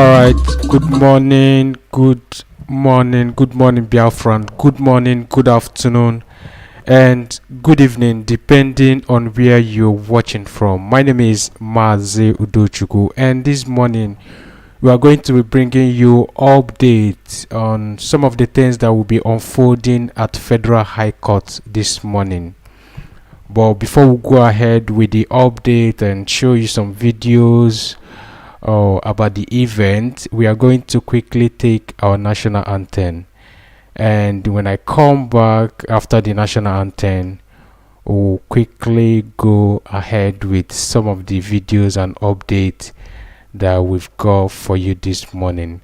Right, good morning, Biafran. Good morning, good afternoon, and good evening, depending on where you're watching from. My name is Mazi Nnamdi, and this morning we are going to be bringing you updates on some of the things that will be unfolding at Federal High Court this morning. But before we go ahead with the update and show you some videos about the event, we are going to quickly take our national anthem. And when I come back after the national anthem, we'll quickly go ahead with some of the videos and updates that we've got for you this morning.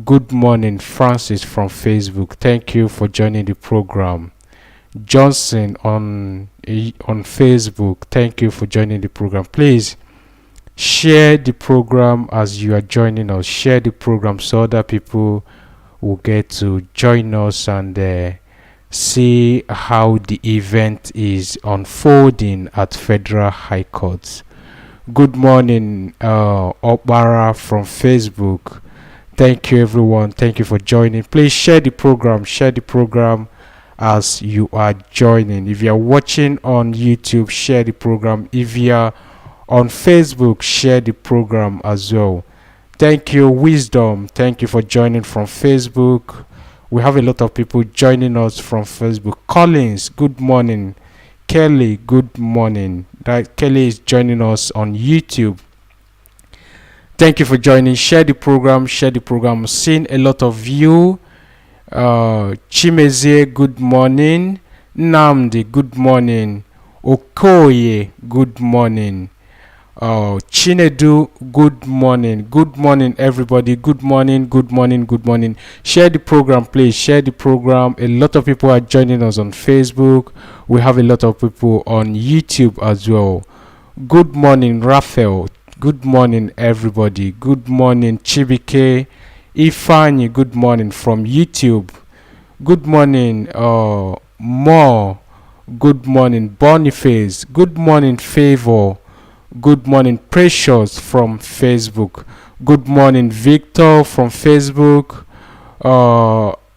Good morning, Francis from Facebook. Thank you for joining the program. Johnson on Facebook. Thank you for joining the program. Please share the program as you are joining us. Share the program so other people will get to join us and see how the event is unfolding at Federal High Court. Good morning, Opara from Facebook. Thank you, everyone. Thank you for joining. Please share the program. Share the program as you are joining. If you are watching on YouTube, share the program. If you are on Facebook, share the program as well. Thank you, Wisdom. Thank you for joining from Facebook. We have a lot of people joining us from Facebook. Collins, good morning. Kelly, good morning. Kelly is joining us on YouTube. Thank you for joining. Share the program. Share the program. Seeing a lot of you. Chimezie, good morning. Nnamdi, good morning. Okoye, good morning. Chinedu, good morning. Good morning, everybody. Good morning, good morning, good morning. Share the program, please. Share the program. A lot of people are joining us on Facebook. We have a lot of people on YouTube as well. Good morning, Raphael. Good morning, everybody. Good morning, Chibike. Ifani, good morning from YouTube. Good morning, More. Good morning, Boniface. Good morning, Favor. Good morning, Precious from Facebook. Good morning, Victor from Facebook.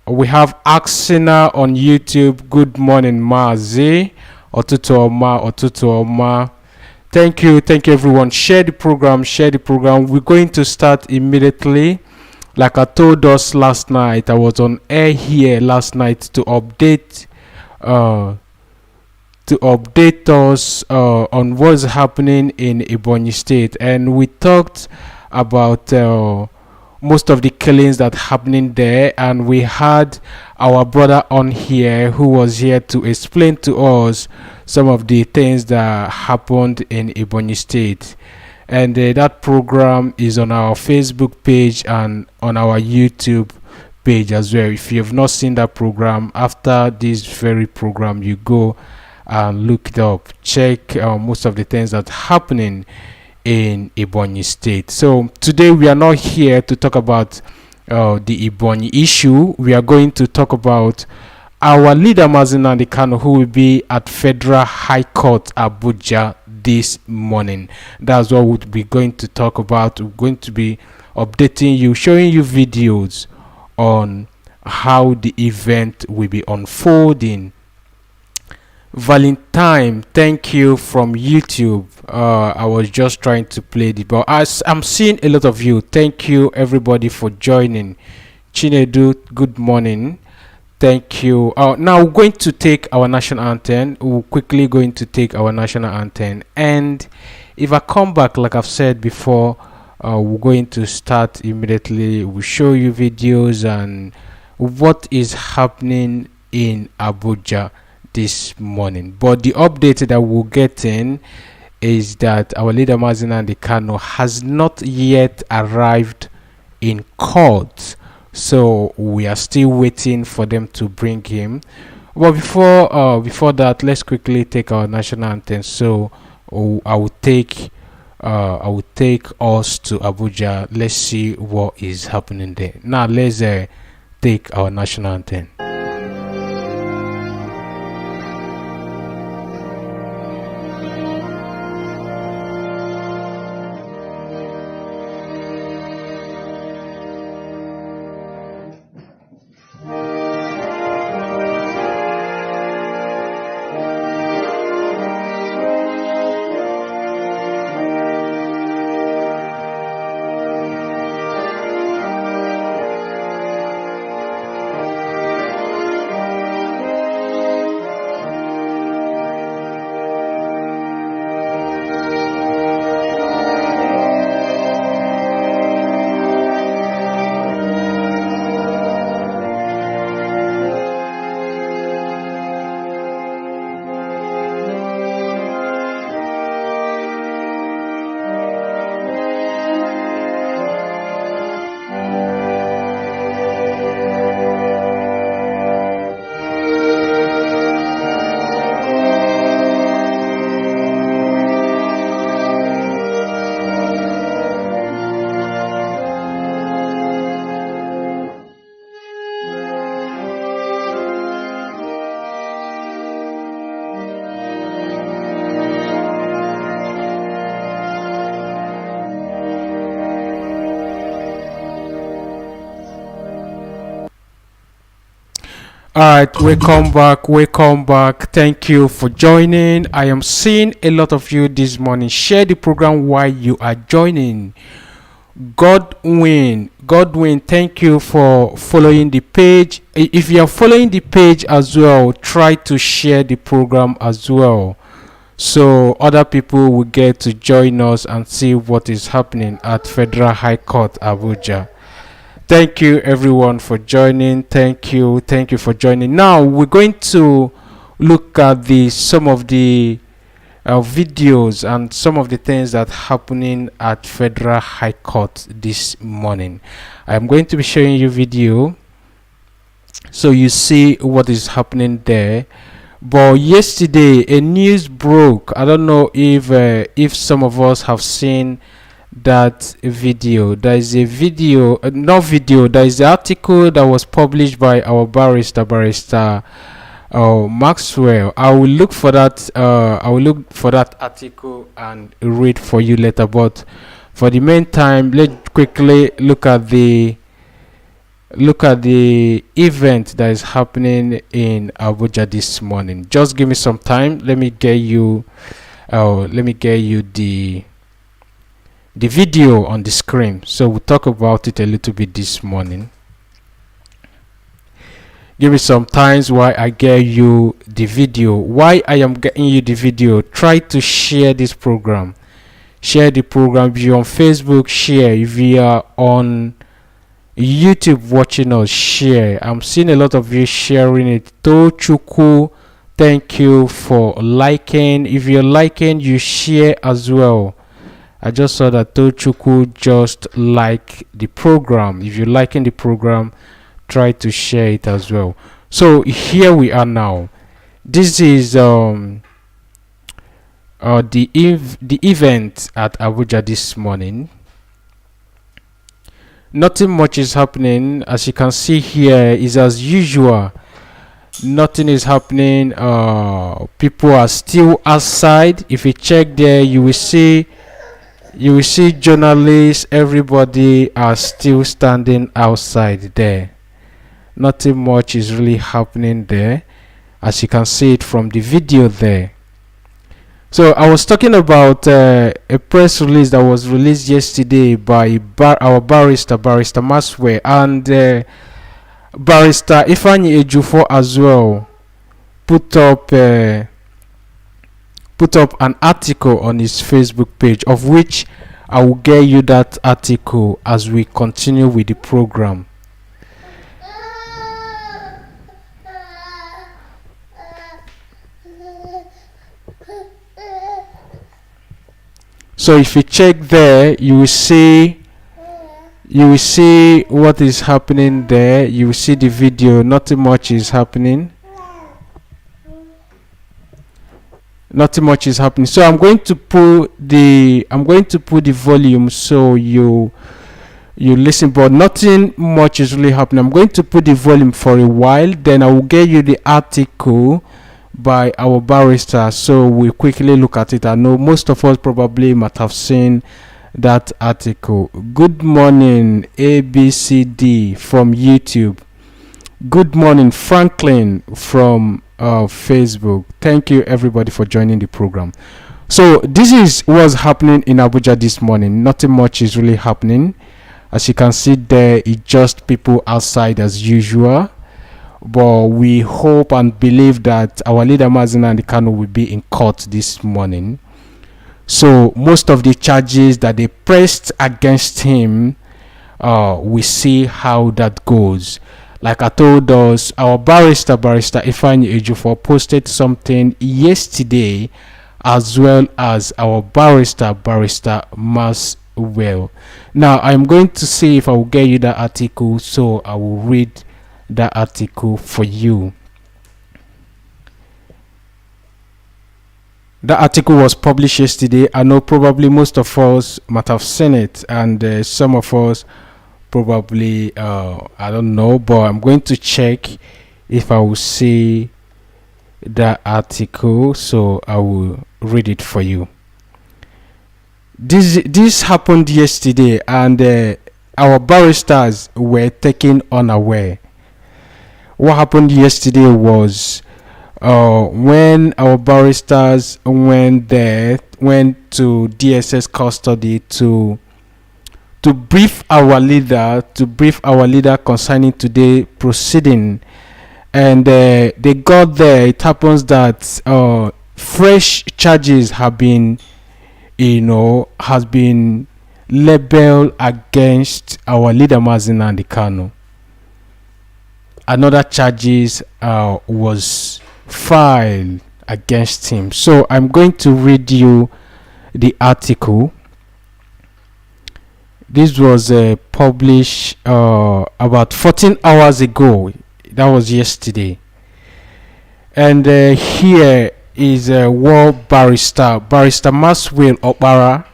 We have Axina on YouTube. Good morning, Mazi. Otutuoma. Thank you, everyone. Share the program. We're going to start immediately. Like I told us last night, I was on air here last night to update us on what's happening in Ebonyi State, and we talked about most of the killings that happening there, and we had our brother on here who was here to explain to us some of the things that happened in Ebonyi State. And that program is on our Facebook page and on our YouTube page as well. If you have not seen that program, after this very program, you go and look it up. Check most of the things that are happening in Ebonyi State. So today we are not here to talk about the Ebonyi issue. We are going to talk about our leader Mazi Nnamdi Kanu, who will be at Federal High Court Abuja this morning. That's what we'll be going to talk about. We're going to be updating you, showing you videos on how the event will be unfolding. Valentine, thank you from YouTube. I was just trying to play the ball. I'm seeing a lot of you. Thank you, everybody, for joining. Chinedu, good morning. Thank you. Now we're going to take our national anthem. We're quickly going to take our national anthem. And if I come back, like I've said before, we're going to start immediately. We'll show you videos and what is happening in Abuja this morning. But the update that we're getting is that our leader Mazi Nnamdi Kanu has not yet arrived in court. So we are still waiting for them to bring him. But before that, let's quickly take our national anthem. So I will take us to Abuja. Let's see what is happening there. Now let's take our national anthem. All right, welcome back. Thank you for joining. I am seeing a lot of you this morning. Share the program while you are joining. Godwin, thank you for following the page. If you are following the page as well, try to share the program as well, so other people will get to join us and see what is happening at Federal High Court Abuja. Thank you everyone for joining. Thank you for joining. Now we're going to look at the some of the videos and some of the things that happening at Federal High Court this morning. I'm going to be showing you video so you see what is happening there. But yesterday a news broke. I don't know if some of us have seen that video. There is a video, not video, there is the article that was published by our barrister Maxwell. I will look for that article and read for you later, but for the meantime, let's quickly look at the event that is happening in Abuja this morning. Just give me some time. Let me get you the video on the screen, so we'll talk about it a little bit this morning. Give me some times while I get you the video. Why I am getting you the video, try to share this program. Share the program. If you're on Facebook, share. If you are on YouTube watching us, share. I'm seeing a lot of you sharing it. Tochuku, thank you for liking. If you're liking, you share as well. I just saw that Tochuku just like the program. If you're liking the program, try to share it as well. So here we are now. This is the event at Abuja this morning. Nothing much is happening. As you can see here, is as usual. Nothing is happening. People are still outside. If you check there, you will see journalists, everybody are still standing outside there. Nothing much is really happening there, as you can see it from the video there. So I was talking about a press release that was released yesterday by our barrister Maxwell, and barrister Ifeanyi Ejiofor as well put up an article on his Facebook page, of which I will get you that article as we continue with the program. So if you check there, you will see what is happening there. You will see the video. Nothing much is happening. So I'm going to put the volume so you listen, but nothing much is really happening. I'm going to put the volume for a while, then I will get you the article by our barrister, so we'll quickly look at it. I know most of us probably might have seen that article. Good morning ABCD from YouTube. Good morning Franklin from Facebook. Thank you everybody for joining the program. So this is what's happening in Abuja this morning. Nothing much is really happening. As you can see there, it's just people outside as usual, but we hope and believe that our leader Mazi Nnamdi Kanu will be in court this morning. So most of the charges that they pressed against him, we see how that goes. Like I told us, our barrister Ifeanyi Ejiofor posted something yesterday, as well as our barrister Maxwell. Now I'm going to see if I will get you that article, so I will read that article for you. That article was published yesterday. I know probably most of us might have seen it, and some of us probably I don't know, but I'm going to check if I will see that article, so I will read it for you. This happened yesterday, and our barristers were taken unaware. what happened yesterday was when our barristers went to DSS custody to brief our leader concerning today proceeding, and they got there. It happens that fresh charges have been has been labeled against our leader Mazi Nnamdi Kanu. Another charges was filed against him. So I'm going to read you the article. This was published about 14 hours ago. That was yesterday. And here is war barrister Maswell Okpara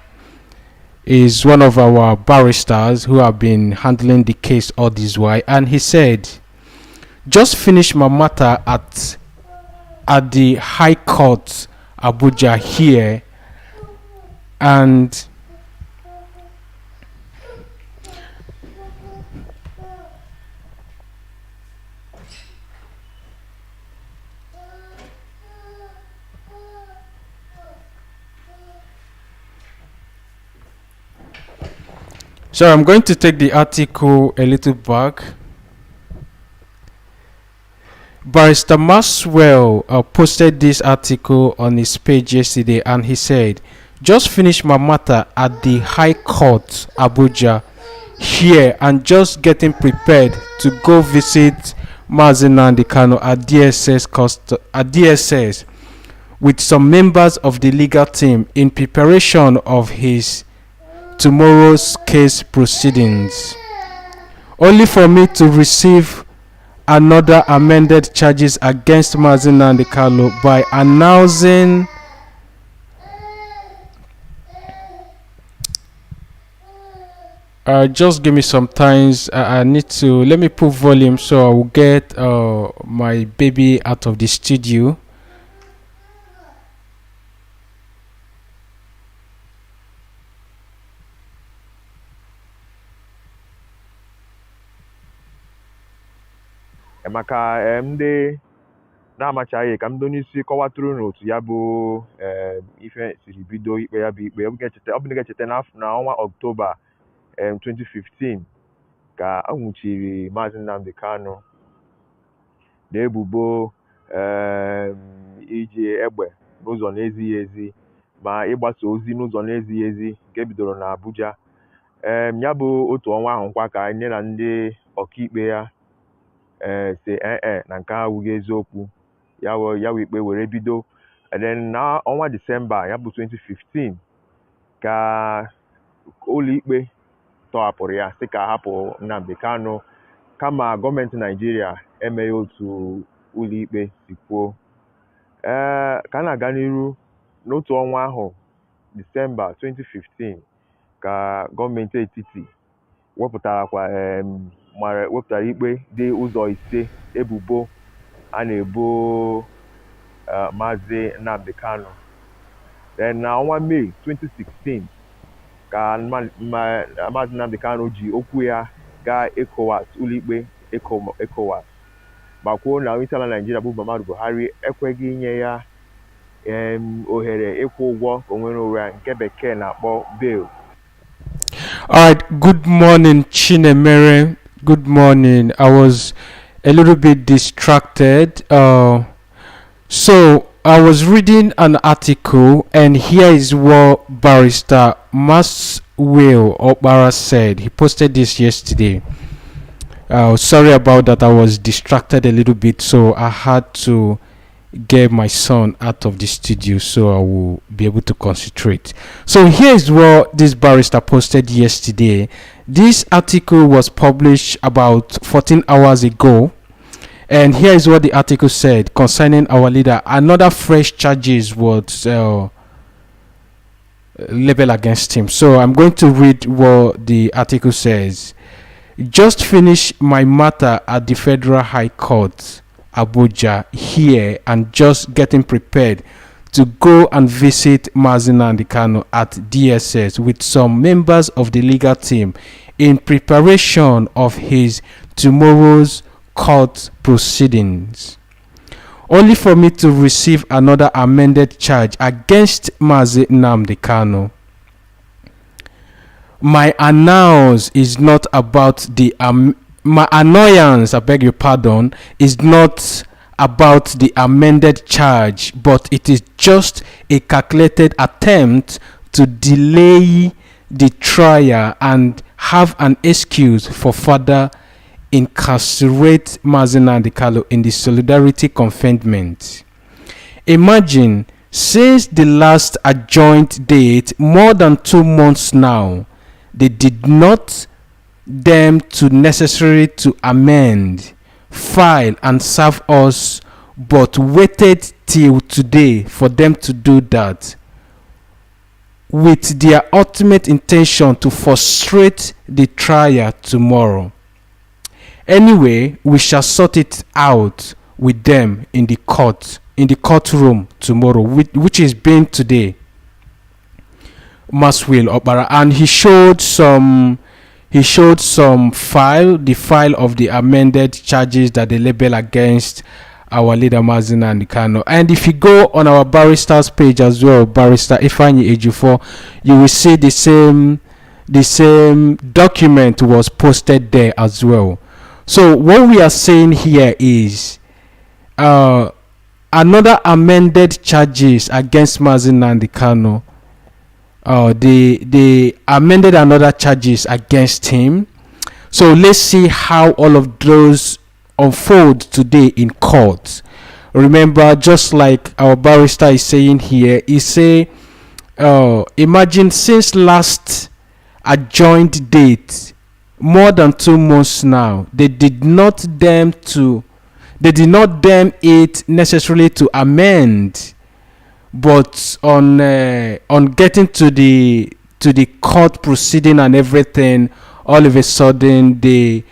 is one of our barristers who have been handling the case all this while, and he said, just finished my matter at the High Court Abuja here, and so I'm going to take the article a little back. Barrister Maswell posted this article on his page yesterday, and he said, just finished my matter at the High Court Abuja here, and just getting prepared to go visit Mazi Nnamdi Kanu at DSS with some members of the legal team in preparation of his tomorrow's case proceedings, only for me to receive another amended charges against Mazi Nnamdi Kanu by announcing just give me some time. I need to let me put volume so I will get my baby out of the studio. maka ndị na-amachaghị ka m donyeisi kọwatụrụ n'otu ya bụ ife siri bido ikpe ya bụ ikpe. Ọ bụ ga-echeta na ọnwa Ọktoba 2015 ka a nwụchiri Mazi Nnamdi Kanu na-ebubo iji egbe n'ụzọ na-ezighị ezi ma ịgbasa ozi n'ụzọ na-ezighị ezi nke bidoro na Abuja. Ya bụ otu ọnwa ahụ nkwa ka nye na ndị ọkaikpe ya si na nke ha wụghị eziokwu, ya wụ ikpe were bido. And then na ọnwa Disemba ya bụ 2015 ka ụlọikpe tọhapụrụ ya sị ka hapụ Nnamdi Kanu, kama gọọmenti Naijiria emeghị otu ụlọikpe si kwuo. Ka na-aga n'iru, n'otu ọnwa ahụ Disemba 2015 ka gọọmenti etiti wepụtara ikpe dị ụzọ ise ebubo a na-ebo Mazi Nnamdi Kanu. Then na ọnwa Mee 2016 ka Mazi Nnamdi Kanu ji okwu ya gaa ECOWAS, ụlọikpe ECOWAS, ma kwuo na onyeisiala Naijiria bụ Muhammadu Buhari ekweghị inye ya ohere ịkwụ ụgwọ ka o nwere onwe nke bekee na-akpọ bail. All right, good morning, Chinemere. Good morning. I was a little bit distracted. So I was reading an article, and here is what Barrister Maswell Okpara said. He posted this yesterday. Sorry about that. I was distracted a little bit, so I had to get my son out of the studio so I will be able to concentrate. So here's what this barrister posted yesterday. This article was published about 14 hours ago, and here is what the article said concerning our leader. Another fresh charges was leveled against him. So I'm going to read what the article says. Just finished my matter at the Federal High Court Abuja here, and just getting prepared to go and visit Mazi Nnamdi Kanu at DSS with some members of the legal team in preparation of his tomorrow's court proceedings, only for me to receive another amended charge against Mazi Nnamdi Kanu. My annoyance is not about the my annoyance, I beg your pardon, is not about the amended charge, but it is just a calculated attempt to delay the trial and have an excuse for further incarcerate Mazi Nnamdi Kanu in the solidarity confinement. Imagine, since the last adjourned date, more than 2 months now, they did not them to necessary to amend, file and serve us, but waited till today for them to do that, with their ultimate intention to frustrate the trial tomorrow. Anyway, we shall sort it out with them in the courtroom tomorrow, which is being today. Maswil Opara, and he showed some file, the file of the amended charges that they label against our leader Mazi Nnamdi Kanu. And if you go on our barrister's page as well, Barrister Ifeanyi Ejiofor, you will see the same document was posted there as well. So what we are saying here is another amended charges against Mazi Nnamdi Kanu. They amended another charges against him. So let's see how all of those unfold today in court. Remember, just like our barrister is saying here, he say, imagine, since last adjourned date, more than 2 months now, they did not deem it necessarily to amend, but on getting to the court proceeding and everything, all of a sudden they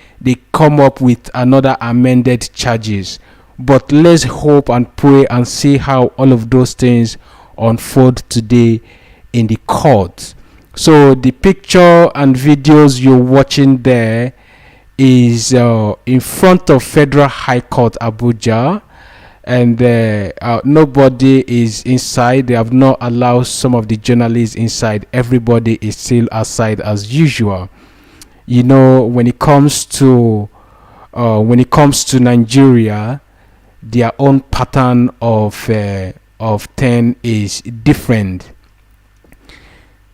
come up with another amended charges. But let's hope and pray and see how all of those things unfold today in the court. So the picture and videos you're watching there is in front of Federal High Court Abuja, and nobody is inside. They have not allowed some of the journalists inside. Everybody is still outside as usual. You know, when it comes to Nigeria, their own pattern of thing is different.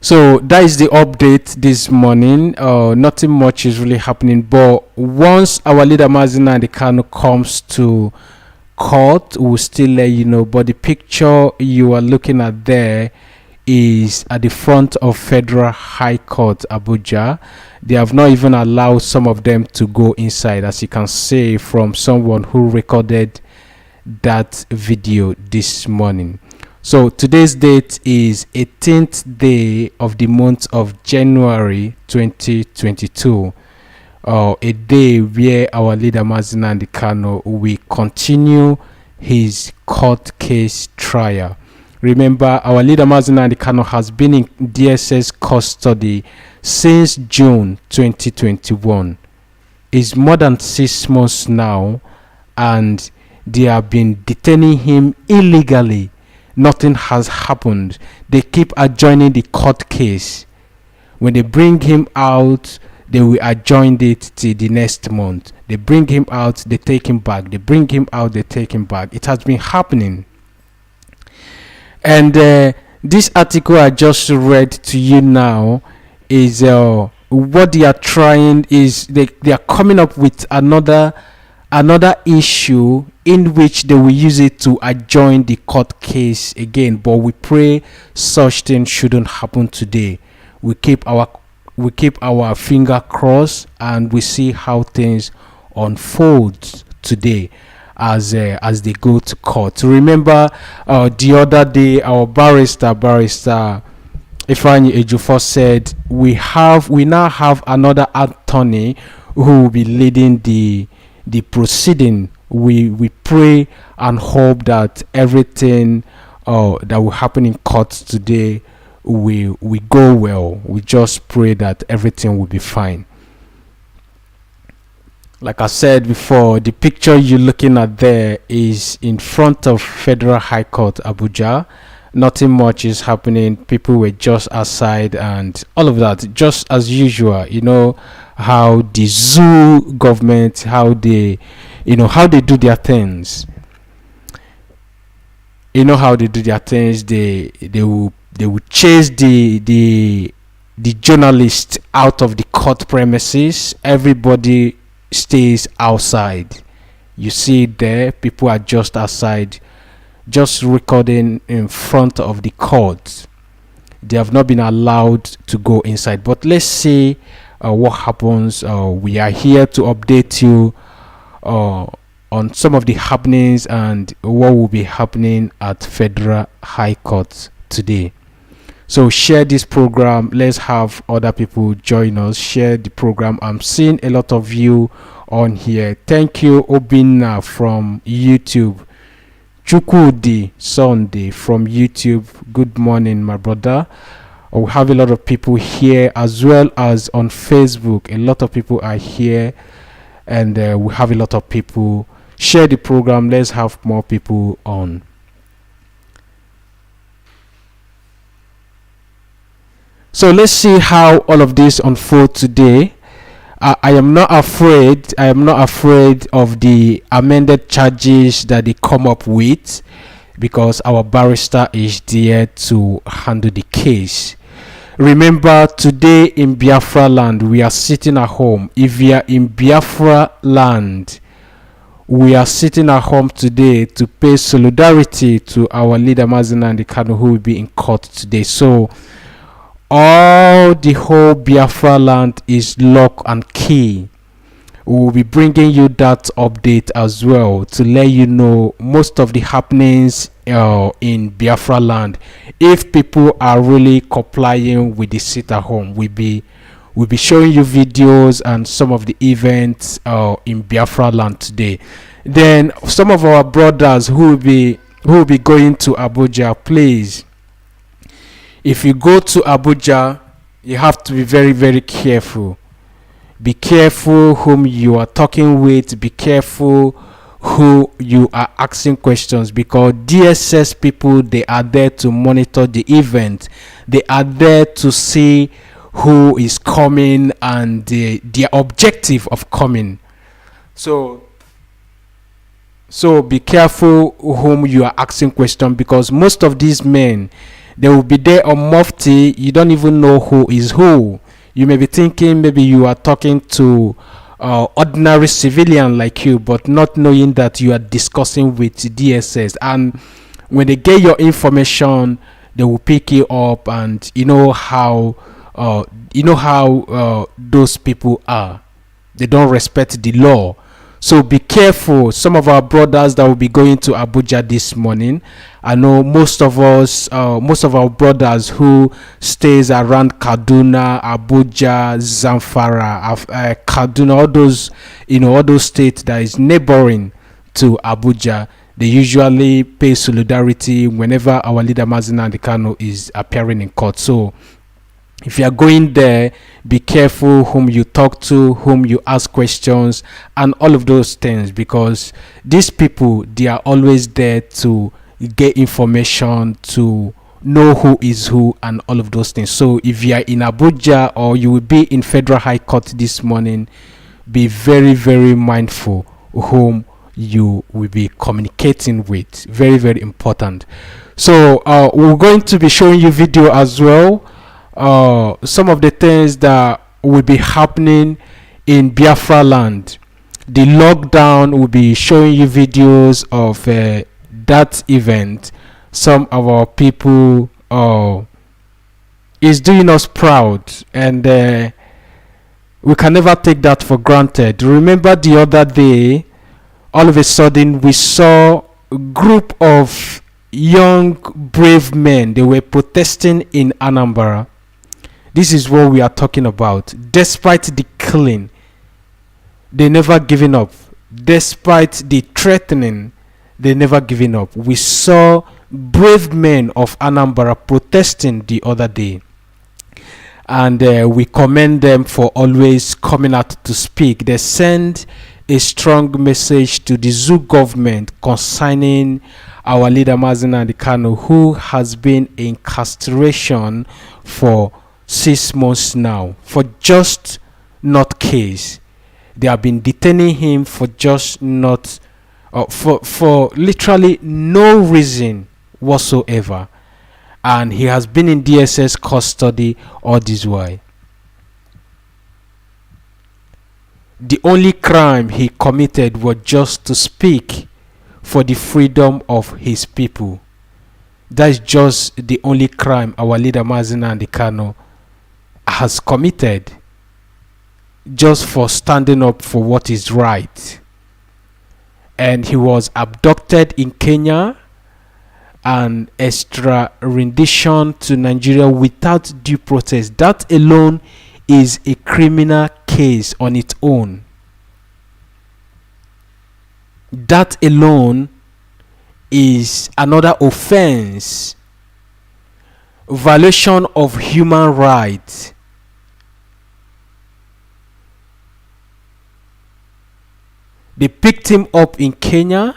So that is the update this morning. Nothing much is really happening, but once our leader Mazi Nnamdi Kanu comes to court, we'll still let you know. But the picture you are looking at there is at the front of Federal High Court Abuja. They have not even allowed some of them to go inside, as you can see from someone who recorded that video this morning. So today's date is 18th day of the month of January 2022. A day where our leader Mazi Nnamdi Kanu will continue his court case trial. Remember, our leader Mazi Nnamdi Kanu has been in DSS custody since June 2021. It's more than 6 months now, and they have been detaining him illegally. Nothing has happened. They keep adjourning the court case. When they bring him out, they will adjourn it till the next month. They bring him out, they take him back. They bring him out, they take him back. It has been happening. And this article I just read to you now is what they are trying is they are coming up with another issue in which they will use it to adjourn the court case again. But we pray such things shouldn't happen today. We keep our finger crossed, and we see how things unfold today as they go to court. Remember, the other day our barrister Ifeanyi Ejiofor said we now have another attorney who will be leading the proceeding. We pray and hope that everything that will happen in court today will go well. We just pray that everything will be fine. Like I said before, the picture you're looking at there is in front of Federal High Court, Abuja. Nothing much is happening. People were just outside and all of that, just as usual. You know how the zoo government, how they, how they do their things. You know how they do their things. They will chase the journalist out of the court premises. Everybody stays outside. You see it there. People are just outside, just recording in front of the court. They have not been allowed to go inside. But let's see what happens. We are here to update you on some of the happenings and what will be happening at Federal High Court today. So share this program. Let's have other people join us. Share the program. I'm seeing a lot of you on here. Thank you, Obina from YouTube. Chukudi Sunday from YouTube. Good morning, my brother. We have a lot of people here as well as on Facebook. A lot of people are here, and we have a lot of people. Share the program. Let's have more people on. So let's see how all of this unfold today. I am not afraid. I am not afraid of the amended charges that they come up with, because our barrister is there to handle the case. Remember, today in Biafra land, we are sitting at home. If we are in Biafra land, we are sitting at home today to pay solidarity to our leader Mazi Nnamdi Kanu, who will be in court today. So all the whole Biafra land is lock and key. We will be bringing you that update as well to let you know most of the happenings in Biafra land. If people are really complying with the sit at home, we'll be showing you videos and some of the events in Biafra land today. Then some of our brothers who will be going to Abuja, please, if you go to Abuja, you have to be very, very careful. Be careful whom you are talking with. Be careful who you are asking questions, because DSS people, they are there to monitor the event. They are there to see who is coming and their objective of coming. So be careful whom you are asking questions, because most of these men, they will be there on Mufti. You don't even know who is who. You may be thinking maybe you are talking to ordinary civilian like you, but not knowing that you are discussing with DSS. And when they get your information, they will pick you up, and you know how those people are. They don't respect the law. So be careful. Some of our brothers that will be going to Abuja this morning, I know most of our brothers who stays around Kaduna, Abuja, Zamfara, Kaduna, all those states that is neighboring to Abuja, they usually pay solidarity whenever our leader Mazi Nnamdi Kanu is appearing in court. So if you are going there, be careful whom you talk to, whom you ask questions, and all of those things, because these people, they are always there to get information, to know who is who, and all of those things. So if you are in Abuja or you will be in Federal High Court this morning, be very, very mindful whom you will be communicating with. Very, very important. So we're going to be showing you video as well. Some of the things that will be happening in Biafra land. The lockdown will be showing you videos of that event. Some of our people is doing us proud, and we can never take that for granted. Remember the other day, all of a sudden we saw a group of young brave men. They were protesting in Anambra. This is what we are talking about. Despite the killing, they never given up. Despite the threatening, they never given up. We saw brave men of Anambra protesting the other day, and we commend them for always coming out to speak. They send a strong message to the zoo government concerning our leader Mazi Nnamdi Kanu, who has been in incarceration for 6 months now for just not case. They have been detaining him for just not for literally no reason whatsoever, and he has been in DSS custody all this while. The only crime he committed was just to speak for the freedom of his people. That is just the only crime our leader Mazi Nnamdi Kanu has committed, just for standing up for what is right. And he was abducted in Kenya and extradition to Nigeria without due process. That alone is a criminal case on its own. That alone is another offense, violation of human rights. They picked him up in Kenya,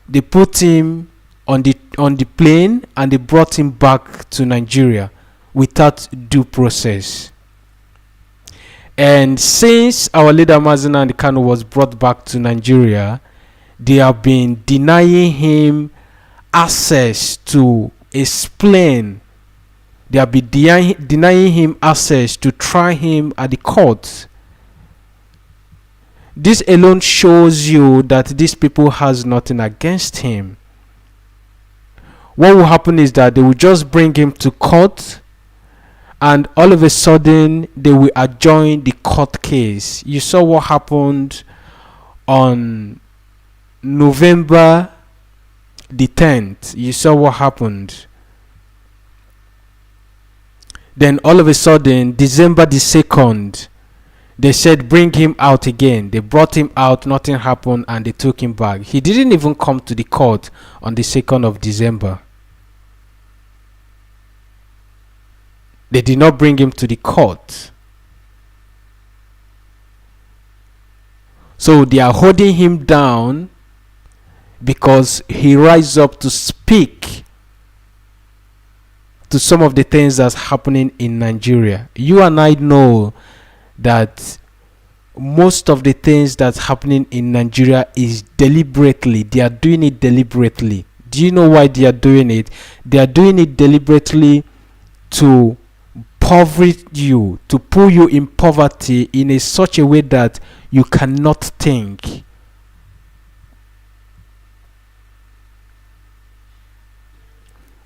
they put him on the plane, and they brought him back to Nigeria without due process. And since our leader Mazi Nnamdi Kanu was brought back to Nigeria, they have been denying him access to explain. They have been denying him access to try him at the court. This alone shows you that these people has nothing against him. What will happen is that they will just bring him to court, and all of a sudden they will adjourn the court case. You saw what happened on November the 10th. You saw what happened. Then all of a sudden, December the 2nd, they said bring him out again. They brought him out, nothing happened, and they took him back. He didn't even come to the court on the 2nd of December. They did not bring him to the court. So they are holding him down because he rises up to speak to some of the things that's happening in Nigeria. You and I know that most of the things that's happening in Nigeria is deliberately. They are doing it deliberately. Do you know why they are doing it? They are doing it deliberately to impoverish you, to put you in poverty in such a way that you cannot think.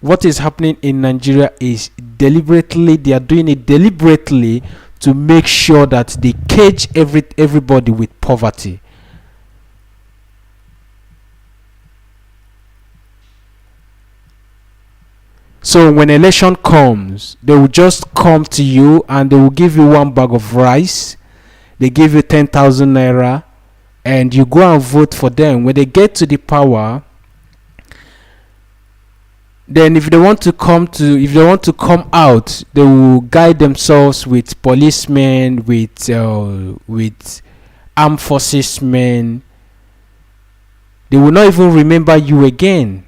What is happening in Nigeria is deliberately, they are doing it deliberately to make sure that they cage everybody with poverty. So when election comes, they will just come to you and they will give you 1 bag of rice. They give you 10,000 naira, and you go and vote for them. When they get to the power, then if they want to come out, they will guide themselves with policemen, with armed forces men. They will not even remember you again.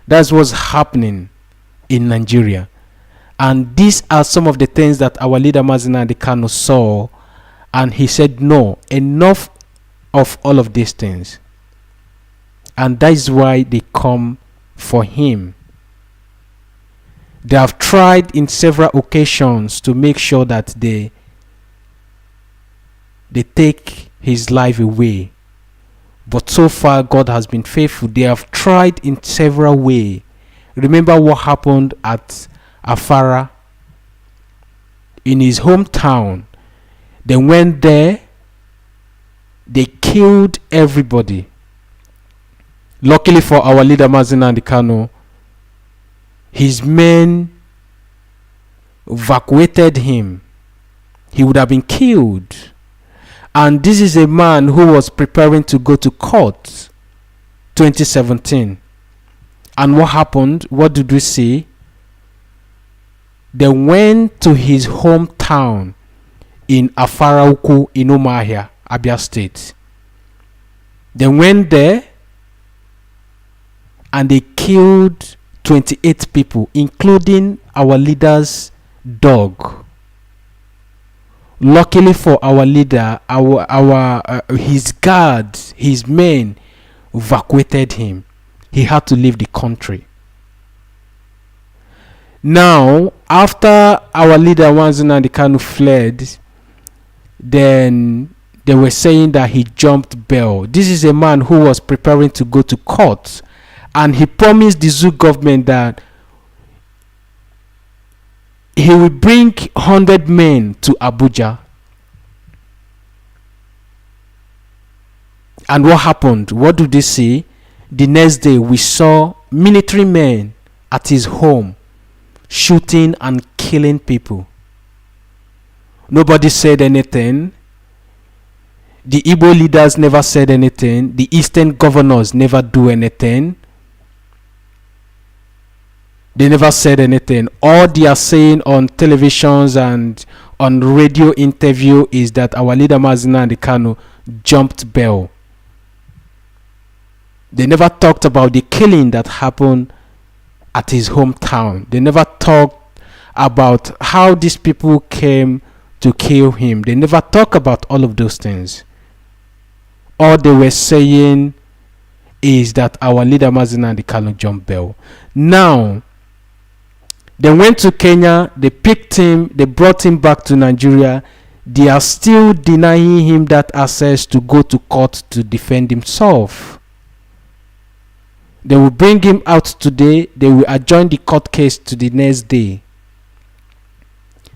That's what's happening in Nigeria. And these are some of the things that our leader Mazi Nnamdi Kanu saw, and he said, no, enough of all of these things. And that is why they come for him. They have tried in several occasions to make sure that they take his life away. But so far, God has been faithful. They have tried in several ways. Remember what happened at Afara in his hometown. They went there. They killed everybody. Luckily for our leader Mazi Nnamdi Kanu, his men evacuated him. He would have been killed. And this is a man who was preparing to go to court 2017. And what happened? What did we see? They went to his hometown in Afarauku in Umahia. Abia State. They went there and they killed 28 people, including our leader's dog. Luckily for our leader, his guards, his men evacuated him. He had to leave the country. Now, after our leader Mazi Nnamdi Kanu fled, then they were saying that he jumped bail. This is a man who was preparing to go to court, and he promised the zoo government that he will bring 100 men to Abuja. And what happened? What did they say? The next day we saw military men at his home shooting and killing people. Nobody said anything. The Igbo leaders never said anything. The Eastern governors never do anything. They never said anything. All they are saying on televisions and on radio interview is that our leader Mazi Nnamdi Kanu jumped bail. They never talked about the killing that happened at his hometown. They never talked about how these people came to kill him. They never talked about all of those things. All they were saying is that our leader Mazi Nnamdi Kanu jumped bail. Now, they went to Kenya, they picked him, they brought him back to Nigeria. They are still denying him that access to go to court to defend himself. They will bring him out today. They will adjourn the court case to the next day.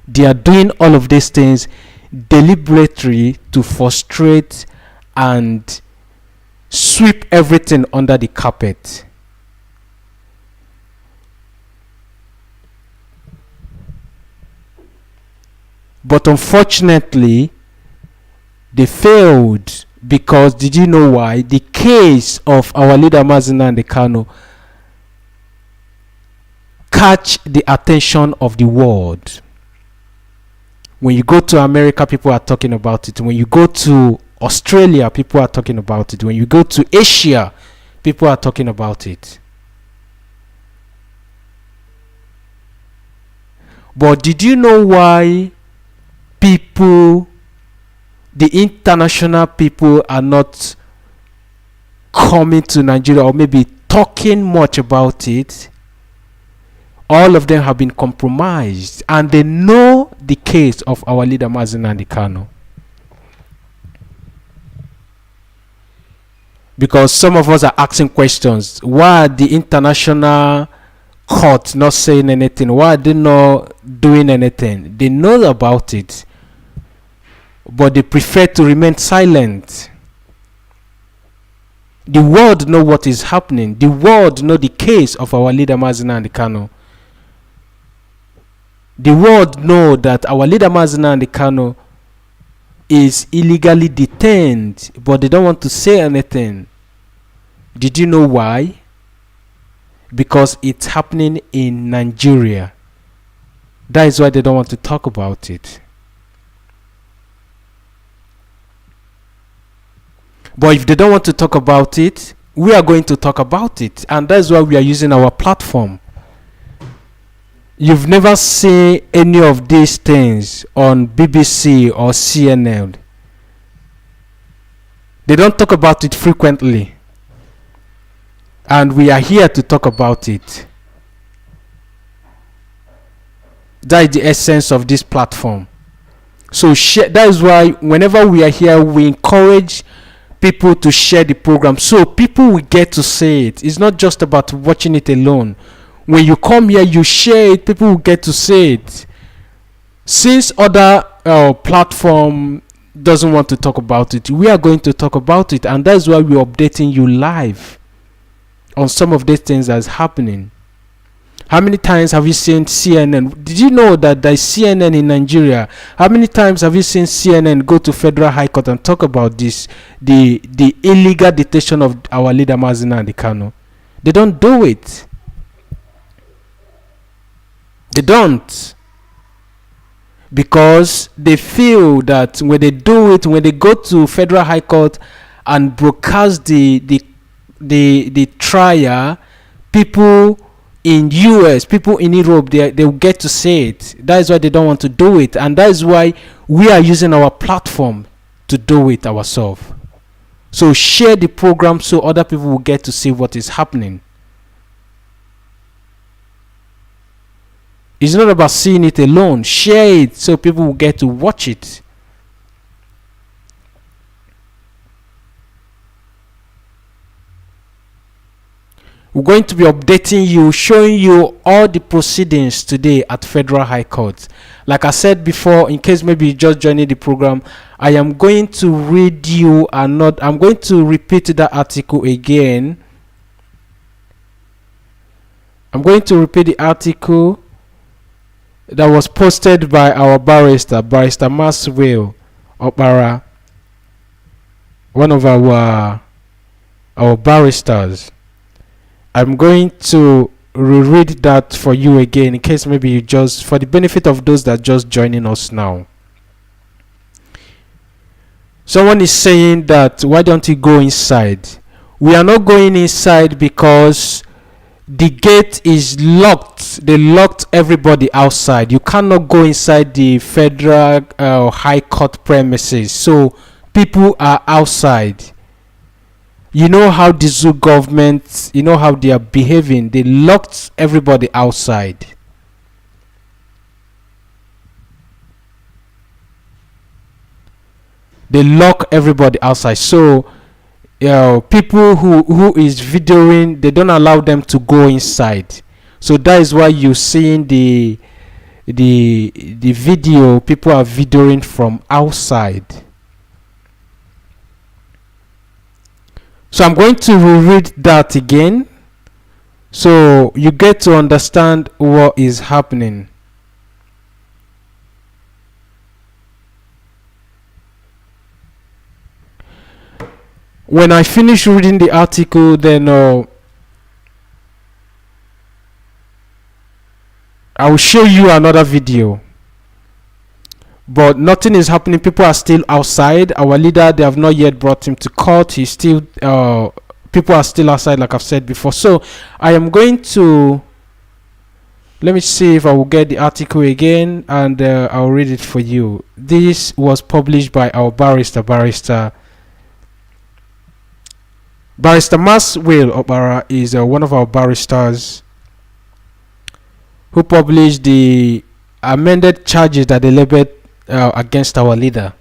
They are doing all of these things deliberately to frustrate and sweep everything under the carpet. But unfortunately, they failed. Because did you know why? The case of our leader Mazi Nnamdi Kanu catch the attention of the world. When you go to America, people are talking about it. When you go to Australia, people are talking about it. When you go to Asia, people are talking about it. But did you know why the international people are not coming to Nigeria or maybe talking much about it? All of them have been compromised, and they know the case of our leader Mazi Nnamdi Kanu. Because some of us are asking questions. Why are the international court not saying anything? Why are they not doing anything? They know about it, but they prefer to remain silent. The world know what is happening. The world know the case of our leader Mazi Nnamdi Kanu. The world know that our leader Mazi Nnamdi Kanu is illegally detained, but they don't want to say anything. Did you know why? Because it's happening in Nigeria. That is why they don't want to talk about it. But if they don't want to talk about it, we are going to talk about it. And that's why we are using our platform. You've never seen any of these things on BBC or CNN. They don't talk about it frequently. And we are here to talk about it. That is the essence of this platform. So that is why whenever we are here, we encourage people to share the program so people will get to say it. It's not just about watching it alone. When you come here, you share it, people will get to say it. Since other platform doesn't want to talk about it, we are going to talk about it, and that's why we're updating you live on some of these things that's happening. How many times have you seen CNN? Did you know that there's CNN in Nigeria? How many times have you seen CNN go to Federal High Court and talk about this, the illegal detention of our leader Mazi Nnamdi Kanu? They don't do it. They don't. because they feel that when they do it, when they go to Federal High Court and broadcast the trial, people in US, people in Europe, they will get to see it. That is why they don't want to do it, and that is why we are using our platform to do it ourselves. So share the program so other people will get to see what is happening. It's not about seeing it alone. Share it so people will get to watch it. We're going to be updating you, showing you all the proceedings today at Federal High Court. Like I said before, in case maybe you just joining the program, I am going to read you I'm going to repeat that article again. I'm going to repeat the article that was posted by our barrister Mazi Okpara, one of our barristers. I'm going to reread that for you again, in case maybe you just, for the benefit of those that are just joining us now. Someone is saying that, why don't you go inside? We are not going inside because the gate is locked. They locked everybody outside. You cannot go inside the Federal High Court premises. So people are outside. You know how the zoo government, you know how they are behaving. They locked everybody outside. They lock everybody outside. So people who is videoing, they don't allow them to go inside. So that is why you're seeing the video. People are videoing from outside. So I'm going to reread that again so you get to understand what is happening. When I finish reading the article, then I will show you another video. But nothing is happening. People are still outside. Our leader, they have not yet brought him to court. He's still people are still outside, like I've said before. So I am going to, let me see if I will get the article again, and I'll read it for you. This was published by our barrister Mazi Okpara is one of our barristers who published the amended charges that they labeled against our leader.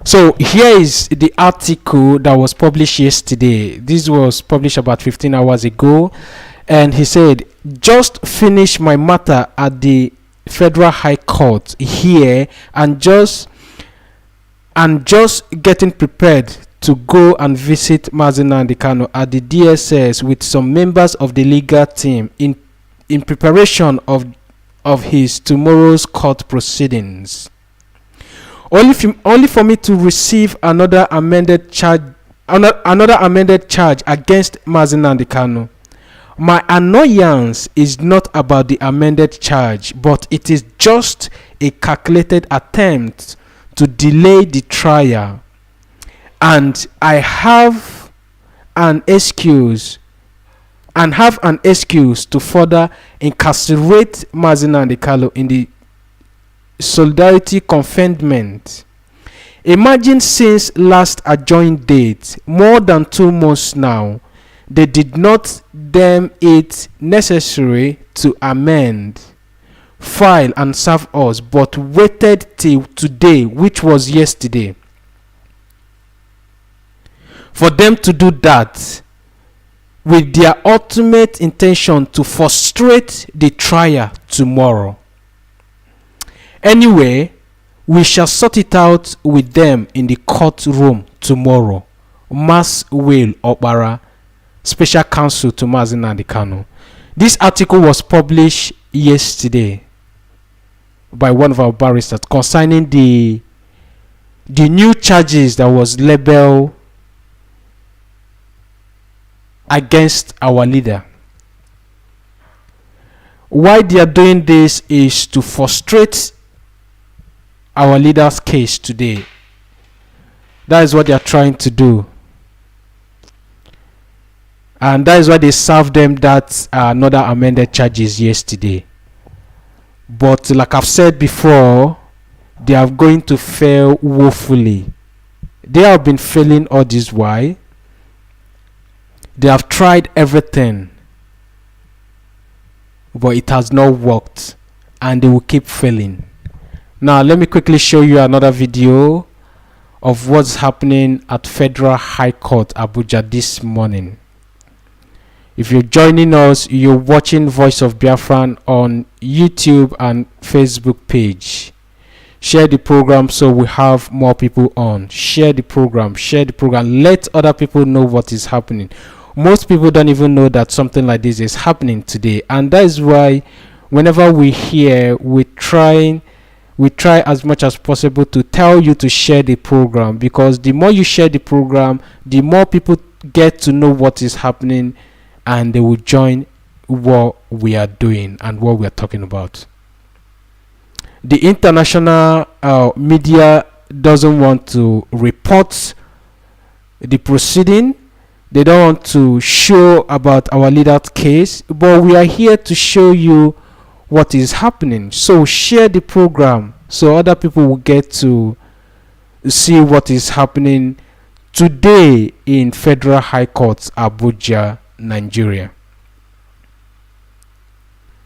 So here is the article that was published yesterday. This was published about 15 hours ago, and he said, just finished my matter at the Federal High Court here, and just getting prepared to go and visit Mazi Nnamdi Kanu at the DSS with some members of the legal team in preparation of his tomorrow's court proceedings. Only for me to receive another amended charge against Mazi Nnamdi Kanu. My annoyance is not about the amended charge, but it is just a calculated attempt to delay the trial. And I have an excuse to further incarcerate Mazi Nnamdi Kanu in the solidarity confinement. Imagine, since last adjourned date, more than 2 months now, they did not deem it necessary to amend, file and serve us, but waited till today, which was yesterday, for them to do that, with their ultimate intention to frustrate the trial tomorrow. Anyway, we shall sort it out with them in the courtroom tomorrow. Mazi Okpara, Special Counsel to Mazi Nnamdi Kanu. This article was published yesterday by one of our barristers concerning the new charges that was labeled against our leader. Why they are doing this is to frustrate our leader's case today. That is what they are trying to do. And that is why they served them that another amended charges yesterday. But like I've said before, they are going to fail woefully. They have been failing all this while. They have tried everything, but it has not worked, and they will keep failing. Now let me quickly show you another video of what's happening at Federal High Court Abuja this morning. If you're joining us, you're watching Voice of Biafran on YouTube and Facebook page. Share the program so we have more people on. Share the program. Let other people know what is happening. Most people don't even know that something like this is happening today, and that is why whenever we hear, we try as much as possible to tell you to share the program, because the more you share the program, the more people get to know what is happening, and they will join what we are doing and what we are talking about. The international media doesn't want to report the proceeding. They don't want to show about our leader's case, but we are here to show you what is happening. So share the program so other people will get to see what is happening today in Federal High Court Abuja, Nigeria.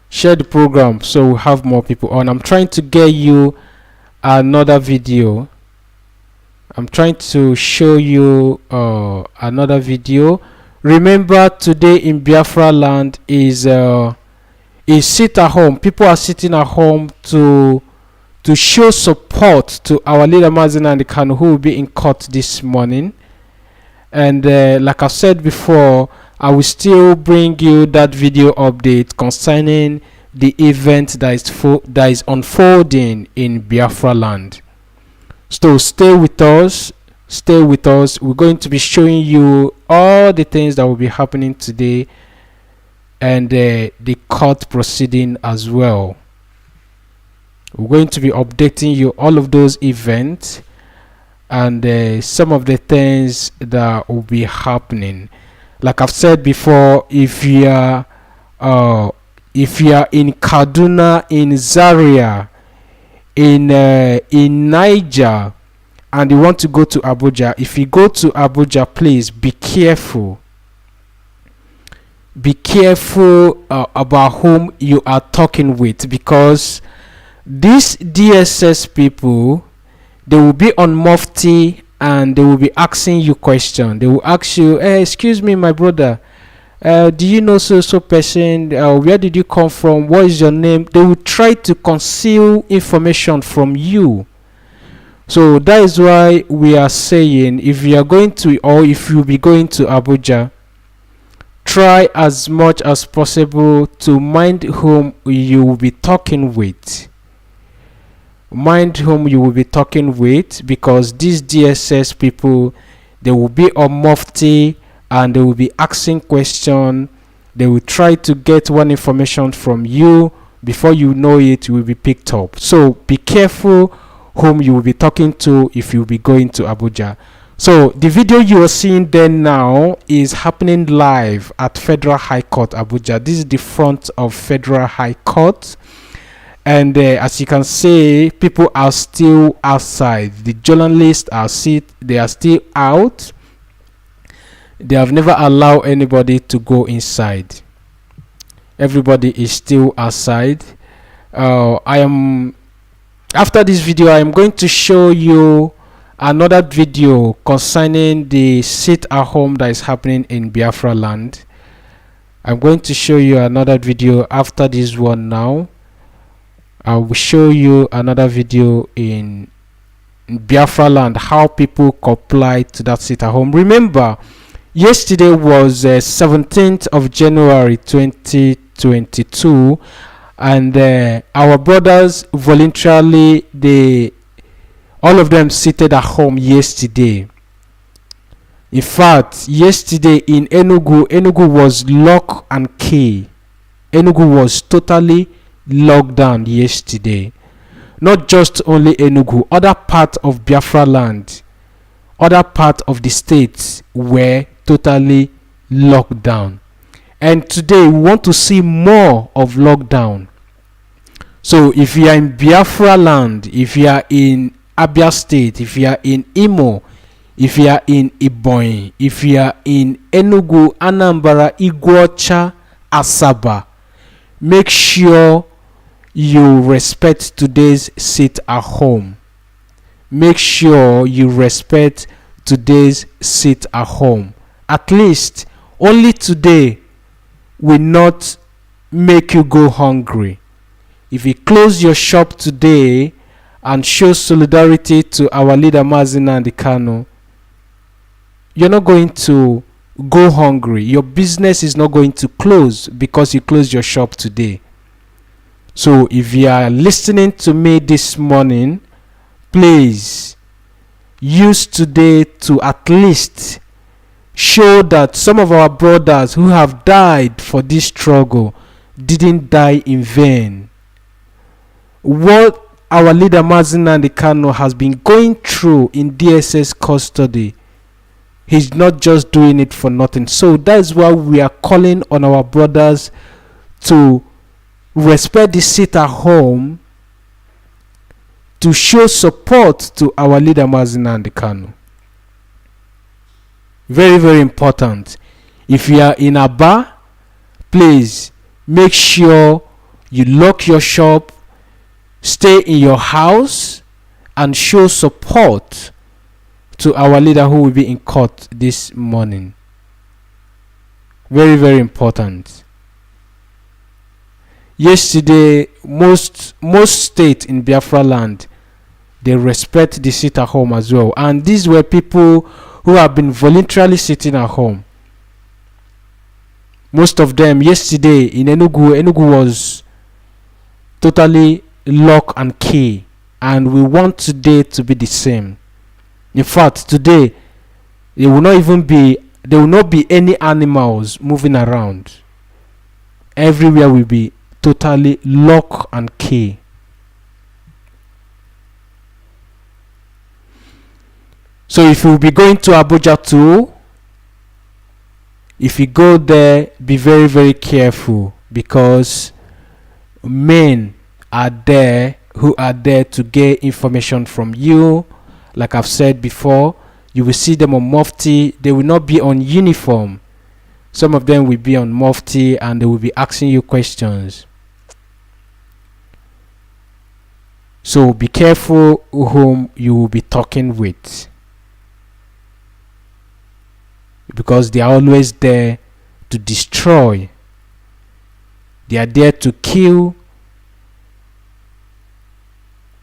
Share the program so we have more people on. I'm trying to get you another video. I'm trying to show you another video. Remember, today in Biafra land is sit at home. People are sitting at home to show support to our leader Mazi Nnamdi Kanu, who will be in court this morning. And like I said before, I will still bring you that video update concerning the event that is unfolding in Biafra land. So stay with us. We're going to be showing you all the things that will be happening today, and the court proceeding as well. We're going to be updating you all of those events and some of the things that will be happening. Like I've said before, if you are in Kaduna, in Zaria, in Niger, and you want to go to Abuja, if you go to Abuja, please be careful. Be careful about whom you are talking with, because these DSS people, they will be on Mufti and they will be asking you questions. They will ask you, hey, excuse me, my brother, do you know so person? Where did you come from? What is your name? They will try to conceal information from you. So that is why we are saying, if you are going to, or if you will be going to Abuja, try as much as possible to mind whom you will be talking with. Mind whom you will be talking with, because these DSS people, they will be on Mufti and they will be asking questions. They will try to get one information from you. Before you know it, you will be picked up. So be careful whom you will be talking to if you will be going to Abuja. So the video you are seeing there now is happening live at Federal High Court Abuja. This is the front of Federal High Court, and as you can see, people are still outside. The journalists are still out. They have never allowed anybody to go inside. Everybody is still outside. After this video, I am going to show you another video concerning the sit at home that is happening in Biafra land. I'm going to show you another video after this one. Now I will show you another video in Biafra land, how people comply to that sit at home. Remember, yesterday was 17th of January 2022, and our brothers voluntarily, all of them seated at home yesterday. In fact, yesterday in Enugu was lock and key. Enugu was totally locked down yesterday. Not just only Enugu, other part of Biafra land, other part of the states were totally locked down. And today we want to see more of lockdown. So if you are in Biafra land, if you are in Abia State, if you are in Imo, if you are in Ebonyi, if you are in Enugu, Anambra, Iguacha, Asaba, make sure you respect today's sit at home. Make sure you respect today's sit at home. At least only today will not make you go hungry. If you close your shop today and show solidarity to our leader Mazi Nnamdi Kanu, you're not going to go hungry. Your business is not going to close because you closed your shop today. So if you are listening to me this morning, please use today to at least show that some of our brothers who have died for this struggle didn't die in vain. What our leader Mazi Nnamdi Kanu has been going through in DSS custody, he's not just doing it for nothing. So that is why we are calling on our brothers to respect the sit at home, to show support to our leader Mazi Nnamdi Kanu. Very, very important. If you are in Aba, please make sure you lock your shop, stay in your house, and show support to our leader who will be in court this morning. Very, very important. Yesterday, most states in Biafra land, they respect the sit at home as well. And these were people who have been voluntarily sitting at home. Most of them yesterday in Enugu was totally lock and key. And we want today to be the same. In fact, today there will not be any animals moving around. Everywhere will be totally lock and key. So if you will be going to Abuja too, if you go there, be very, very careful, because men are there who are there to get information from you. Like I've said before, you will see them on Mufti. They will not be on uniform. Some of them will be on Mufti and they will be asking you questions. So be careful whom you will be talking with, because they are always there to destroy. They are there to kill,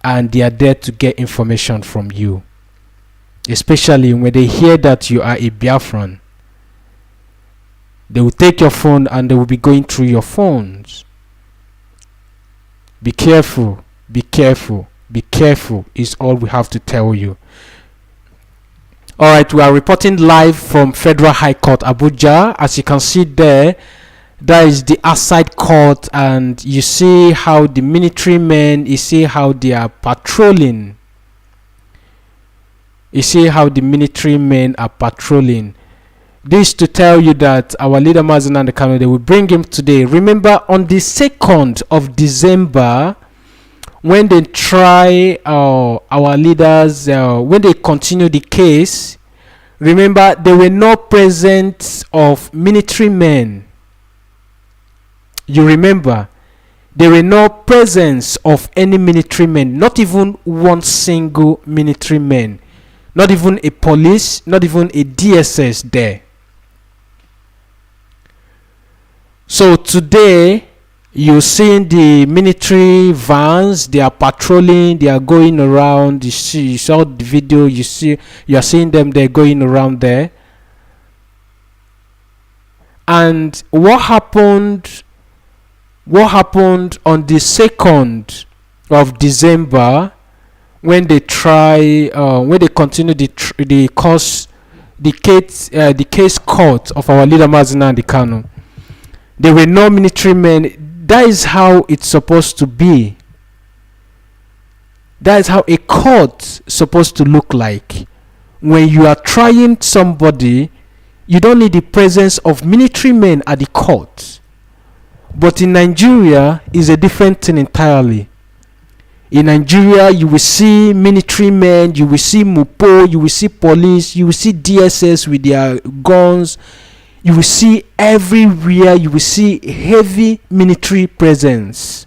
and they are there to get information from you, especially when they hear that you are a Biafran. They will take your phone and they will be going through your phones. Be careful, be careful, be careful is all we have to tell you. Alright, we are reporting live from Federal High Court, Abuja. As you can see there, that is the outside court, and you see how the military men, you see how they are patrolling. You see how the military men are patrolling. This to tell you that our leader Mazi Nnamdi Kanu, they will bring him today. Remember, on the 2nd of December, when they try our leaders, when they continue the case, remember there were no presence of military men. You remember, there were no presence of any military men, not even one single military man, not even a police, not even a DSS there. So today, you're seeing the military vans, they are patrolling, they are going around. You saw the video, you are seeing them, they're going around there. And what happened on the 2nd of December when they continue the the case court of our leader Mazi Nnamdi Kanu. There were no military men. That is how it's supposed to be. That is how a court supposed to look like. When you are trying somebody, you don't need the presence of military men at the court. But in Nigeria, is a different thing entirely. In Nigeria, you will see military men, you will see Mupo, you will see police, you will see DSS with their guns. You will see everywhere, you will see heavy military presence.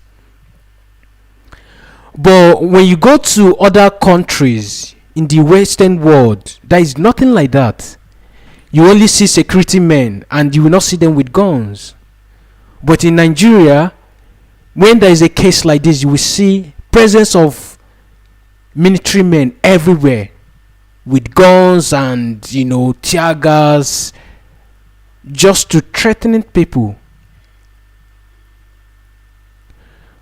But when you go to other countries in the Western world, there is nothing like that. You only see security men and you will not see them with guns. But in Nigeria, when there is a case like this, you will see presence of military men everywhere with guns and tear gas, just to threatening people.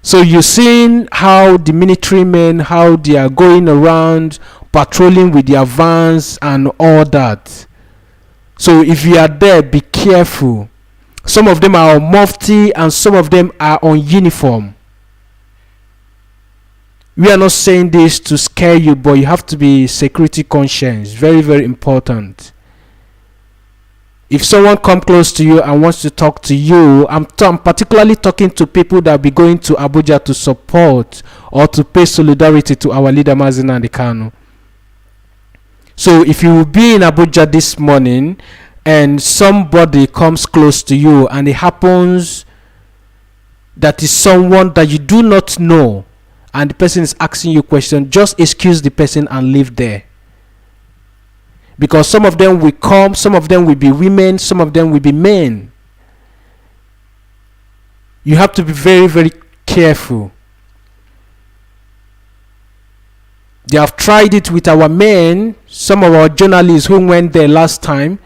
So you're seeing how the military men, how they are going around patrolling with their vans and all that. So if you are there, be careful. Some of them are on mufti and some of them are on uniform. We are not saying this to scare you, but you have to be security conscious. Very, very important. If someone comes close to you and wants to talk to you, I'm particularly talking to people that will be going to Abuja to support or to pay solidarity to our leader Mazi Nnamdi Kanu. So if you will be in Abuja this morning and somebody comes close to you and it happens that is someone that you do not know and the person is asking you questions, just excuse the person and leave there. Because some of them will come, some of them will be women, some of them will be men. You have to be very, very careful. They have tried it with our men, some of our journalists who went there last time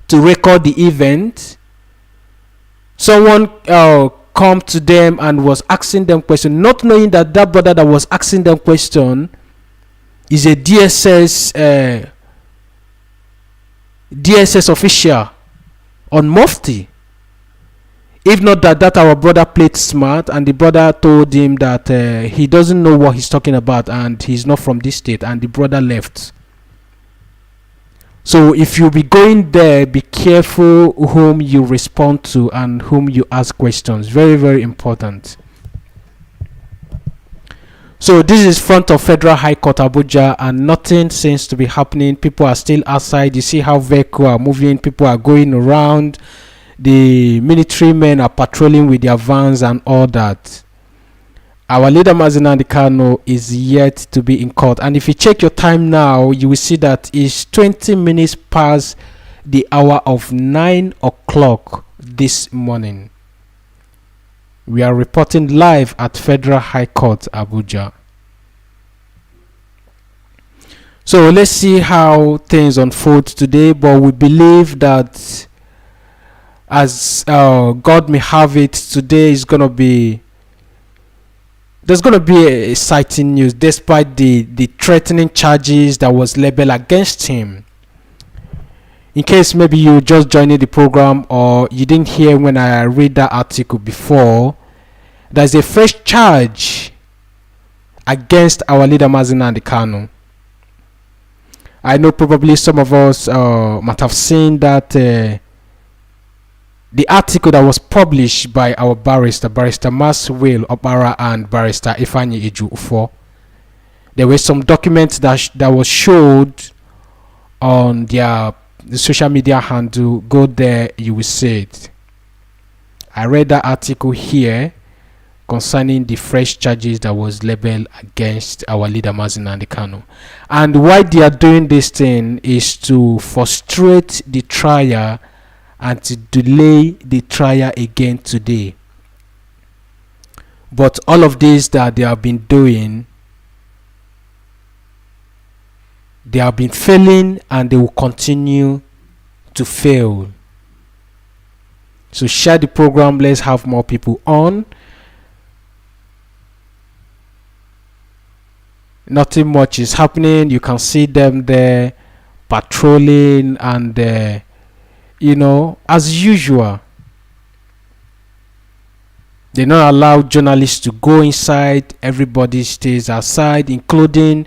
to record the event. Someone come to them and was asking them questions, not knowing that that brother that was asking them question is a DSS official on Mufti. If not that our brother played smart and the brother told him that he doesn't know what he's talking about and he's not from this state, and the brother left. So if you be going there, be careful whom you respond to and whom you ask questions. Very, very important. So this is front of Federal High Court Abuja and nothing seems to be happening. People are still outside. You see how vehicles are moving. People are going around. The military men are patrolling with their vans and all that. Our leader Mazi Nnamdi Kanu is yet to be in court. And if you check your time now, you will see that it's 20 minutes past the hour of 9 o'clock this morning. We are reporting live at Federal High Court Abuja. So let's see how things unfold today, but we believe that as God may have it, today is gonna be there's gonna be a exciting news despite the threatening charges that was leveled against him. In case maybe you just joining the program or you didn't hear when I read that article before, there's a fresh charge against our leader Mazi Nnamdi Kanu. I know probably some of us might have seen that the article that was published by our barrister Maswell Obara and barrister Ifeanyi Eju-Ufo. There were some documents that was showed on the social media handle. Go there, you will see it. I read that article here concerning the fresh charges that was leveled against our leader Mazi Nnamdi Kanu. And why they are doing this thing is to frustrate the trial and to delay the trial again today. But all of this that they have been doing, they have been failing and they will continue to fail. So share the program. Let's have more people on. Nothing much is happening. You can see them there patrolling and, as usual, they not allow journalists to go inside. Everybody stays outside, including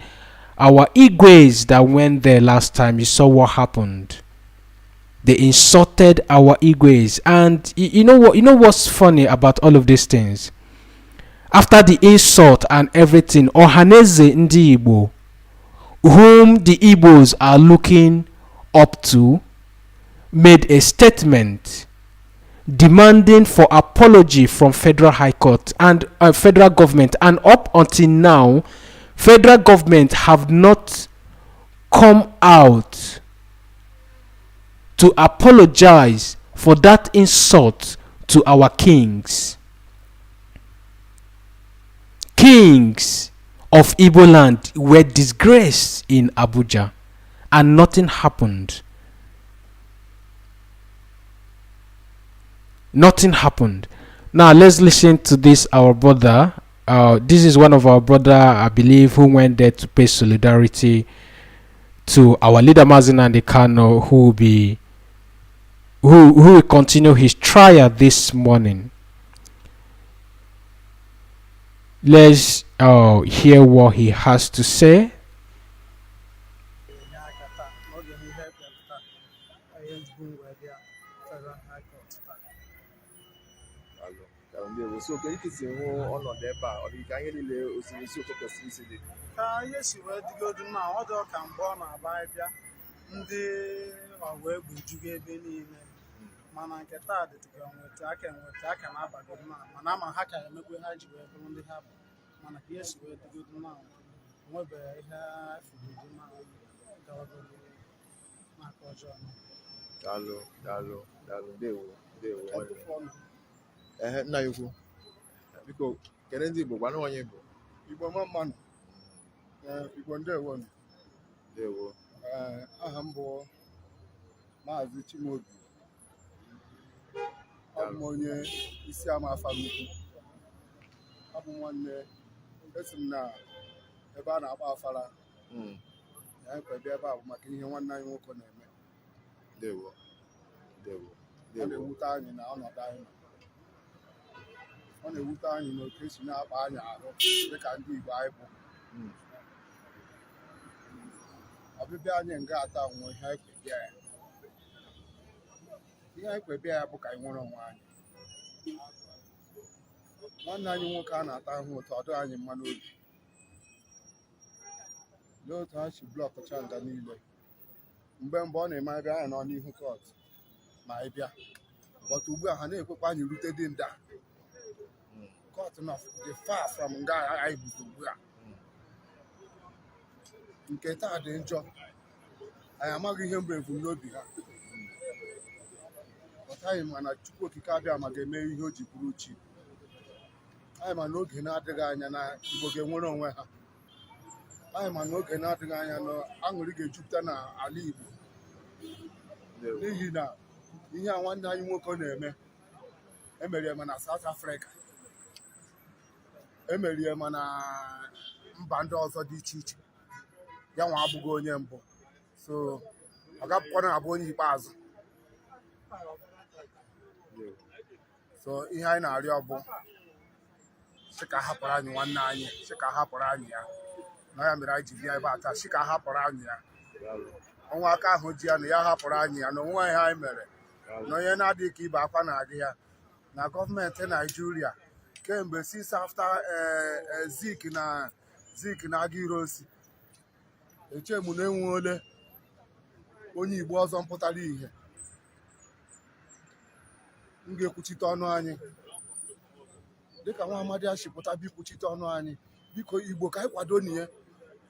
our Igwes that went there last time. You saw what happened. They insulted our Igwes. And you know what? You know what's funny about all of these things? After the insult and everything, Ohaneze Ndi Igbo, whom the Igbos are looking up to, made a statement demanding for apology from Federal High Court and federal government. And up until now, federal government have not come out to apologize for that insult to our kings. Kings of Igbo land were disgraced in Abuja, and nothing happened. Nothing happened. Now let's listen to this. Our brother, this is one of our brother, I believe, who went there to pay solidarity to our leader Mazi Nnamdi Kanu, who will continue his trial this morning. Let's hear what he has to say. So can you see on the or you can really see the yes, you were to go to now, other can born a Bible, the away with you gave any man. I get that to go with I can have a good man. And I'm a hacker, I make we had you only have man. Yes, you were to go to now. Whether I have they will. Now you because Kennedy, but one on you. You were my man. You were there one. They will. A humble Mazi Nnamdi Kanu. Isi ama family. Abu one person na eba na aba afara. Ya kwa bia ba maka ihe nwanna anyị nwoke na-eme. Dewo. Ọ na-ewute anyị na ọnọdụ anyị. Ọ na-ewute anyị na otu esi na-akpa anyị ahụ dịka ndị Igbo anyị bụ. Ọbịbịa anyị nga ata onwe ihe anyị kpebịa ya. Ihe anyị kpebịa ya bụ ka anyị nwere onwe anyị. Nwanne anyị nwoke a na-ata ahụ ụtọ ọdụ anyị mma n'obi. N'otu ha si blọkụcha nga niile. Mgbe ọ na-eme anyị bịa anyị nọ n'ihu kọt ma anyị bịa. But ugbu a ha na-ekwekwa anyị rute dị nda. Kọt nọ dị far from nga anyị bụzi ugbu a. Nke taa dị njọ. Anyị amaghị ihe mbụ ebumnobi ha. Anyị ma na Chukwu Okike abịa ma ga-eme ihe o ji bụrụ chi. Anyị ma n'oge na-adịghị anya na Igbo ga-enwere onwe ha. Anyị ma n'oge na-adịghị anya na aṅụrị ga-ejupụta n'ala Igbo. N'ihi na ihe a nwanne anyị nwoke na-eme emere ya na South Africa, emere ya na mba ndị ọzọ dị iche iche. Ya nwa abụghị onye mbụ, so ọ gapụkwana abụ onye ikpeazụ. So ihe anyị na-arịọ bụ sị ka hapụrụ anyị nwanne anyị, sị ka hapụrụ anyị ya. Na ya mere anyị ji bịa ebe a taa, sị ka hapụrụ anyị ya. Ọnwa aka ahụ ji ya na ya hapụrụ anyị ya na onwe ihe anyị mere na onye na-adịghị ka ibe akwa na-adị ya na gọọmenti Naijiria kemgbe since after Zik na-aga iro osi eche m na enweole onye Igbo ọzọ mpụtara ihe m ga-ekwuchite ọnụ anyị dịka nwa amadi achịpụta bikwuchite ọnụ anyị. Biko Igbo ka anyị kwado na ya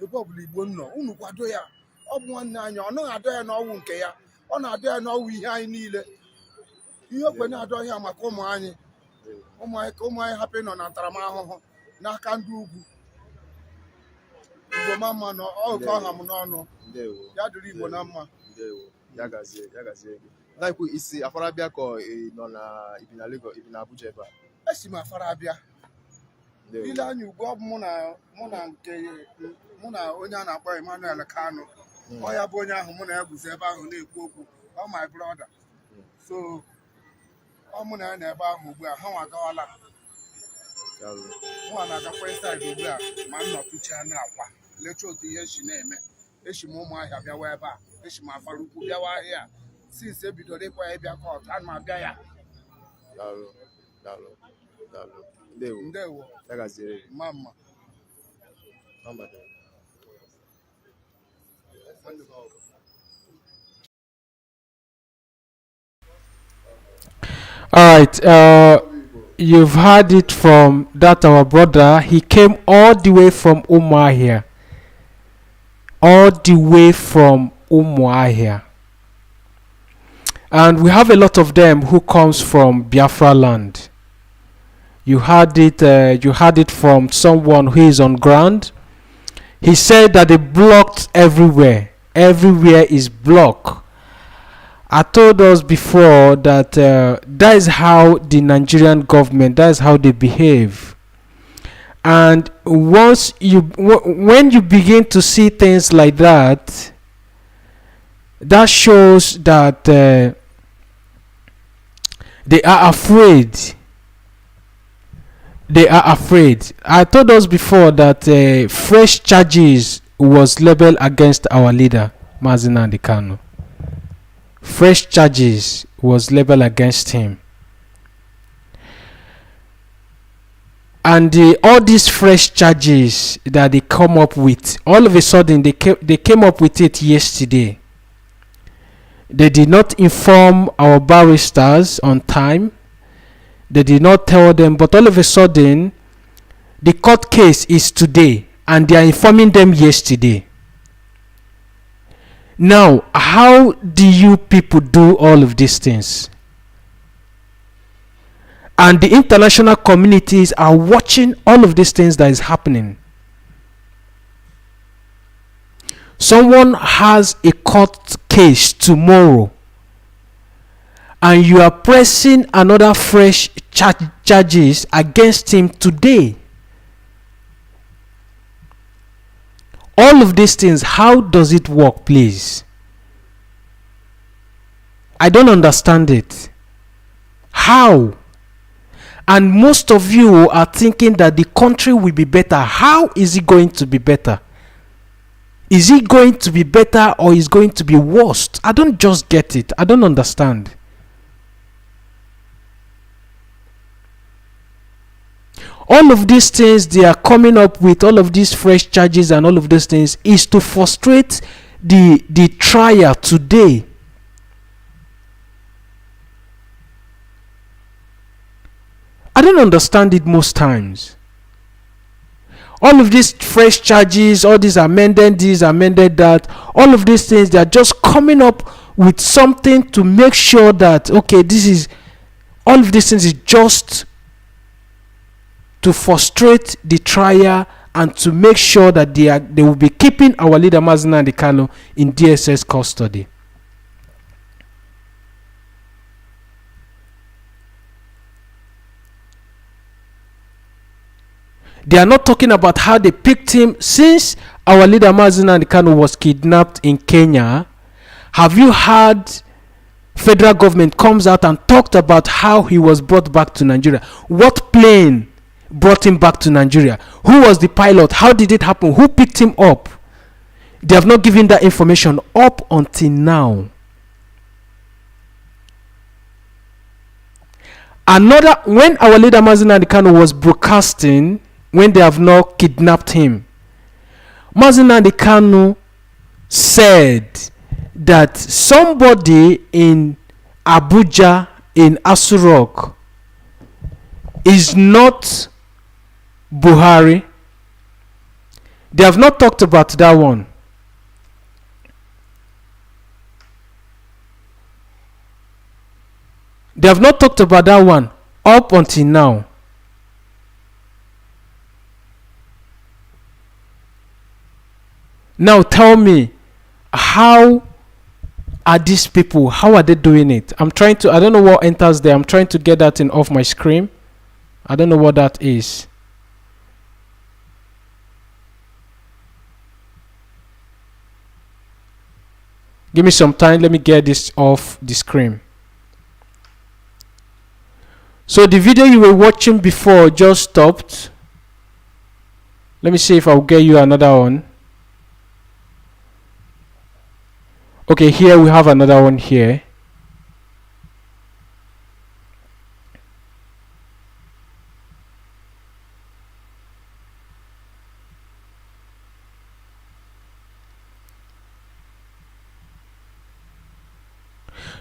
ebe ọbụla Igbo nọ, unu kwado ya. Ọ bụ nwanne anyị, ọ naghị adọ ya n'ọnwụ nke ya, ọ na-adọ ya n'ọnwụ ihe anyị niile. Ihe okwe na-adọ ya maka ụmụ anyị ka ụmụ anyị hapụ ịnọ na ntaramahụhụ n'aka ndị ugwu. Igbo ma mma nọ ọkọ ọha m n'ọnụ ya dịrị Igbo na mma. Ya gazie gị. Na-ekwu isi afara abịa ka nọ na ibi na Lagos, ibi na Abuja ebe a. Esi m afara abịa ile anya ugbu ọ bụ mụ na onye a na-akpọ Emmanuel Kanu ọ ya bụ onye ahụ mụ na ya guzo ebe ahụ na-ekwu okwu ọ my brother so ọ mụ na ya na ebe ahụ ugbu a ha nwa agawala nwa na-agakwa inside ugbu a ma m nọtụcha na akwa lecha otu ihe si na-eme echi m ụmụ ahịa bịawa ebe a echi m afara ukwu bịawa ahịa since ebidoro ịkwa ya ịbịa kọt ana m abịa ya ndewo mma mma All right, you've heard it from that our brother. He came all the way from Umuahia. All the way from Umuahia. And we have a lot of them who comes from Biafra land. You heard it from someone who is on ground. He said that they blocked everywhere. Everywhere is blocked. I told us before that that is how the Nigerian government, that is how they behave. And when you begin to see things like that, that shows that they are afraid. They are afraid. I told us before that fresh charges was leveled against our leader, Mazi Nnamdi Kanu. Fresh charges was leveled against him. And all these fresh charges that they come up with, all of a sudden they came up with it yesterday. They did not inform our barristers on time. They did not tell them, but all of a sudden the court case is today and they are informing them yesterday. Now, how do you people do all of these things? And the international communities are watching all of these things that is happening. Someone has a court case tomorrow and you are pressing another fresh charges against him today. All of these things, how does it work, please? I don't understand it. How? And most of you are thinking that the country will be better. How is it going to be better? Is it going to be better or is it going to be worse? I don't just get it. I don't understand. All of these things they are coming up with, all of these fresh charges and all of these things, is to frustrate the trial today. I don't understand it most times. All of these fresh charges, all these amended this, amended that, all of these things, they are just coming up with something to make sure that, okay, this is, all of these things is just to frustrate the trial and to make sure that they will be keeping our leader Mazi Nnamdi Kanu in DSS custody. They are not talking about how they picked him since our leader Mazi Nnamdi Kanu was kidnapped in Kenya. Have you heard federal government comes out and talked about how he was brought back to Nigeria? What plane brought him back to Nigeria? Who was the pilot? How did it happen? Who picked him up? They have not given that information up until now. Another, when our leader Mazi Nnamdi Kanu was broadcasting, when they have not kidnapped him, Mazi Nnamdi Kanu said that somebody in Abuja, in Aso Rock, is not Buhari. They have not talked about that one. They have not talked about that one up until now. Now tell me, how are these people, how are they doing it? I don't know what enters there. I'm trying to get that in off my screen. I don't know what that is. Give me some time. Let me get this off the screen. So the video you were watching before just stopped. Let me see if I'll get you another one. Okay, here we have another one here.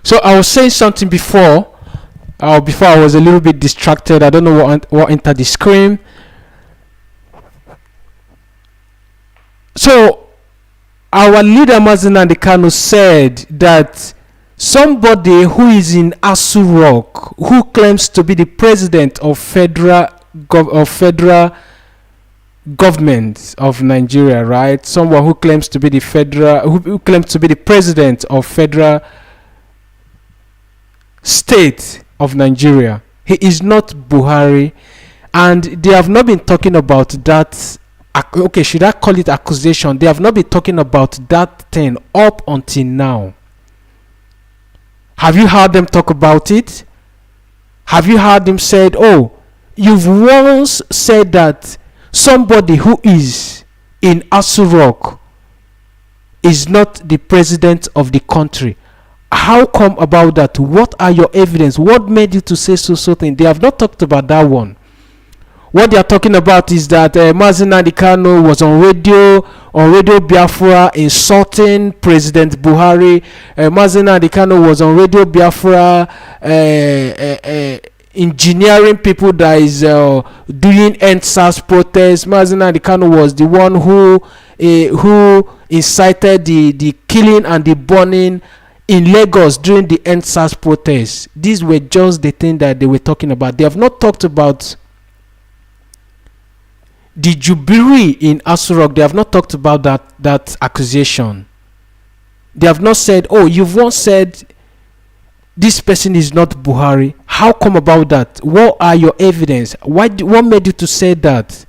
So I was saying something before. Before I was a little bit distracted. I don't know what entered the screen. So our leader Mazi Nnamdi Kanu said that somebody who is in Asu Rock, who claims to be the president of federal government of Nigeria, right? Someone who claims to be the who claims to be the president of federal state of Nigeria. He is not Buhari, and they have not been talking about that. Okay, should I call it accusation? They have not been talking about that thing up until now. Have you heard them talk about it? Have you heard them said, oh, you've once said that somebody who is in Asu Rock is not the president of the country? How come about that? What are your evidence? What made you to say so thing? They have not talked about that one. What they are talking about is that Mazi Nnamdi Kanu was on Radio Biafra insulting President Buhari. Mazi Nnamdi Kanu was on Radio Biafra engineering people that is doing EndSARS protests. Mazi Nnamdi Kanu was the one who incited the killing and the burning in Lagos during the EndSARS protests. These were just the thing that they were talking about. They have not talked about the Jubilee in Asu Rock. They have not talked about that accusation. They have not said, oh, you've once said this person is not Buhari. How come about that? What are your evidence? What made you to say that?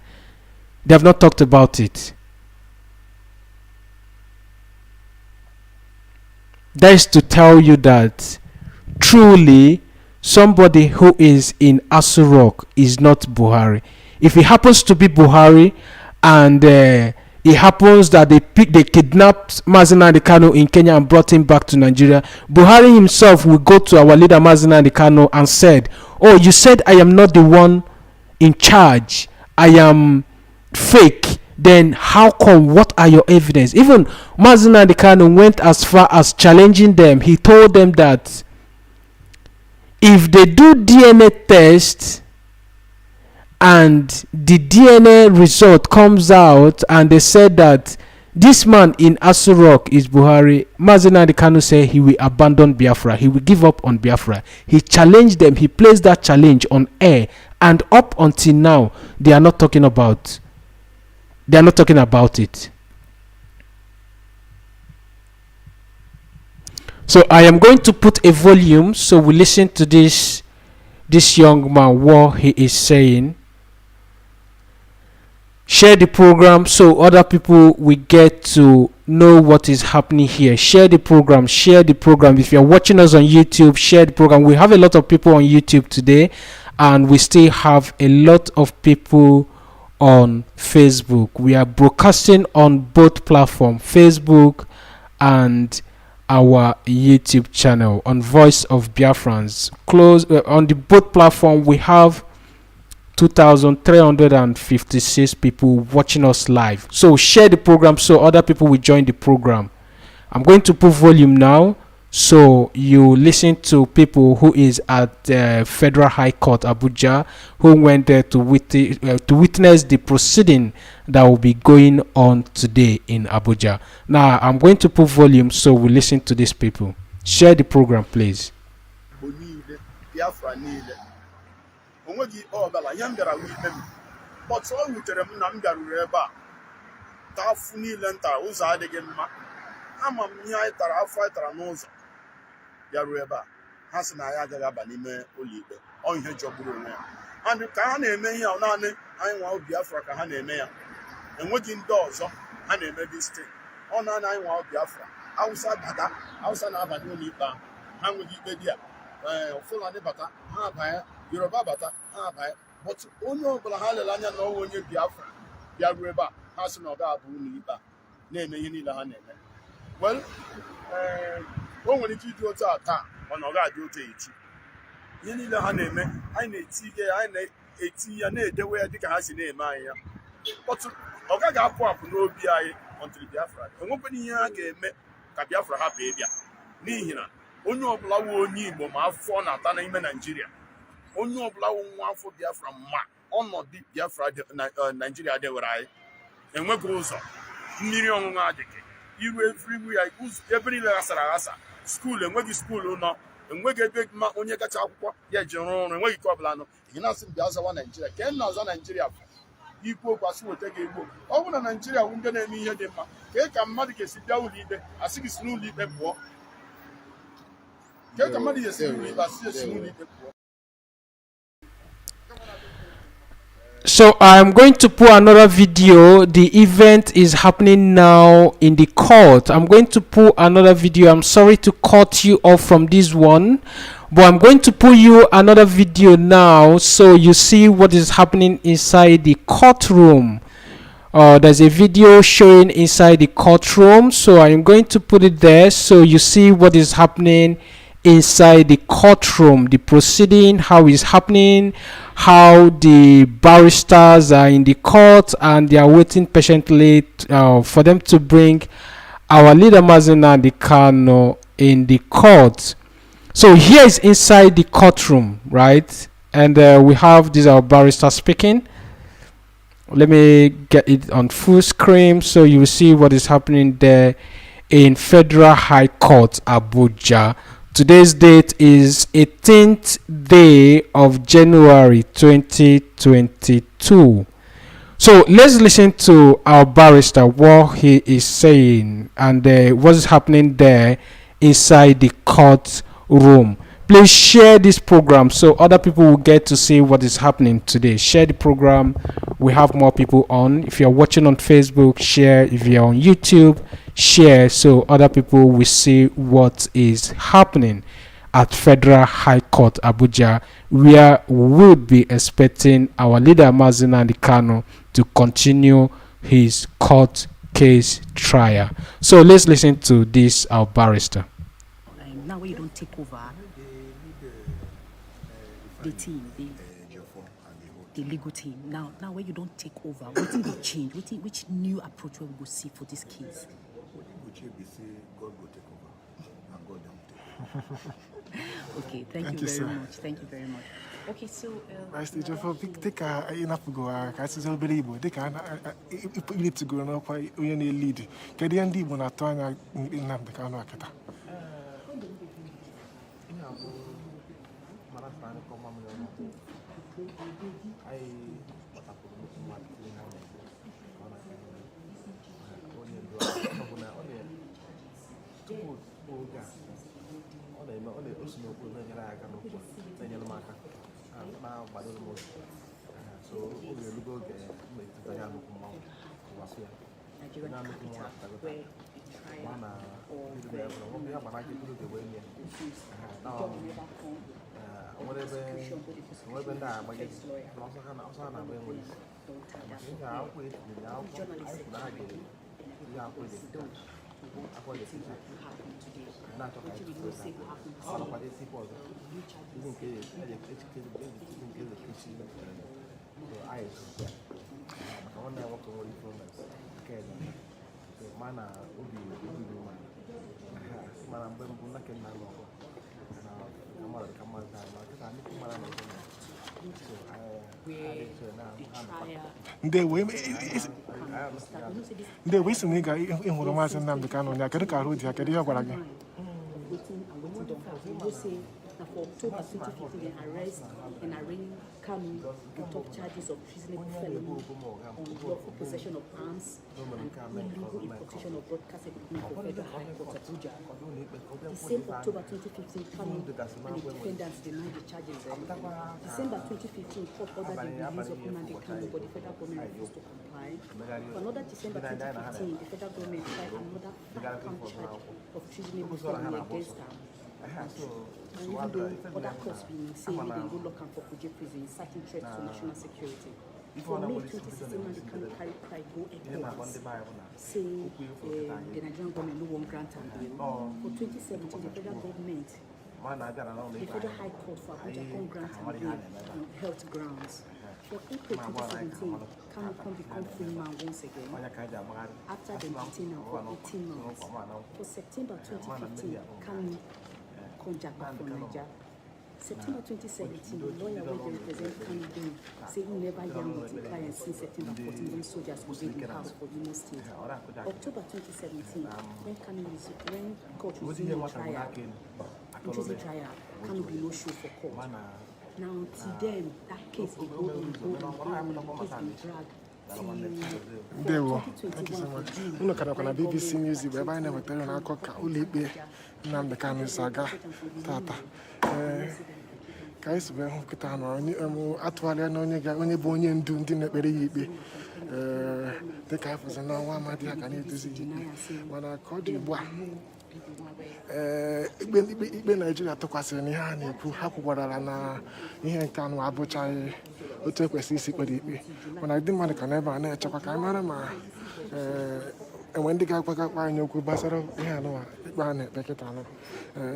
They have not talked about it. That is to tell you that truly somebody who is in Asu Rock is not Buhari. If it happens to be Buhari and it happens that they kidnapped Mazi Nnamdi Kanu in Kenya and brought him back to Nigeria, Buhari himself will go to our leader Mazi Nnamdi Kanu and said, oh, you said I am not the one in charge, I am fake. Then how come? What are your evidence? Even Mazi Nnamdi Kanu went as far as challenging them. He told them that if they do DNA test and the DNA result comes out and they said that this man in Asu Rock is Buhari, Mazi Nnamdi Kanu said he will abandon Biafra. He will give up on Biafra. He challenged them. He placed that challenge on air, and up until now they are not talking about it. So I am going to put a volume so we listen to this young man, what he is saying. Share the program so other people will get to know what is happening here. Share the program. If you're watching us on YouTube, share the program. We have a lot of people on YouTube today, and we still have a lot of people on Facebook. We are broadcasting on both platforms, Facebook and our YouTube channel on Voice of Biafrans. On the both platform we have 2,356 people watching us live. So share the program so other people will join the program. I'm going to put volume now so you listen to people who is at Federal High Court Abuja, who went there to witness the proceeding that will be going on today in Abuja. Now I'm going to put volume so we listen to these people. Share the program, please. Yarueba has na ya gaga banime olibe on ihe jogburu onwe ya and ka ha na-eme ihe ọ naanị anyị nwa Biafra ka ha na-eme ya enweghị ndị ọzọ ha na-eme this thing ọ naanị anyị nwa Biafra Hausa bata Hausa na-abanye ụlọ ikpe ahụ ha nweghị ikpe dị a Fulani bata ha abanye Yoruba bata ha abanye but onye ọbụla ha lere anya na ọnwa onye Biafra bịaruo ebe a ha sị na ọ ga-abụ ụlọ ikpe a na-eme ihe niile ha na-eme well o nwere ike ịdị otu a taa mana ọ ga-adị otu echi ihe niile ha na-eme anyị na-eti ya na-edewe ya dịka ha si na-eme anyị ya kpọtụ ọ gaghị apụ n'obi anyị until Biafra enwekwana ihe ha ga-eme ka Biafra hapụ ịbịa n'ihi na onye ọbụla wụ onye Igbo ma afọ na-ata n'ime Naijiria onye ọbụla wụ nwa afọ Biafra ma ọnọdụ Biafra Naijiria dewere anyị enweghị ụzọ mmiri ọṅụṅụ adịghị iru everywhere ebe niile ghasara aghasa skuulu enweghị skuulu nọ enweghị ebe onye kacha akwụkwọ ya eji rụọ ọrụ enweghị ike ọbụla nọ ị na-asị bịa zawa Naijiria ka m na-aza Naijiria ikwu okwu asị weta gị egbo ọ bụrụ na Naijiria wụ ndị na-eme ihe dị mma ka mmadụ ga-esi bịa ụlọ ikpe asị gị si n'ụlọ ikpe pụọ ka mmadụ ga-esi n'ụlọ ikpe asị esi n'ụlọ ikpe pụọ. So I'm going to put another video. The event is happening now in the court. I'm going to put another video. I'm sorry to cut you off from this one, but I'm going to put you another video now so you see what is happening inside the courtroom. There's a video showing inside the courtroom, so I'm going to put it there so you see what is happening inside the courtroom, the proceeding, how it's happening, how the barristers are in the court and they are waiting patiently for them to bring our leader Mazi Nnamdi Kanu in the court. So here is inside the courtroom, right? And we have this our barrister speaking. Let me get it on full screen so you will see what is happening there in Federal High Court, Abuja. Today's date is 18th day of January 2022. So let's listen to our barrister, what he is saying and what is happening there inside the courtroom. Please share this program so other people will get to see what is happening today. Share the program. We have more people on. If you're watching on Facebook, share. If you're on YouTube, share so other people will see what is happening at Federal High Court Abuja, where we will be expecting our leader Mazi Nnamdi Kanu to continue his court case trial. So let's listen to this our barrister. Now when you don't take over the team, the legal team. Now when you don't take over, what did they change? Which new approach will we go see for this case? God will take over and God will take over. Okay, thank you very much. Thank you very much. Okay, so take a enough go. I see unbelievable. Take a you need to go now. Quite you need lead. Can you end when I turn in the Kanu aketa? The way some nigga in Mazi Nnamdi Kanu, I can't carry it. I can't hear what I get. For October 2015, they arrest and arraign Kanu on top charges of treasonable felony, unlawful possession of arms, and illegal importation of broadcast equipment for Federal High Court Abuja. The same October 2015, Kanu and the defendants denied the charges. December 2015, court ordered the release of Nnamdi Kanu, but the federal government refused to comply. High. For another December 2015, the federal government tried another 5-count charge of treasonable felony against her. And even though other courts been saying they go lock and for Kuje prison, citing threats to national security. For May 2016, Nnamdi Kanu carried pride go ECOWAS, saying the Nigerian government no one grant and bail. For 2017, the federal government, the Federal High Court for Abuja can grant and bail on health grounds. For April 2017, Kanu can become free man once again after the detained for 18 months. For September 2015, Kanu come back from Nigeria. September 2017, the lawyer where they represent Kanu say he never yarn with the client since September 14 when soldiers were in the house for Imo State. October 2017, when court resumed the trial, Kanu be no show for court. Now, until then, that case will go on, the case will drag. Ndewo, thank you so much. Unu kana kwa BBC News ebe anyị na-ewetara na akụkọ ka ụlọ ikpe Nnamdi Kanu si aga tata. Ka anyị sobe hụ kịta nọ atụgharịa na onye bụ onye ndu ndị na-ekpere ya ikpe dịka anyị fụzi n'ọnwa amadi aka na-eduzi ya ikpe mana ka ọ dị ugbu a ikpe Naijiria tụkwasịrị n'ihe a na-ekwu ha kwugwarala na ihe nke anụ abụchaghị otu ekwesị isi kpere ikpe mana ndị mmadụ ka n'ebe a na-echekwa ka anyị mara ma enwe ndị ga-agwagakwa anyị okwu gbasara ihe anụwa ikpe a na-ekpe kịta anụ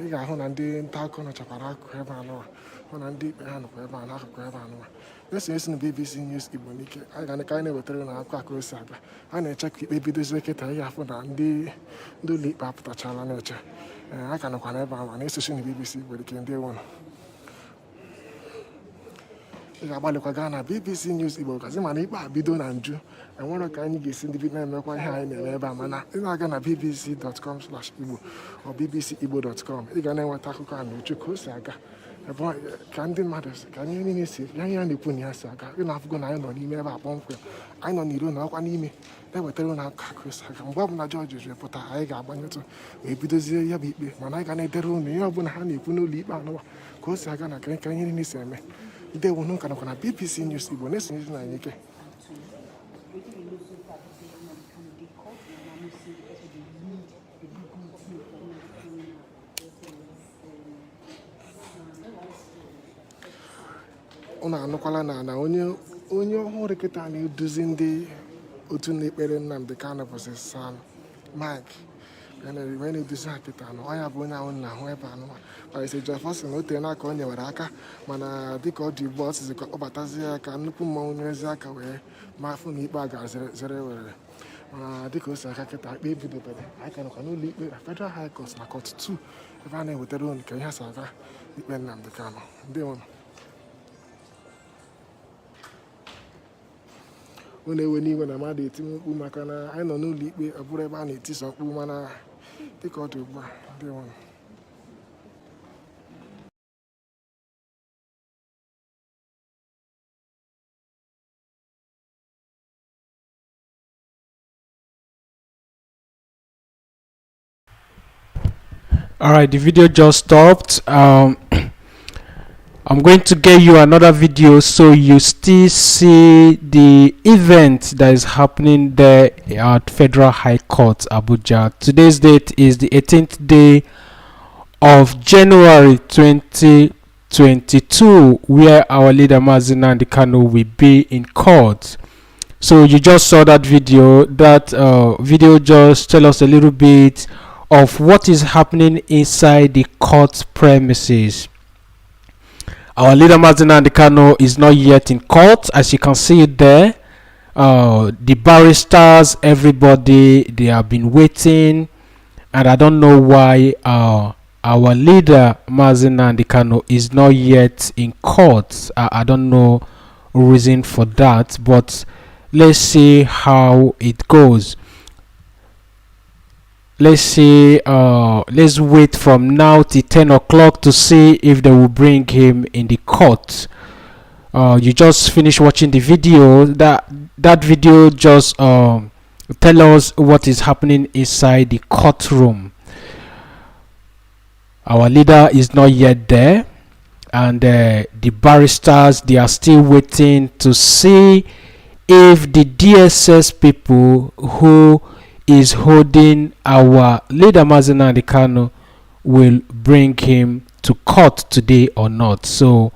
ị ga-ahụ na ndị nta akụkọ nọchakwara akụkụ ebe anụwa hụ na ndị ikpe ha nọkwa ebe a n'akụkụ ebe anụwa esi na BBC News Igbo n'ike anyị ka anyị na-ewetara na akụkọ aka o si aga a na-eche ka ikpe bidozie kịta ị ga-afụ na ndị ụlọ ikpe apụtachala na-eche a ka nọkwa n'ebe ahụ na-esochi na BBC Igbo dike ndị ewunu ị ga-agbalịkwa gaa na BBC News Igbo kazi mana ikpe a bido na nju enwere ka anyị ga-esi ndị bido na-emekwa ihe anyị na-eme ebe a mana ị na-aga na bbc.com/igbo ọ bbcigbo.com ị ga na-enweta akụkọ a n'uju ka o si aga ka ndị mmadụ ka anyị niile si anyị na-ekwu na ya si aga ị na-afụgo na anyị nọ n'ime ebe a kpọmkwem anyị nọ n'iro na ọkwa n'ime na-ewetara na akụkọ aka o si aga mgbe ọbụla jọji jiri pụta anyị ga-agbanyetụ wee bidozie ya bụ ikpe mana anyị ga na-edere unu ihe ọbụla ha na-ekwu n'ụlọ ikpe anụwa ka o si aga na ka ihe niile si eme ndewo n'ụka nakwa na BBC News Igbo na-esonyezi na anyị ike. Unu anụkwala na onye ọhụrụ kịta na-eduzi ndị otu na-ekpere Nnamdi Kanu bụzi Sam Mike wee na-eduzi ha kịta anụ ọnya bụ onye ahụ na-ahụ ebe anụma Paris Jefferson na o tere n'aka o nyewere aka mana dịka ọ dị ugbu a ọsịzi ka ọ batazie ya ka nnukwu mmọnwụ nyerezi aka wee mafụ na ikpe a ga-zere were mana dịka o si aka kịta ikpe ebidobere anyị ka nọkwa n'ụlọ ikpe na Federal High Court na Court 2 ebe a na-ewetara unu ka ihe si aga ikpe Nnamdi Kanu ndị unu ọ na-ewe n'iwe na mmadụ eti mkpu maka na anyị nọ n'ụlọ ikpe ọ bụrụ ebe a na-etisa mkpu mana dịka ọ dị ugbu a ndị nwere. All right, the video just stopped. I'm going to get you another video so you still see the event that is happening there at Federal High Court Abuja. Today's date is the 18th day of January 2022, where our leader Mazi Nnamdi Kanu will be in court. So you just saw that video. That video just tell us a little bit of what is happening inside the court premises. Our leader Mazi Nnamdi Kanu is not yet in court, as you can see it there. The barristers, everybody, they have been waiting, and I don't know why our leader Mazi Nnamdi Kanu is not yet in court. I don't know reason for that, but let's see how it goes. Let's see, let's wait from now till 10 o'clock to see if they will bring him in the court. You just finished watching the video. That video just tell us what is happening inside the courtroom. Our leader is not yet there, and the barristers, they are still waiting to see if the DSS people who is holding our leader Mazi Nnamdi Kanu will bring him to court today or not. So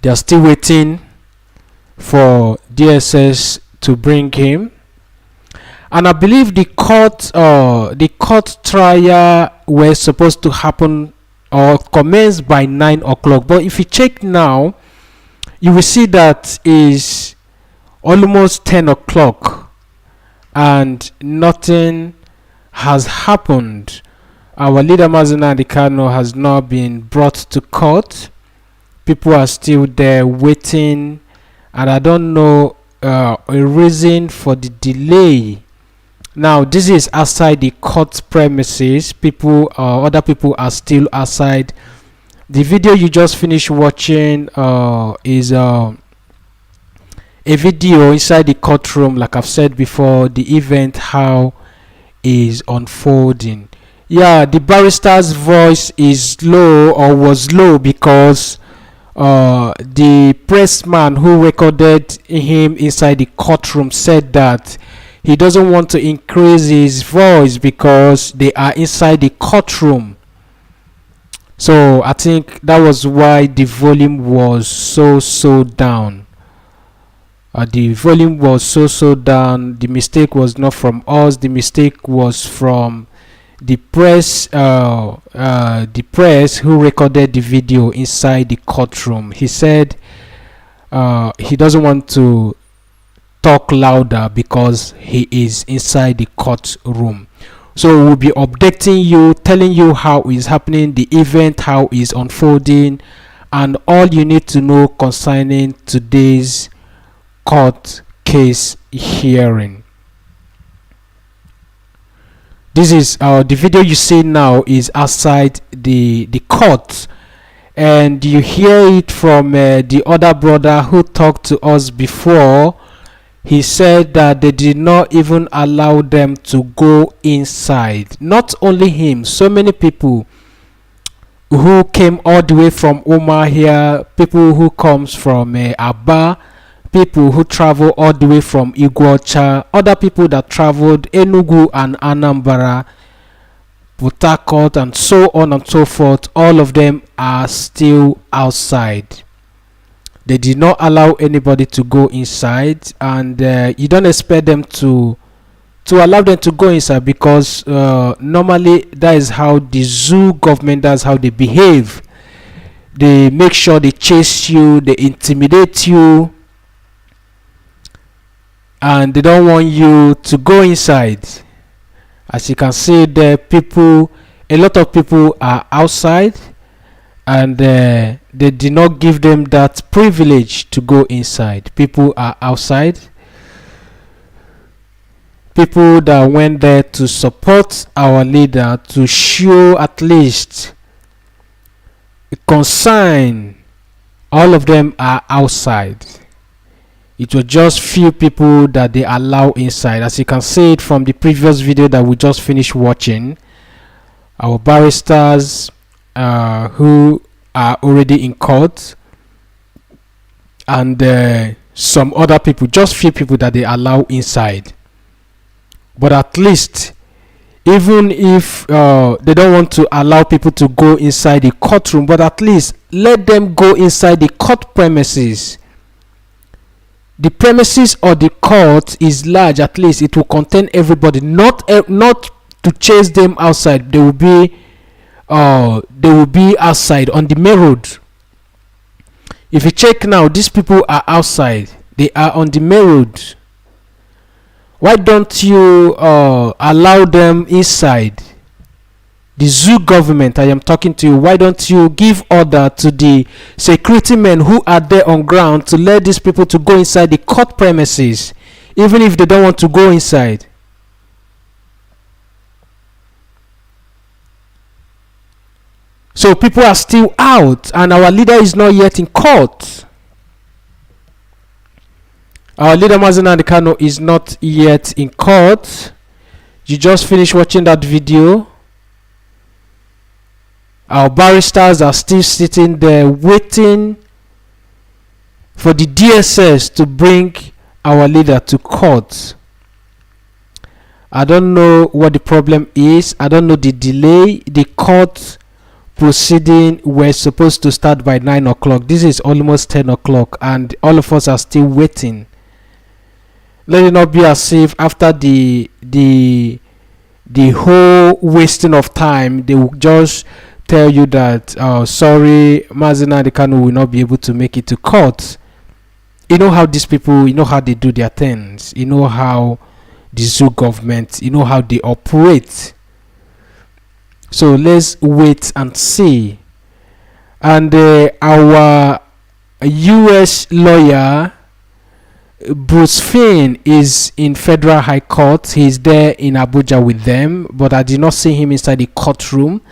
they are still waiting for DSS to bring him, and I believe the court trial were supposed to happen or commence by 9 o'clock. But if you check now, you will see that is almost 10 o'clock and nothing has happened. Our leader Mazi Nnamdi Kanu has not been brought to court. People are still there waiting, and I don't know a reason for the delay. Now this is outside the court premises. Other people are still outside. The video you just finished watching is a video inside the courtroom. Like I've said before, the event how is unfolding. Yeah, the barrister's voice is low, or was low, because the pressman who recorded him inside the courtroom said that he doesn't want to increase his voice because they are inside the courtroom. So I think that was why the volume was so down. The volume was so down. The mistake was not from us. The mistake was from the press who recorded the video inside the courtroom. He said he doesn't want to talk louder because he is inside the courtroom. So we'll be updating you, telling you how is happening, the event, how is unfolding, and all you need to know concerning today's court case hearing. This is the video you see now is outside the court, and you hear it from the other brother who talked to us before. He said that they did not even allow them to go inside. Not only him, so many people who came all the way from Umahia, people who comes from Aba, people who travel all the way from Iguacha, other people that traveled Enugu and Anambra, Port Harcourt, and so on and so forth. All of them are still outside. They did not allow anybody to go inside, and you don't expect them to allow them to go inside, because normally that is how the zoo government, that's how they behave. They make sure they chase you, they intimidate you, and they don't want you to go inside. As you can see, a lot of people are outside, and they did not give them that privilege to go inside. People are outside. People that went there to support our leader, to show at least concern, all of them are outside. It was just few people that they allow inside. As you can see it from the previous video that we just finished watching, our barristers who are already in court, and some other people, just few people that they allow inside. But at least, even if they don't want to allow people to go inside the courtroom, but at least let them go inside the court premises. The premises of the court is large. At least it will contain everybody, not to chase them outside. They will be outside on the main road. If you check now, these people are outside. They are on the main road. Why don't you allow them inside? The zoo government, I am talking to you. Why don't you give order to the security men who are there on ground to let these people to go inside the court premises, even if they don't want to go inside? So people are still out, and our leader is not yet in court. Our leader Mazi Nnamdi Kanu is not yet in court. You just finished watching that video. Our barristers are still sitting there waiting for the DSS to bring our leader to court. I don't know what the problem is. I don't know the delay. The court proceeding were supposed to start by 9 o'clock. This is almost 10 o'clock and all of us are still waiting. Let it not be as if after the whole wasting of time, they will just tell you that sorry, Mazi Nnamdi Kanu will not be able to make it to court. You know how these people, you know how they do their things, you know how the zoo government, you know how they operate. So let's wait and see. And our US lawyer Bruce Finn is in Federal High Court. He's there in Abuja with them, but I did not see him inside the courtroom.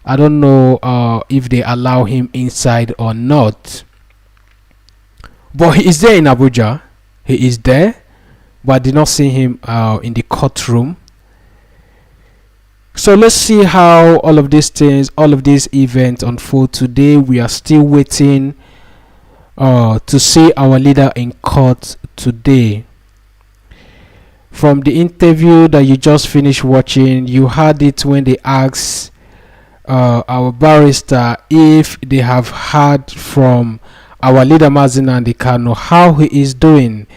I don't know if they allow him inside or not. But he is there in Abuja. He is there, but I did not see him in the courtroom. So let's see how all of these things, all of these events unfold today. We are still waiting to see our leader in court today. From the interview that you just finished watching, you heard it when they asked our barrister if they have heard from our leader Mazi Nnamdi Kanu how he is doing,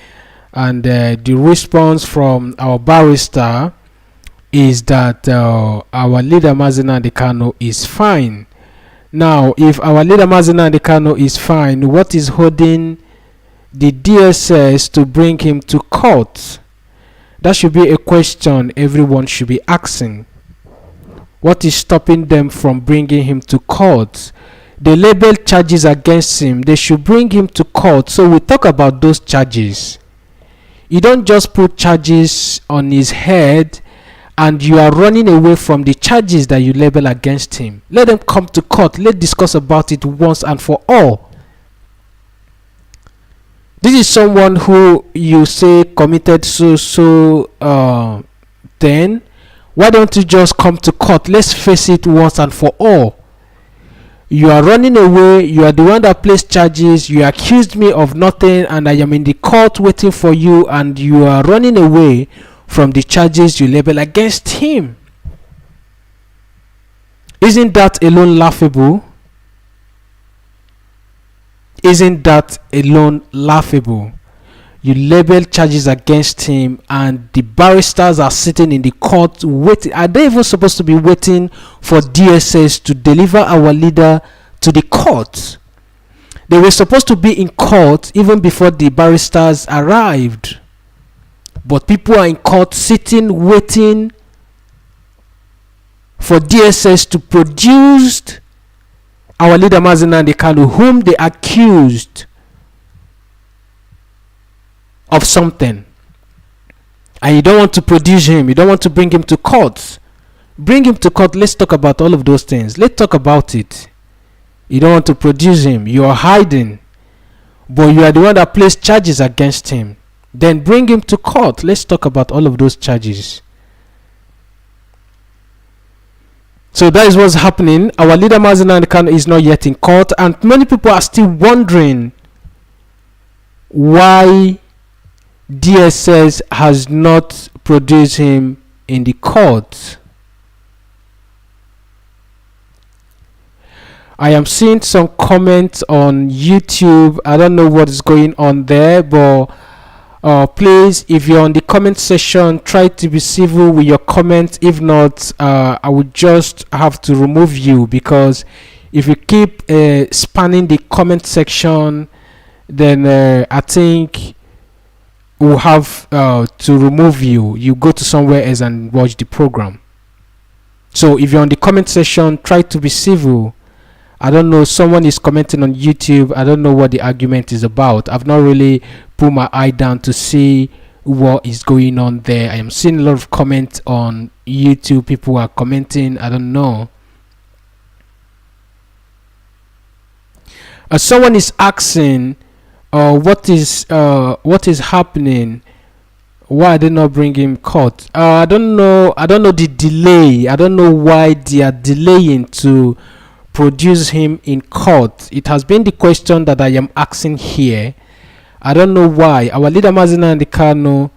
and the response from our barrister is that our leader Mazi Nnamdi Kanu is fine. Now, if our leader Mazi Nnamdi Kanu is fine, what is holding the DSS to bring him to court? That should be a question everyone should be asking. What is stopping them from bringing him to court? They labeled charges against him. They should bring him to court. So we talk about those charges. You don't just put charges on his head and you are running away from the charges that you label against him. Let them come to court. Let's discuss about it once and for all. This is someone who you say committed then why don't you just come to court? Let's face it once and for all. You are running away. You are the one that placed charges. You accused me of nothing and I am in the court waiting for you, and you are running away from the charges you label against him. Isn't that alone laughable? Isn't that alone laughable? You label charges against him and the barristers are sitting in the court waiting. Are they even supposed to be waiting for DSS to deliver our leader to the court? They were supposed to be in court even before the barristers arrived. But people are in court sitting waiting for DSS to produce our leader Mazi Nnamdi Kanu, whom they accused of something, and you don't want to produce him, you don't want to bring him to court. Bring him to court. Let's talk about all of those things. Let's talk about it. You don't want to produce him, you are hiding, but you are the one that placed charges against him. Then bring him to court. Let's talk about all of those charges. So that is what's happening. Our leader Mazi Nnamdi Kanu is not yet in court, and many people are still wondering why DSS has not produced him in the court. I am seeing some comments on YouTube. I don't know what is going on there, but please, if you're on the comment section, try to be civil with your comments. If not, I would just have to remove you, because if you keep spanning the comment section, then I think we'll have to remove you. You go to somewhere else and watch the program. So if you're on the comment section, try to be civil. I don't know, someone is commenting on YouTube. I don't know what the argument is about. I've not really put my eye down to see what is going on there. I am seeing a lot of comments on YouTube. People are commenting. I don't know. Someone is asking, what is happening? Why are they not bringing court? I don't know. I don't know the delay. I don't know why they are delaying to produce him in court. It has been the question that I am asking here. I don't know why. Our leader Mazi Nnamdi Kanu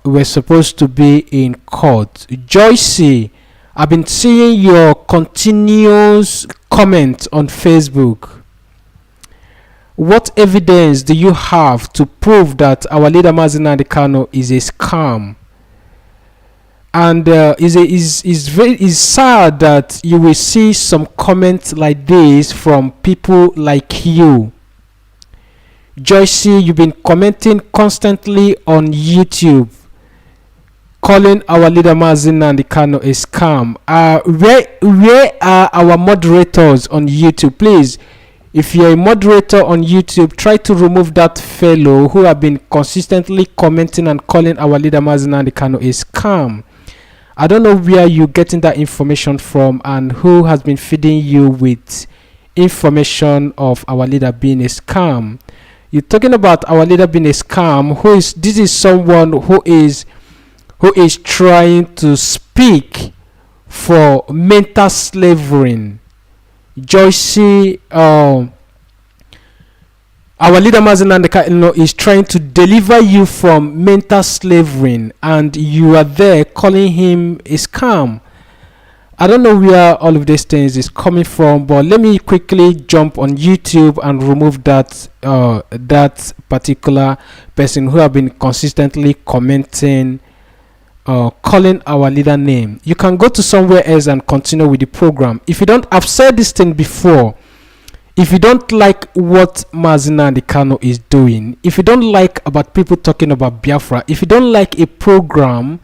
were supposed to be in court. Joycey, I've been seeing your continuous comments on Facebook. What evidence do you have to prove that our leader Mazi Nnamdi Kanu is a scam? And it's sad that you will see some comments like this from people like you. Joycey, you've been commenting constantly on YouTube, calling our leader Mazi Nnamdi Kanu a scam. Where are our moderators on YouTube? Please, if you're a moderator on YouTube, try to remove that fellow who have been consistently commenting and calling our leader Mazi Nnamdi Kanu a scam. I don't know where you're getting that information from and who has been feeding you with information of our leader being a scam. You're talking about our leader being a scam. This is someone who is trying to speak for mental slavery. Joycey, our leader Mazi Nnamdi Kanu is trying to deliver you from mental slavery, and you are there calling him a scam. I don't know where all of these things is coming from, but let me quickly jump on YouTube and remove that particular person who have been consistently commenting, calling our leader name. You can go to somewhere else and continue with the program. If you don't, I've said this thing before. If you don't like what Mazi Nnamdi Kanu is doing, if you don't like about people talking about Biafra, if you don't like a program,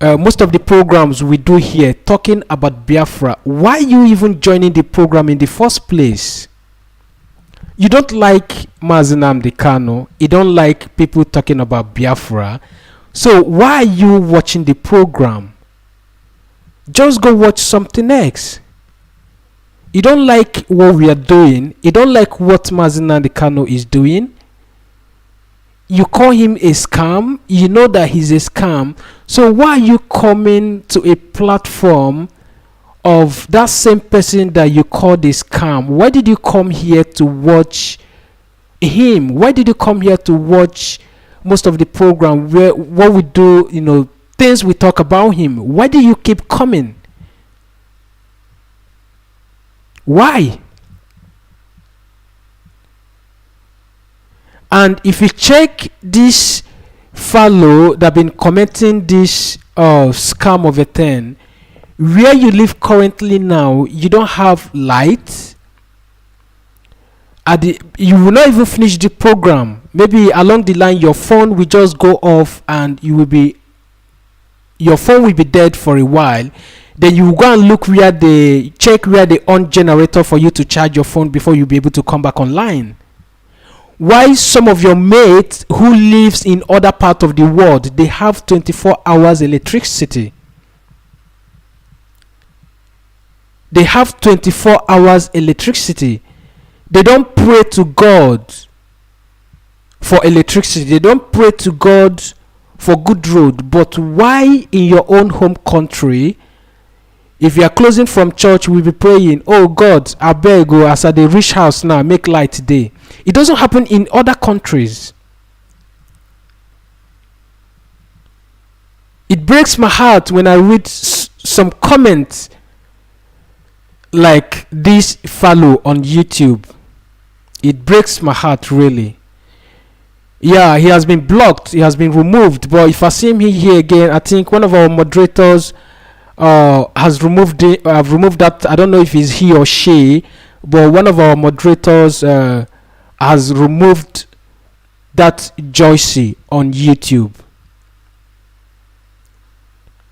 most of the programs we do here talking about Biafra, why are you even joining the program in the first place? You don't like Mazi Nnamdi Kanu, you don't like people talking about Biafra, so why are you watching the program? Just go watch something else. You don't like what we are doing, you don't like what Mazi Nnamdi Kanu is doing, you call him a scam, you know that he's a scam, so why are you coming to a platform of that same person that you called a scam? Why did you come here to watch him? Why did you come here to watch most of the program where what we do, things we talk about him? Why do you keep coming? Why? And if you check this fellow that been commenting this scam of a thing, where you live currently now, you don't have light. You will not even finish the program. Maybe along the line your phone will just go off and your phone will be dead for a while. Then you go and look where they on generator for you to charge your phone before you'll be able to come back online. Why some of your mates who lives in other part of the world, they have 24 hours electricity. They have 24 hours electricity. They don't pray to God for electricity. They don't pray to God for good road. But why in your own home country, if you are closing from church, we'll be praying, oh God, I beg you, as I dey reach house now, make light today. It doesn't happen in other countries. It breaks my heart when I read some comments like this fellow on YouTube. It breaks my heart, really. Yeah, he has been blocked, he has been removed, but if I see him here again, I think one of our moderators has removed it. I've removed that. I don't know if it's he or she, but one of our moderators has removed that Joycey on YouTube.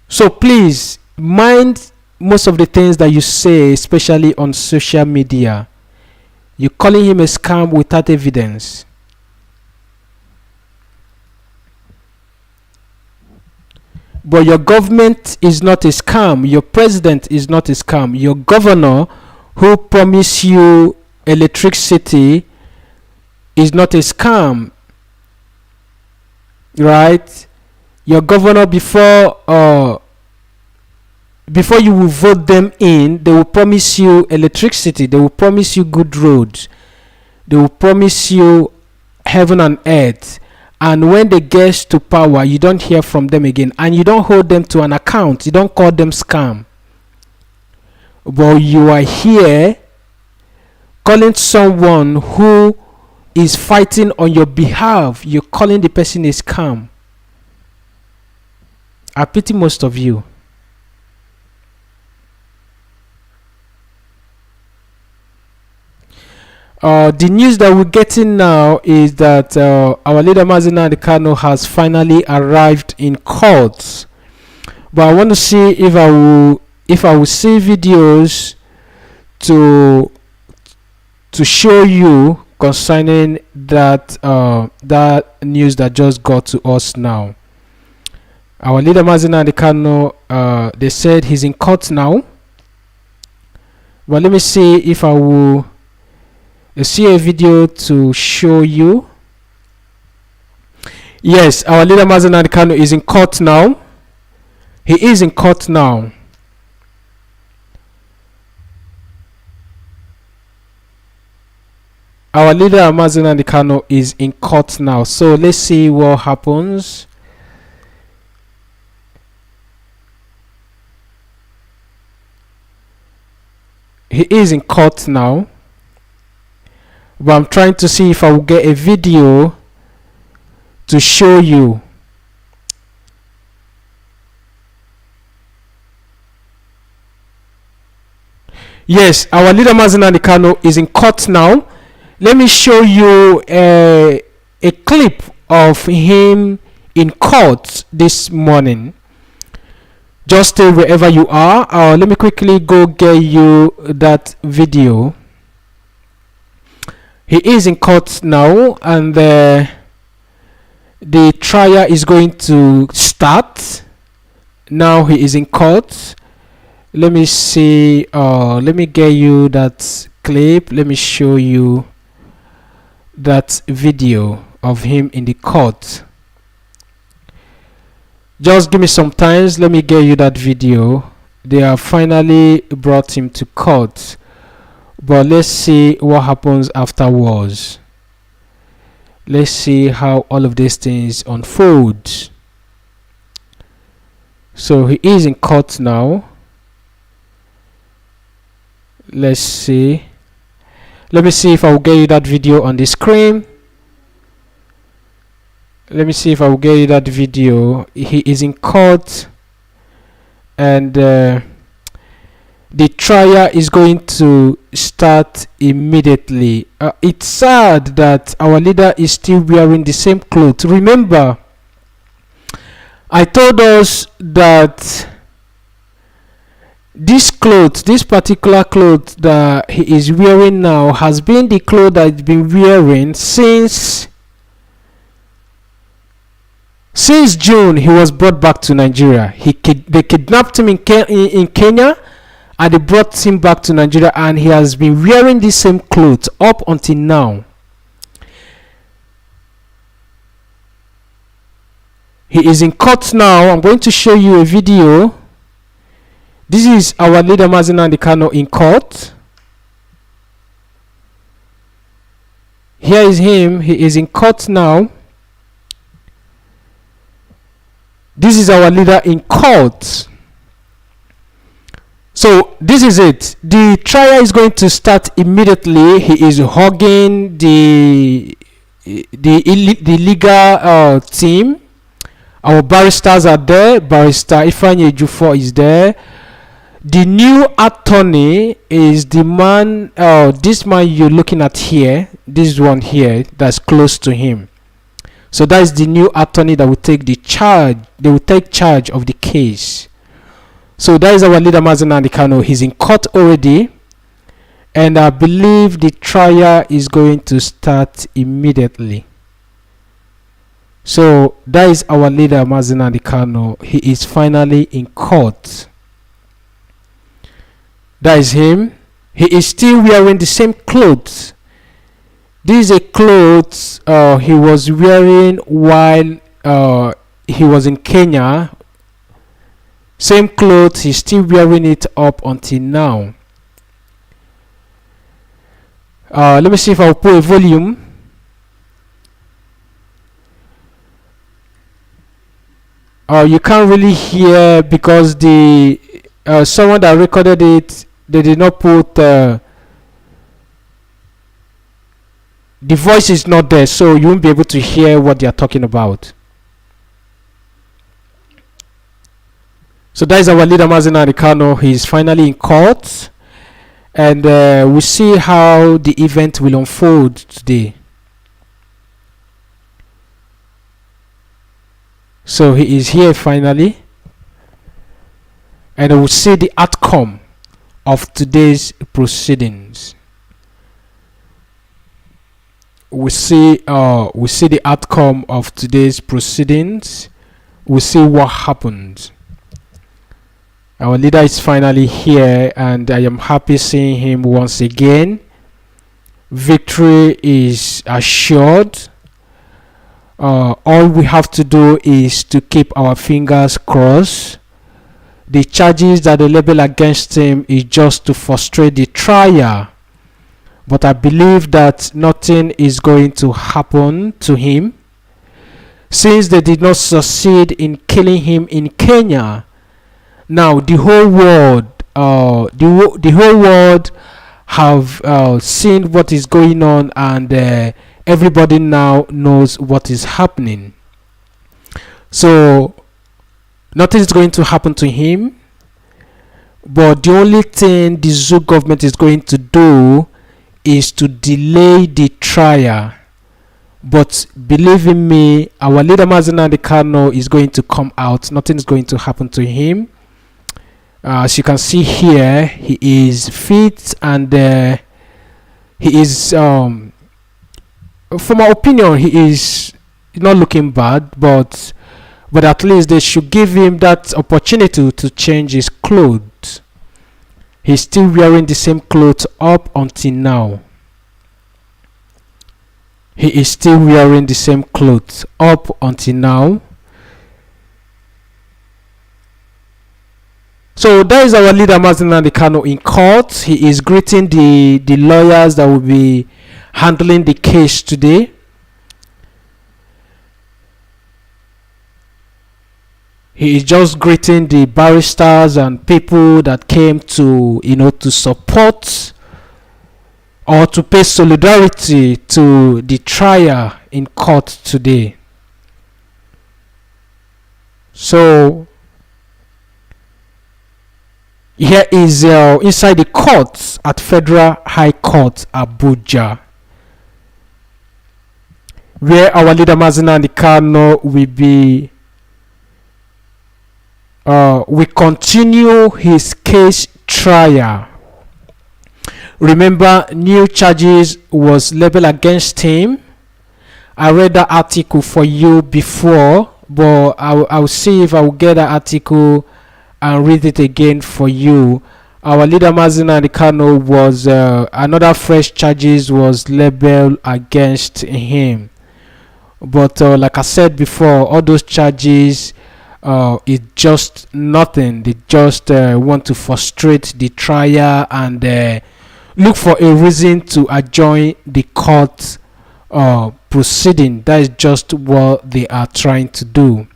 So please mind most of the things that you say, especially on social media. You're calling him a scam without evidence. But your government is not a scam. Your president is not a scam. Your governor who promised you electricity is not a scam. Right? Your governor, before you will vote them in, they will promise you electricity. They will promise you good roads. They will promise you heaven and earth, and when they get to power, you don't hear from them again, and you don't hold them to an account. You don't call them scam. But you are here calling someone who is fighting on your behalf. You're calling the person a scam. I pity most of you. The news that we're getting now is that our leader Mazi Nnamdi Kanu has finally arrived in court. But I want to see if I will see videos to show you concerning that that news that just got to us now. Our leader Mazi Nnamdi Kanu, they said he's in court now. But let me see if I will see a video to show you. Yes, our leader Mazi Nnamdi Kanu is in court now. He is in court now. Our leader Mazi Nnamdi Kanu is in court now. So let's see what happens. He is in court now. But I'm trying to see if I will get a video to show you. Yes, our leader Mazi Nnamdi Kanu is in court now. Let me show you a clip of him in court this morning. Just stay wherever you are. Let me quickly go get you that video. He is in court now, and the trial is going to start. Now he is in court. Let me see. Let me get you that clip. Let me show you that video of him in the court. Just give me some time. Let me get you that video. They have finally brought him to court. But let's see what happens afterwards. Let's see how all of these things unfold. So he is in court now. Let's see. Let me see if I will get you that video on the screen. Let me see if I will get you that video. He is in court, and the trial is going to start immediately. It's sad that our leader is still wearing the same clothes. Remember, I told us that this particular clothes that he is wearing now has been the clothes that he's been wearing since June. He was brought back to Nigeria. They kidnapped him in Kenya, and they brought him back to Nigeria, and he has been wearing the same clothes up until now. He is in court now. I'm going to show you a video. This is our leader Mazi Nnamdi Kanu in court. Here is him. He is in court now. This is our leader in court. So this is it. The trial is going to start immediately. He is hugging the legal team. Our barristers are there. Barrister Ifeanyi Ejiofor is there. The new attorney is the man. This man you're looking at here. This one here that's close to him. So that is the new attorney that will take the charge. They will take charge of the case. So that is our leader Mazi Nnamdi Kanu. He's in court already, and I believe the trial is going to start immediately. So that is our leader Mazi Nnamdi Kanu. He is finally in court. That is him. He is still wearing the same clothes. These are clothes he was wearing while he was in Kenya. Same clothes, he's still wearing it up until now. Let me see if I'll put a volume. You can't really hear because the someone that recorded it, they did not put the voice is not there, so you won't be able to hear what they are talking about. So that is our leader Mazi Nnamdi Kanu. He is finally in court, and we'll see how the event will unfold today. So he is here finally, and we'll see the outcome of today's proceedings. We see the outcome of today's proceedings. We see what happened. Our leader is finally here, and I am happy seeing him once again. Victory is assured. All we have to do is to keep our fingers crossed. The charges that they label against him is just to frustrate the trial, but I believe that nothing is going to happen to him, since they did not succeed in killing him in Kenya. Now the whole world have seen what is going on, and everybody now knows what is happening. So nothing is going to happen to him, but the only thing the zoo government is going to do is to delay the trial. But believe in me, our leader Mazi Nnamdi Kanu is going to come out. Nothing is going to happen to him. As you can see here, he is fit, and he is from my opinion, he is not looking bad, but at least they should give him that opportunity to change his clothes. He's still wearing the same clothes up until now. He is still wearing the same clothes up until now. So that is our leader Mazi Nnamdi Kanu in court. He is greeting the lawyers that will be handling the case today. He is just greeting the barristers and people that came to to support or to pay solidarity to the trial in court today. So here is inside the courts at Federal High Court Abuja, where our leader Mazi Nnamdi Kanu will be we continue his case trial. Remember, new charges was leveled against him. I read that article for you before, but I'll see if I will get that article and read it again for you. Our leader Mazi Nnamdi Kanu was another fresh charges was leveled against him, but like I said before, all those charges is just nothing. They just want to frustrate the trial and look for a reason to adjourn the court proceeding. That is just what they are trying to do.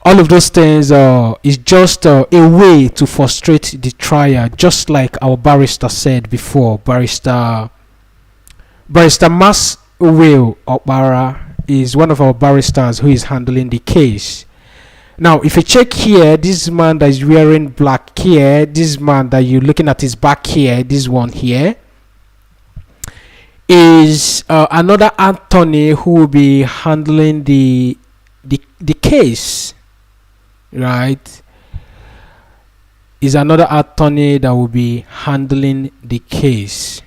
All of those things is just a way to frustrate the trial, just like our barrister said before. Barrister Mas Will Okpara is one of our barristers who is handling the case. Now, if you check here, this man that is wearing black here, this man that you're looking at his back here, this one here, is another attorney who will be handling the case, right? Is another attorney that will be handling the case.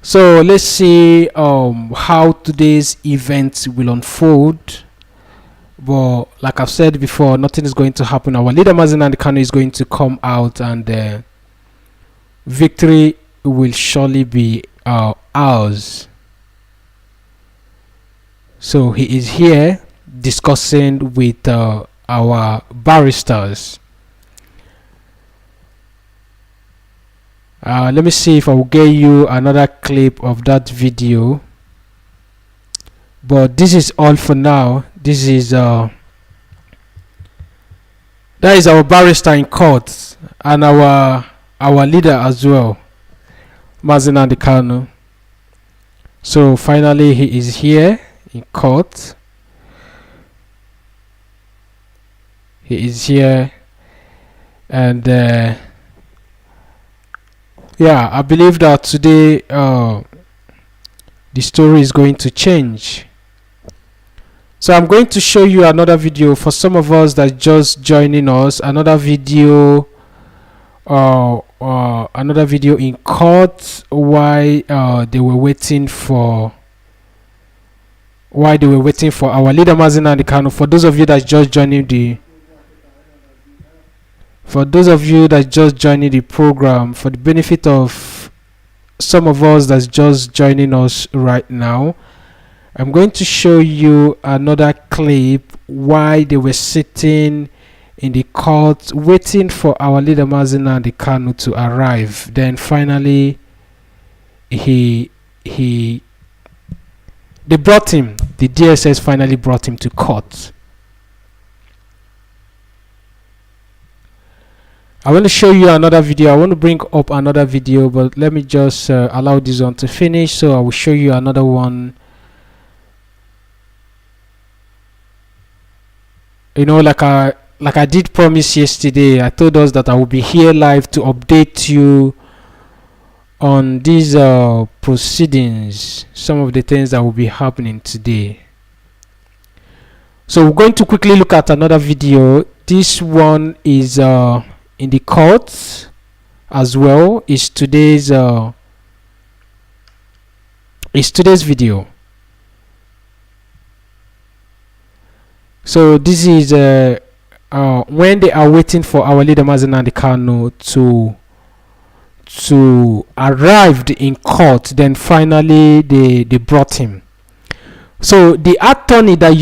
So let's see how today's event will unfold. But like I've said before, nothing is going to happen. Our leader Mazi Nnamdi Kanu is going to come out, and victory will surely be ours. So he is here discussing with our barristers. Let me see if I will get you another clip of that video But this is all for now. This is that is our barrister in court and our leader as well, Mazi Nnamdi Kanu. So finally he is here in court. He is here, and yeah, I believe that today the story is going to change. So I'm going to show you another video for some of us that just joining us. Another video in court why they were waiting for our leader Mazi Nnamdi Kanu. For those of you that just joining the program, for the benefit of some of us that's just joining us right now, I'm going to show you another clip why they were sitting in the court waiting for our leader Mazi Nnamdi Kanu to arrive. Then finally they brought him. The DSS finally brought him to court. I want to show you another video. I want to bring up another video, but let me just allow this one to finish, so I will show you another one. You know, like I did promise yesterday, I told us that I will be here live to update you on these proceedings, some of the things that will be happening today. So we're going to quickly look at another video. This one is in the court as well. Is today's video. So this is when they are waiting for our leader Mazi Nnamdi Kanu to arrive in court. Then finally they brought him. So the attorney that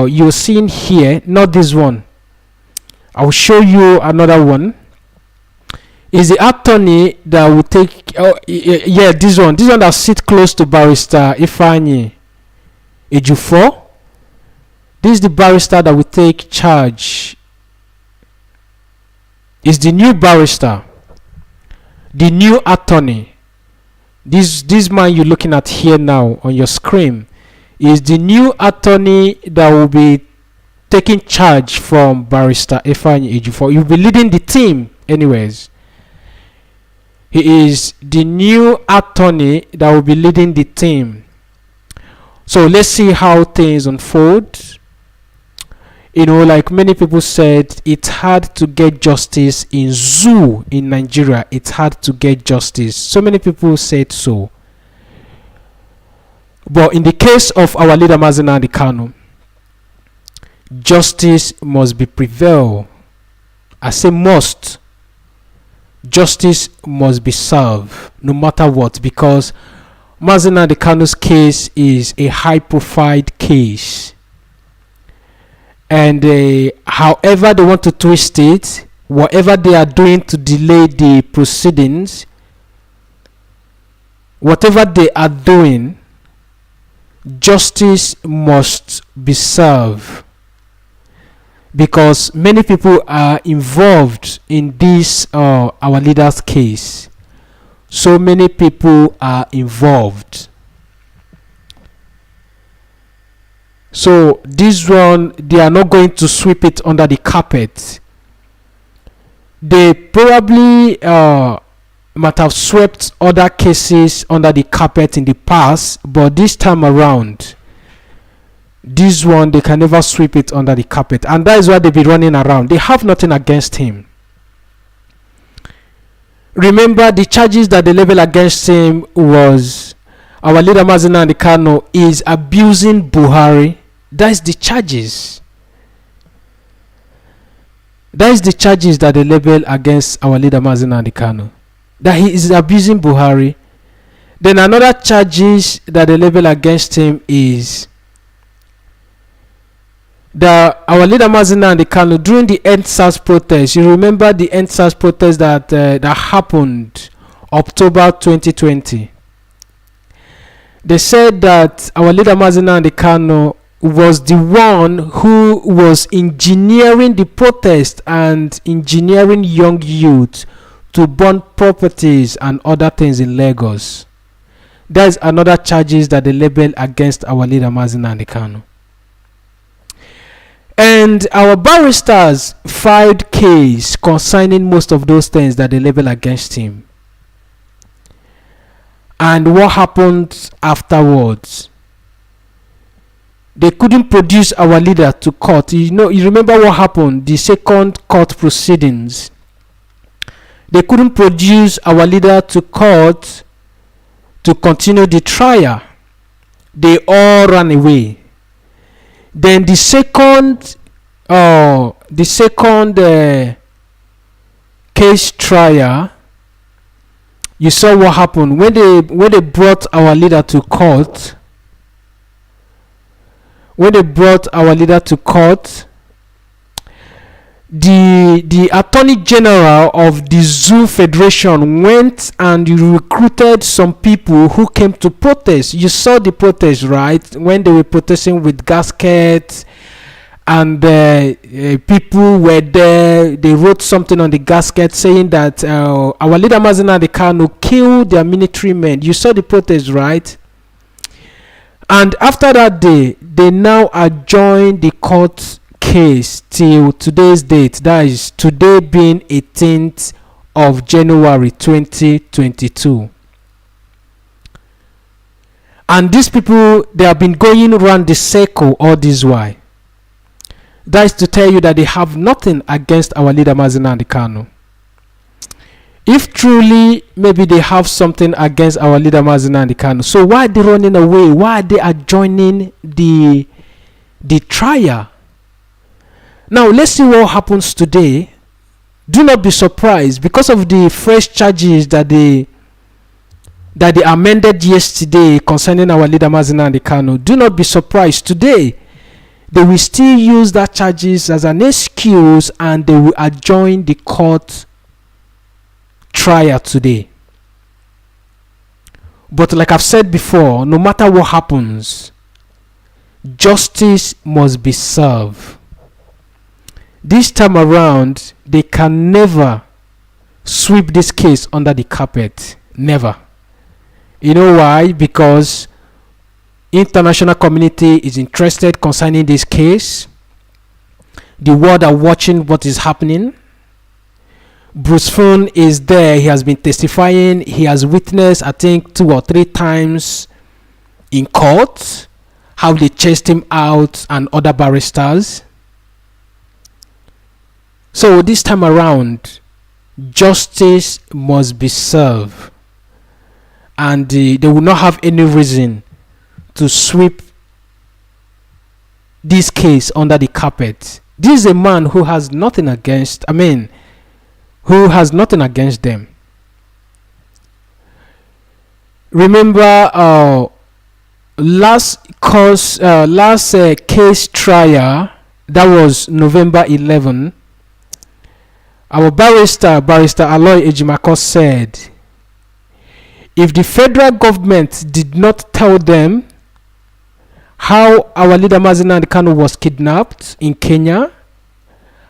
you're seeing here, not this one, I will show you another one, is the attorney that will take this one that sit close to barrister Ifeanyi Ejiofor. This is the barrister that will take charge. Is the new barrister, the new attorney. This man you're looking at here now on your screen is the new attorney that will be taking charge from barrister Ifeanyi Ejiofor. You'll be leading the team anyways. He is the new attorney that will be leading the team. So let's see how things unfold. You know, like many people said, it's hard to get justice in zoo in Nigeria. It's hard to get justice. So many people said so. But in the case of our leader Mazi Nnamdi Kanu, justice must be prevail. I say must. Justice must be served no matter what, because Mazi Nnamdi Kanu's case is a high-profile case. And however they want to twist it, whatever they are doing to delay the proceedings, whatever they are doing, justice must be served, because many people are involved in this our leader's case. So many people are involved. So this one, they are not going to sweep it under the carpet. They probably might have swept other cases under the carpet in the past, but this time around, this one, they can never sweep it under the carpet, and that is why they be running around. They have nothing against him. Remember, the charges that they level against him was our leader Mazi Nnamdi Kanu is abusing Buhari. That is the charges. That is the charges that they level against our leader Mazi Nnamdi Kanu, that he is abusing Buhari. Then another charges that they level against him is that our leader Mazi Nnamdi Kanu, during the EndSARS protest, you remember the EndSARS protest that happened October 2020. They said that our leader Mazi Nnamdi Kanu was the one who was engineering the protest and engineering young youth to burn properties and other things in Lagos. There's another charges that they label against our leader Mazi Nnamdi Kanu. And our barristers filed case concerning most of those things that they label against him. And what happened afterwards? They couldn't produce our leader to court. You remember what happened? The second court proceedings. They couldn't produce our leader to court to continue the trial. They all ran away. Then the second case trial, you saw what happened when they brought our leader to court. When they brought our leader to court, the Attorney General of the Zoo Federation went and recruited some people who came to protest. You saw the protest, right? When they were protesting with gaskets, and people were there. They wrote something on the gasket saying that our leader Mazi Nnamdi Kanu killed their military men. You saw the protest, right? And after that day, they now adjourned the court case till today's date. That is today being 18th of January 2022. And these people, they have been going around the circle all this while. That is to tell you that they have nothing against our leader Mazi Nnamdi Kanu. If truly maybe they have something against our leader Mazi Nnamdi Kanu, so why are they running away? Why are they adjoining the trial? Now let's see what happens today. Do not be surprised because of the fresh charges that they amended yesterday concerning our leader Mazi Nnamdi Kanu. Do not be surprised today. They will still use that charges as an excuse and they will adjourn the court trial today. But like I've said before, no matter what happens, justice must be served. This time around, they can never sweep this case under the carpet. Never. You know why? Because international community is interested concerning this case. The world are watching what is happening. Bruce Foon is there. He has been testifying. He has witnessed, I think, 2 or 3 times in court how they chased him out and other barristers. So this time around, justice must be served. And they will not have any reason to sweep this case under the carpet. This is a man who has nothing against, who has nothing against them. Remember last case trial, that was November 11. Our barrister Aloy Ejimako said, if the federal government did not tell them how our leader Mazi Nnamdi Kanu was kidnapped in Kenya,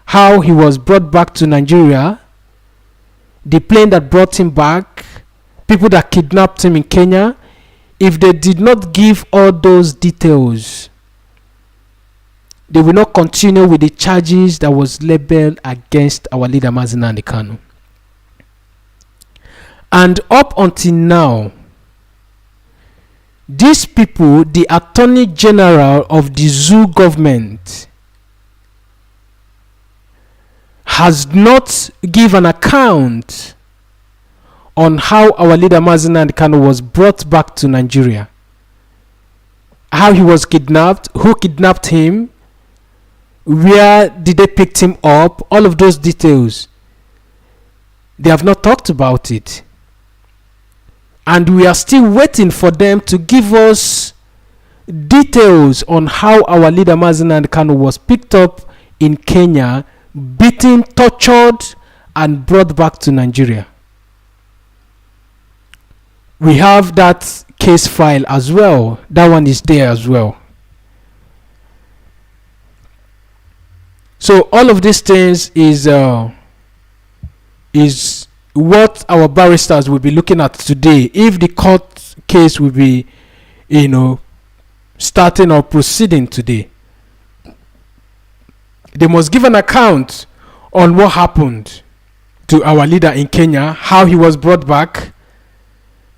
how he was brought back to Nigeria, the plane that brought him back, people that kidnapped him in Kenya, if they did not give all those details, they will not continue with the charges that was labeled against our leader Mazi Nnamdi Kanu. And up until now, these people, the Attorney General of the Zoo government, has not given an account on how our leader Mazi Nnamdi Kanu was brought back to Nigeria. How he was kidnapped, who kidnapped him, where did they pick him up, all of those details. They have not talked about it. And we are still waiting for them to give us details on how our leader Mazi Nnamdi Kanu was picked up in Kenya, beaten, tortured, and brought back to Nigeria. We have that case file as well. That one is there as well. So all of these things is what our barristers will be looking at today. If the court case will be, starting or proceeding today, they must give an account on what happened to our leader in Kenya, how he was brought back,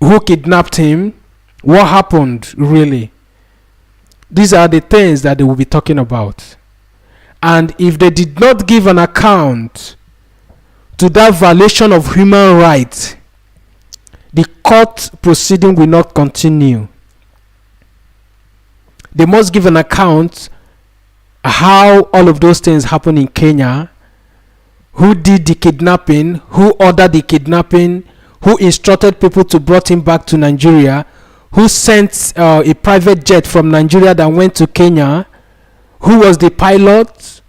who kidnapped him, what happened really. These are the things that they will be talking about. And if they did not give an account to that violation of human rights, the court proceeding will not continue. They must give an account how all of those things happen in Kenya, who did the kidnapping, who ordered the kidnapping, who instructed people to brought him back to Nigeria, who sent a private jet from Nigeria that went to Kenya, who was the pilot,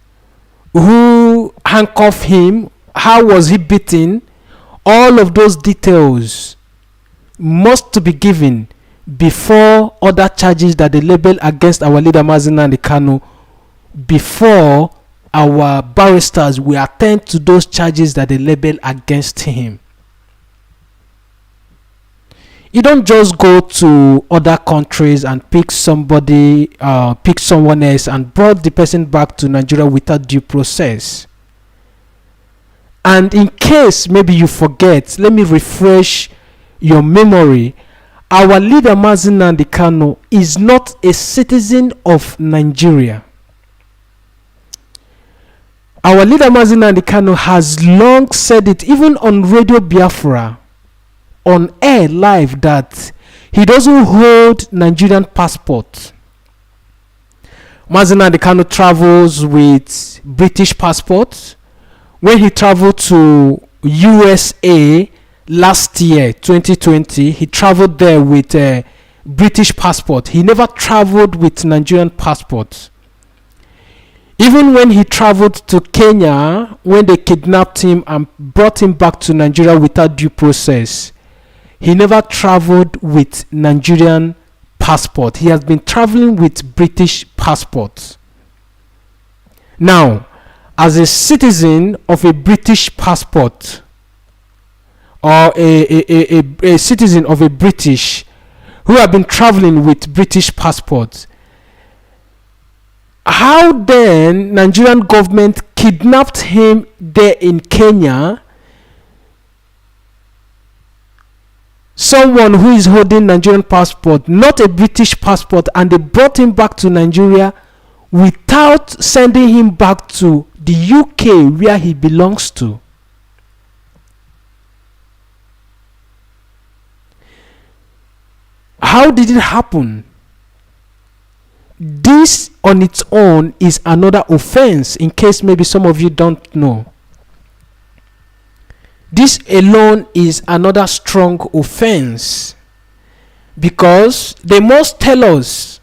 who handcuffed him, how was he beaten. All of those details must be given before other charges that they label against our leader Mazi Nnamdi Kanu, before our barristers will attend to those charges that they label against him. You don't just go to other countries and pick someone else and brought the person back to Nigeria without due process. And in case maybe you forget, let me refresh your memory. Our leader Mazi Nnamdi Kanu is not a citizen of Nigeria. Our leader Mazi Nnamdi Kanu has long said it, even on Radio Biafra, on air live, that he doesn't hold Nigerian passport. Mazi Nnamdi Kanu travels with British passport. When he traveled to USA last year, 2020, he traveled there with a British passport. He never traveled with Nigerian passport. Even when he traveled to Kenya, when they kidnapped him and brought him back to Nigeria without due process, he never traveled with Nigerian passport. He has been traveling with British passport. Now, as a citizen of a British passport, or a citizen of a British who have been traveling with British passport, how then Nigerian government kidnapped him there in Kenya, someone who is holding Nigerian passport, not a British passport, and they brought him back to Nigeria without sending him back to the UK where he belongs to? How did it happen? This on its own is another offense, in case maybe some of you don't know. This alone is another strong offense, because they must tell us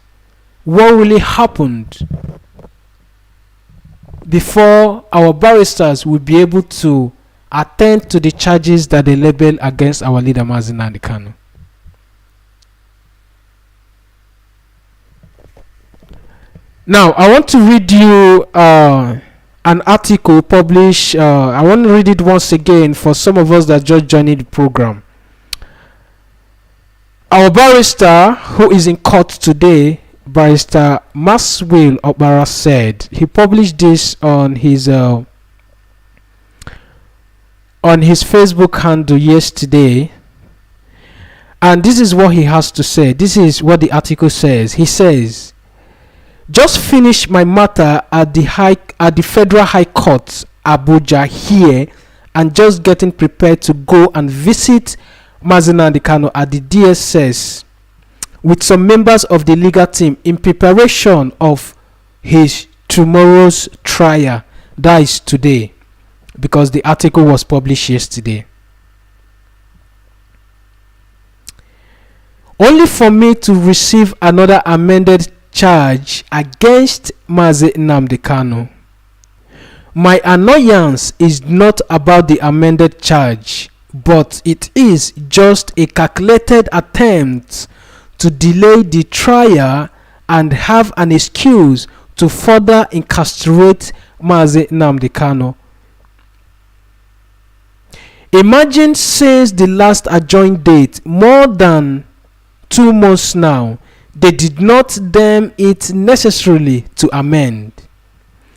what really happened before our barristers will be able to attend to the charges that they label against our leader Mazi Nnamdi Kanu. Now, I want to read you an article published. I want to read it once again for some of us that just joined the program. Our barrister who is in court today, Barrister Maxwell Obara, said he published this on his Facebook handle yesterday, and this is what he has to say. This is what the article says. He says, "Just finished my matter at the Federal High Court, Abuja here, and just getting prepared to go and visit Mazi Nnamdi Kanu at the DSS with some members of the legal team in preparation of his tomorrow's trial." That is today, because the article was published yesterday. "Only for me to receive another amended charge against Mazi Nnamdi Kanu. My annoyance is not about the amended charge, but it is just a calculated attempt to delay the trial and have an excuse to further incarcerate Mazi Nnamdi Kanu. Imagine, since the last adjourned date, more than 2 months now, they did not deem it necessarily to amend,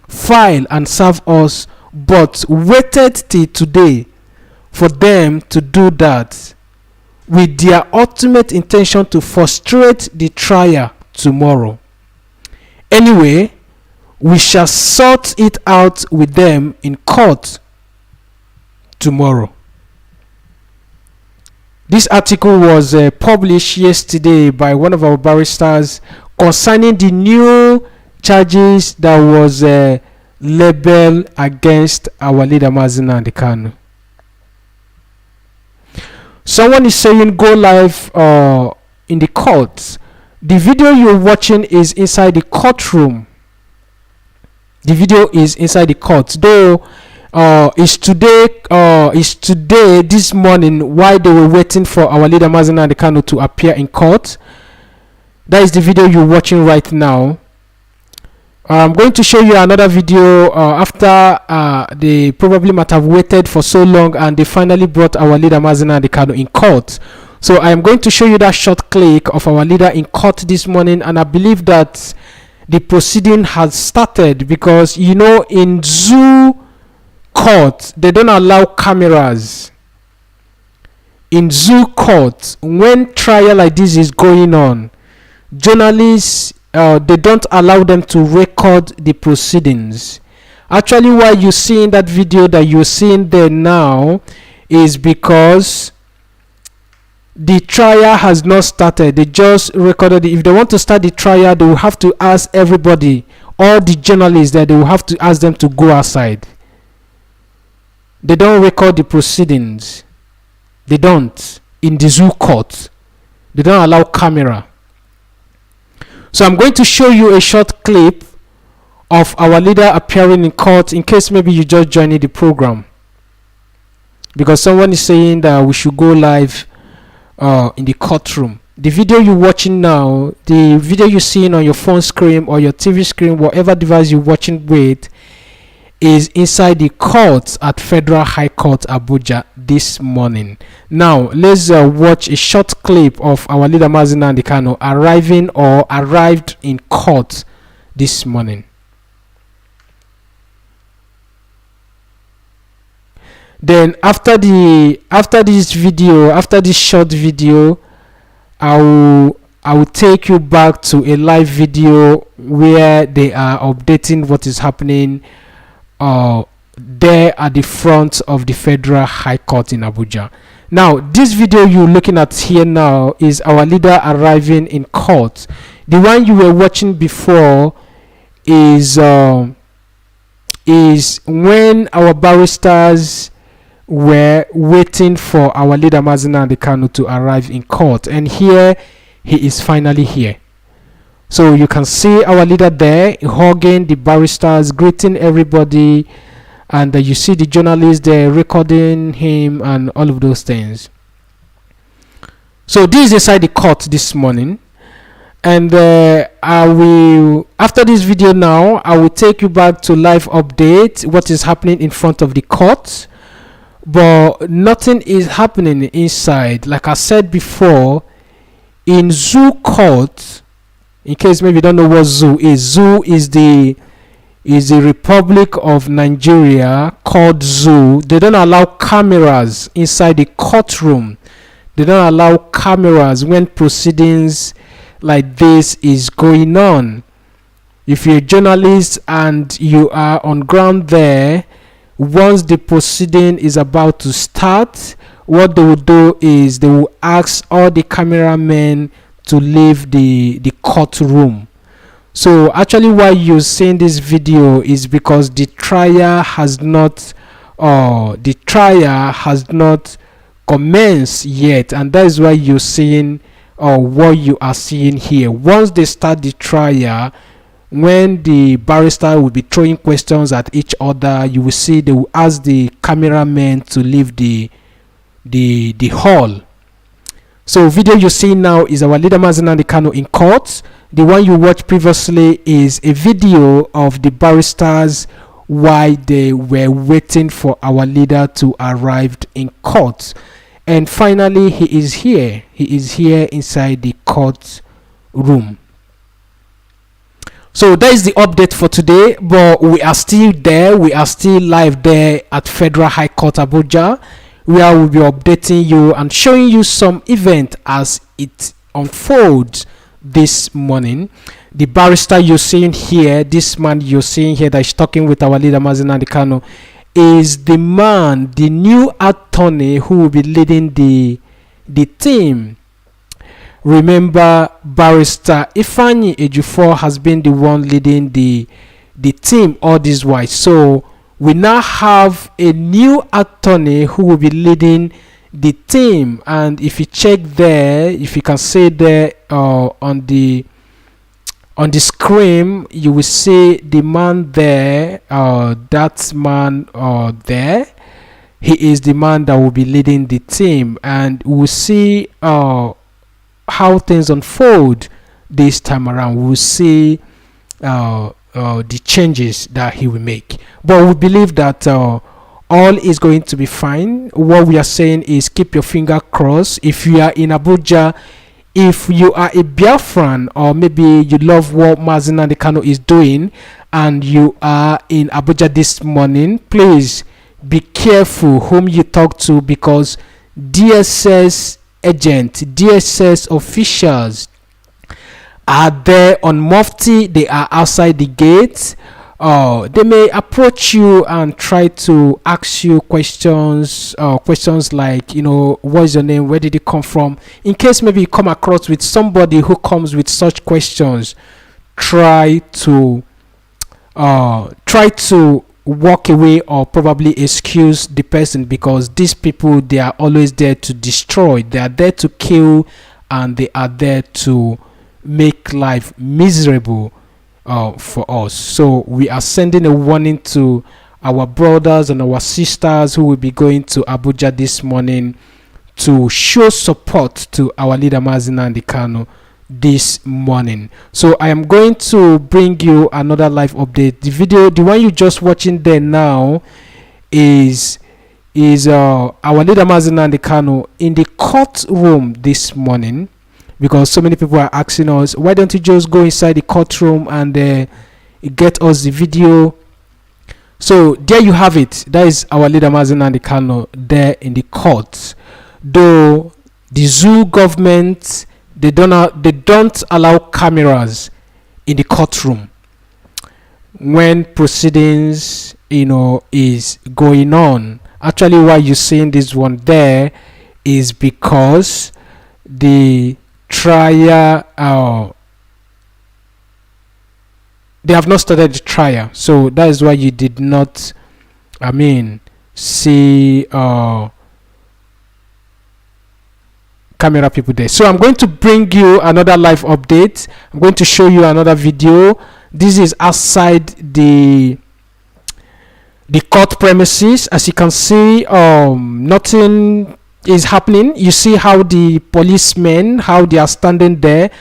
file and serve us, but waited till today for them to do that, with their ultimate intention to frustrate the trial tomorrow. Anyway, we shall sort it out with them in court tomorrow. This article was published yesterday by one of our barristers concerning the new charges that was labeled against our leader Mazi Nnamdi Kanu. Someone is saying go live in the court. The video you're watching is inside the courtroom. The video is inside the court, though it's today this morning while they were waiting for our leader Mazi Nnamdi Kanu to appear in court. That is the video you're watching right now. I'm going to show you another video after they probably might have waited for so long and they finally brought our leader Mazi Nnamdi Kanu in court. So I am going to show you that short clip of our leader in court this morning, and I believe that the proceeding has started, because you know in zoo court they don't allow cameras. In zoo court, when trial like this is going on, journalists they don't allow them to record the proceedings. Actually, why you seeing that video that you're seeing there now is because the trial has not started. They just recorded it. If they want to start the trial, they will have to ask everybody, all the journalists there, they will have to ask them to go outside. They don't record the proceedings. They don't. In the zoo court, they don't allow camera. So I'm going to show you a short clip of our leader appearing in court, in case maybe you just joining the program, because someone is saying that we should go live in the courtroom. The video you're watching now, the video you're seeing on your phone screen or your TV screen, whatever device you're watching with, is inside the court at Federal High Court Abuja this morning. Now let's watch a short clip of our leader Mazi Nnamdi Kanu arrived in court this morning. Then after this short video, I will take you back to a live video where they are updating what is happening there at the front of the Federal High Court in Abuja. Now this video you're looking at here now is our leader arriving in court. The one you were watching before is when our barristers were waiting for our leader Mazi Nnamdi Kanu to arrive in court, and here he is finally here. So you can see our leader there hugging the barristers, greeting everybody, and you see the journalists there recording him and all of those things. So this is inside the court this morning, and I will, after this video now, I will take you back to live update what is happening in front of the court, but nothing is happening inside. Like I said before, in zoo court, in case maybe you don't know what zoo is the Republic of Nigeria called zoo. They don't allow cameras inside the courtroom. They don't allow cameras when proceedings like this is going on. If you're a journalist and you are on ground there, once the proceeding is about to start, what they will do is they will ask all the cameramen to leave the courtroom. So actually why you're seeing this video is because the trial has not commenced yet, and that is why you're seeing what you are seeing here. Once they start the trial, when the barrister will be throwing questions at each other, you will see they will ask the cameramen to leave the hall. So video you see now is our leader Mazi Nnamdi Kanu in court. The one you watched previously is a video of the barristers while they were waiting for our leader to arrive in court. And finally, he is here. He is here inside the court room. So that is the update for today, but we are still there. We are still live there at Federal High Court Abuja, where we'll be updating you and showing you some event as it unfolds this morning. The barrister you're seeing here, this man you're seeing here that is talking with our leader Mazi Nnamdi Kanu, is the man, the new attorney who will be leading the team. Remember, Barrister Ifeanyi Ejiofor has been the one leading the team all this while. So we now have a new attorney who will be leading the team. And if you check there, if you can see there on the screen, you will see the man there. That man there, he is the man that will be leading the team, and we'll see how things unfold this time around. We'll see the changes that he will make, but we believe that all is going to be fine. What we are saying is keep your finger crossed. If you are in Abuja, if you are a Biafran, or maybe you love what Mazi Nnamdi Kanu is doing and you are in Abuja this morning, please be careful whom you talk to, because DSS agents, DSS officials are there on Mufti. They are outside the gate. They may approach you and try to ask you questions like, what is your name, where did you come from? In case maybe you come across with somebody who comes with such questions, try to walk away or probably excuse the person, because these people, they are always there to destroy. They are there to kill, and they are there to make life miserable for us. So we are sending a warning to our brothers and our sisters who will be going to Abuja this morning to show support to our leader Mazi Nnamdi Kanu this morning. So I am going to bring you another live update. The video, the one you just watching there now, is our leader Mazi Nnamdi Kanu in the courtroom this morning, because so many people are asking us, why don't you just go inside the courtroom and get us the video? So there you have it. That is our leader Mazi Nnamdi Kanu there in the court. Though the zoo government, they don't allow cameras in the courtroom when proceedings is going on. Actually, why you're seeing this one there is because the trial, they have not started the trial, so that is why you did not see camera people there. So I'm going to bring you another live update. I'm going to show you another video. This is outside the court premises. As you can see, nothing is happening. You see how the policemen, how they are standing there,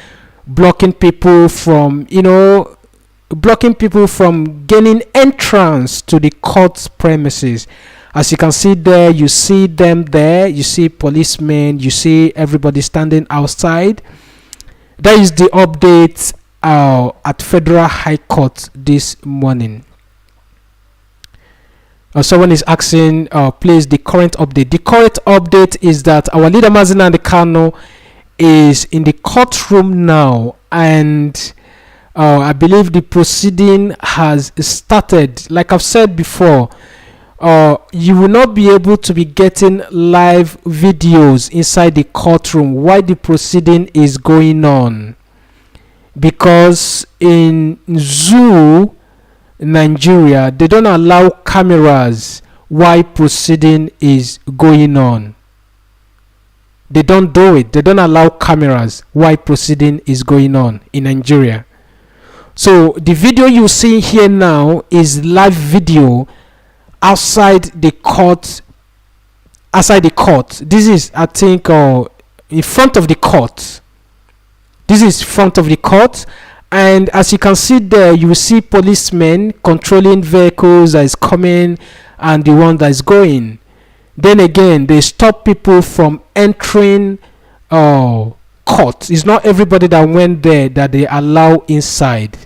blocking people from gaining entrance to the court premises. As you can see there, you see them there, you see policemen, you see everybody standing outside. That is the update at Federal High Court this morning. Someone is asking, please, the current update. The current update is that our leader Mazi Nnamdi Kanu is in the courtroom now, and I believe the proceeding has started. Like I've said before, you will not be able to be getting live videos inside the courtroom while the proceeding is going on, because in zoo Nigeria, they don't allow cameras while proceeding is going on. They don't do it. They don't allow cameras while proceeding is going on in Nigeria. So the video you see here now is live video outside the court. This is, I think, in front of the court. This is front of the court, and as you can see there, you will see policemen controlling vehicles that is coming and the one that is going. Then again, they stop people from entering court. It's not everybody that went there that they allow inside.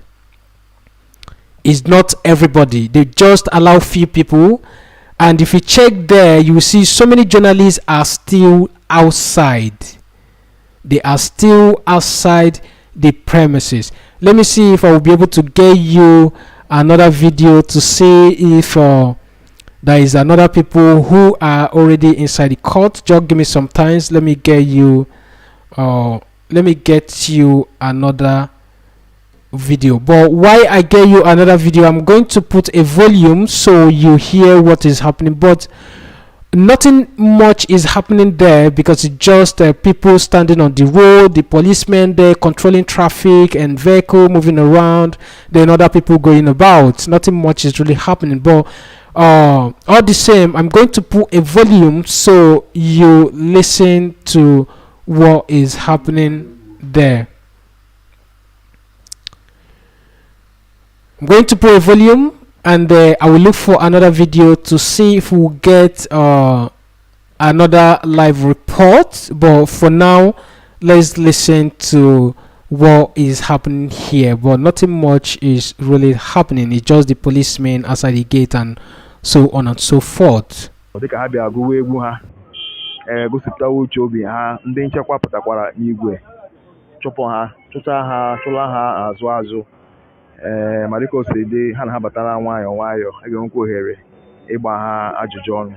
It's not everybody. They just allow few people. And if you check there, you will see so many journalists are still outside. They are still outside the premises. Let me see if I will be able to get you another video to see if there is another people who are already inside the court. Just give me some time. Let me get you another video. But why I get you another video, I'm going to put a volume so you hear what is happening, but nothing much is happening there because it's just people standing on the road, the policemen there controlling traffic and vehicle moving around, then other people going about. Nothing much is really happening, but all the same, I'm going to put a volume so you listen to what is happening there. I'm going to put a volume, and I will look for another video to see if we'll get another live report. But for now, let's listen to what is happening here. But nothing much is really happening. It's just the policemen outside the gate and so on and so forth. Gosipụtawa uche obi ha, ndị nchekwa pụtakwara n'igwe chụpụ ha, chụta ha, chụla ha azụ ma dịka o si dị, ha na ha batara nwayọọ nwayọọ, a ga-enwekwa ohere ịgba ha ajụjụ ọnụ.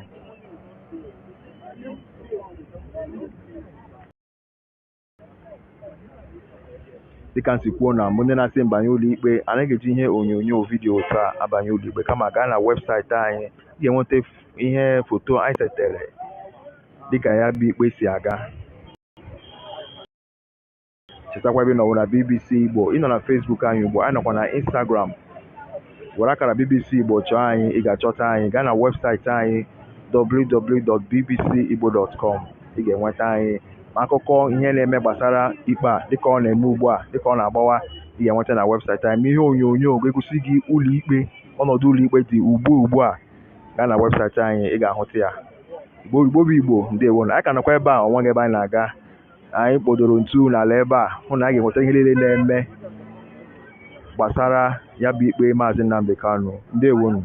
Dịka nsi kwuo na mbụ ndị na-asị mbanye ụlọikpe anaghị ga-eji ihe onyonyo vidiyo taa abanye ụlọikpe, kama gaa na webụsaịtị anyị ga-enweta ihe foto anyị setere dịka ya bụ ikpe si aga. Chetakwa ebe nọ na BBC Igbo, ịnọ na Facebook anyị ugbu, anyị nọkwa na Instagram, were akara BBC Igbo chọọ anyị, ị ga-achọta anyị. Gaa na webụsaịtị anyị www.bbcigbo.com, ị ga-enweta anyị ma akụkọ ihe na-eme gbasara ikpe a dịka ọ na-eme ugbu a, dịka ọ na-agbawa, ị ga-enweta na webụsaịtị anyị. Ma ihe onyonyo ga-egosi gị ụlọikpe, ọnọdụ ụlọikpe dị ugbu a, gaa na webụsaịtị anyị, ị ga-ahụta ya. Igbo bụ Igbo, ndewo. Na anyị ka nọkwa ebe a, ọnwa ebe anyị na-aga, anyị kpọdoro ntu n'ala ebe a hụ na a ga-enweta ihe niile na-eme gbasara ya bụ ikpe Mazi Nnamdi Kanu. Ndewonu.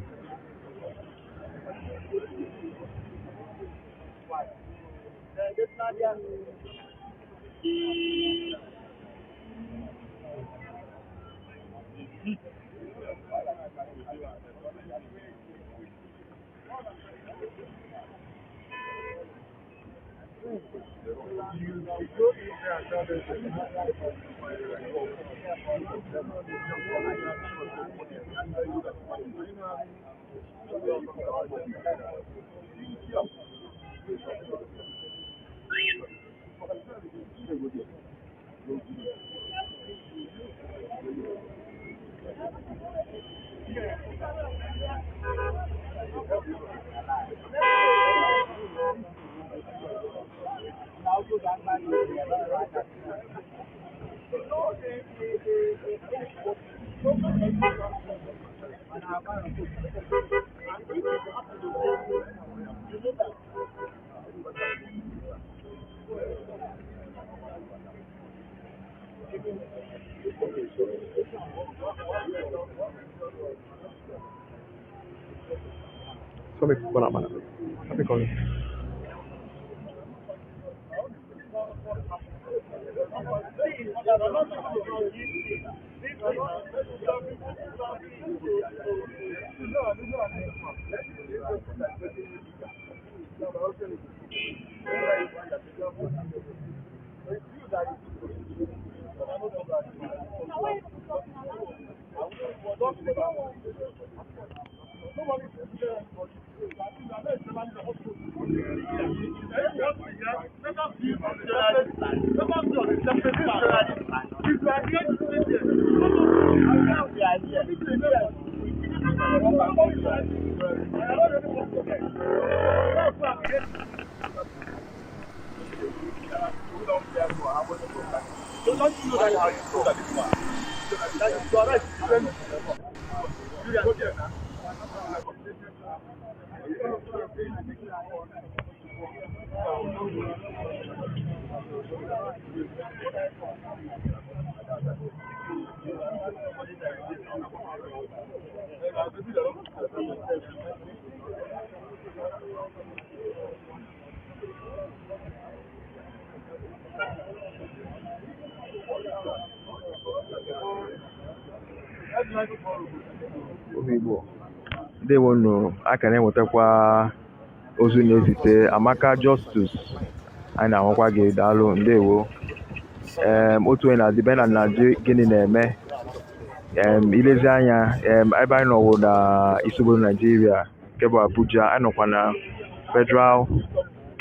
Igbo ndewonu aka na-enwetakwa ozu na-ezite Amaka Justus anyị na-ahụkwa gị daalụ ndewo otu onye na-adịbe na gịnị na-eme ilezi anya ebe anyị nọwụ na isi obodo Naijiria nke bụ Abuja anyị nọkwa na Federal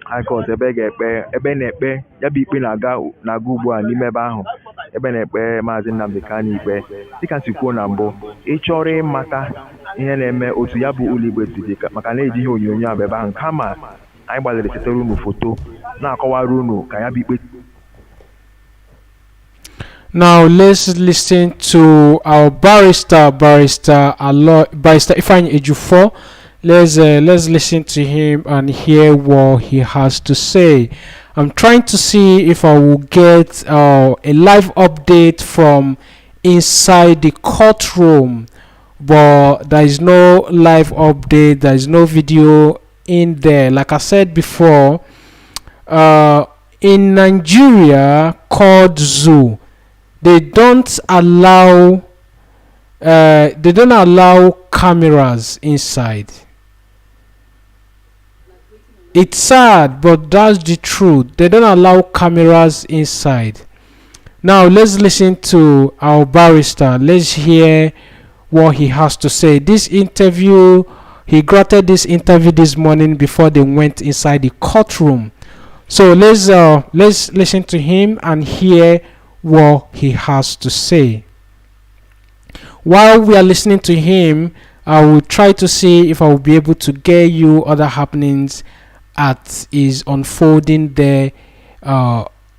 High Court ebe na-ekpe ya bụ ikpe na-aga ugbu a n'ime ebe ahụ ebe na-ekpe Mazi Nnamdi Kanu ikpe dịka nsi kwuo na mbụ ị chọrọ ịmata ihe na-eme otu ya bụ ụlọikpe si dị maka na-eji ihe onyonyo abụ ebe ahụ kama anyị gbalịrị setere unu foto na-akọwara unu ka ya bụ ikpe. Now let's listen to our barrister Ifeanyi Ejiofor. Let's listen to him and hear what he has to say. I'm trying to see if I will get a live update from inside the courtroom, but there is no live update. There is no video in there. Like I said before, in Nigeria, called zoo, they don't allow cameras inside. It's sad, but that's the truth. They don't allow cameras inside. Now let's listen to our barrister. Let's hear what he has to say. This interview, he granted this interview this morning before they went inside the courtroom. So let's listen to him and hear what he has to say. While we are listening to him, I will try to see if I will be able to get you other happenings at is unfolding there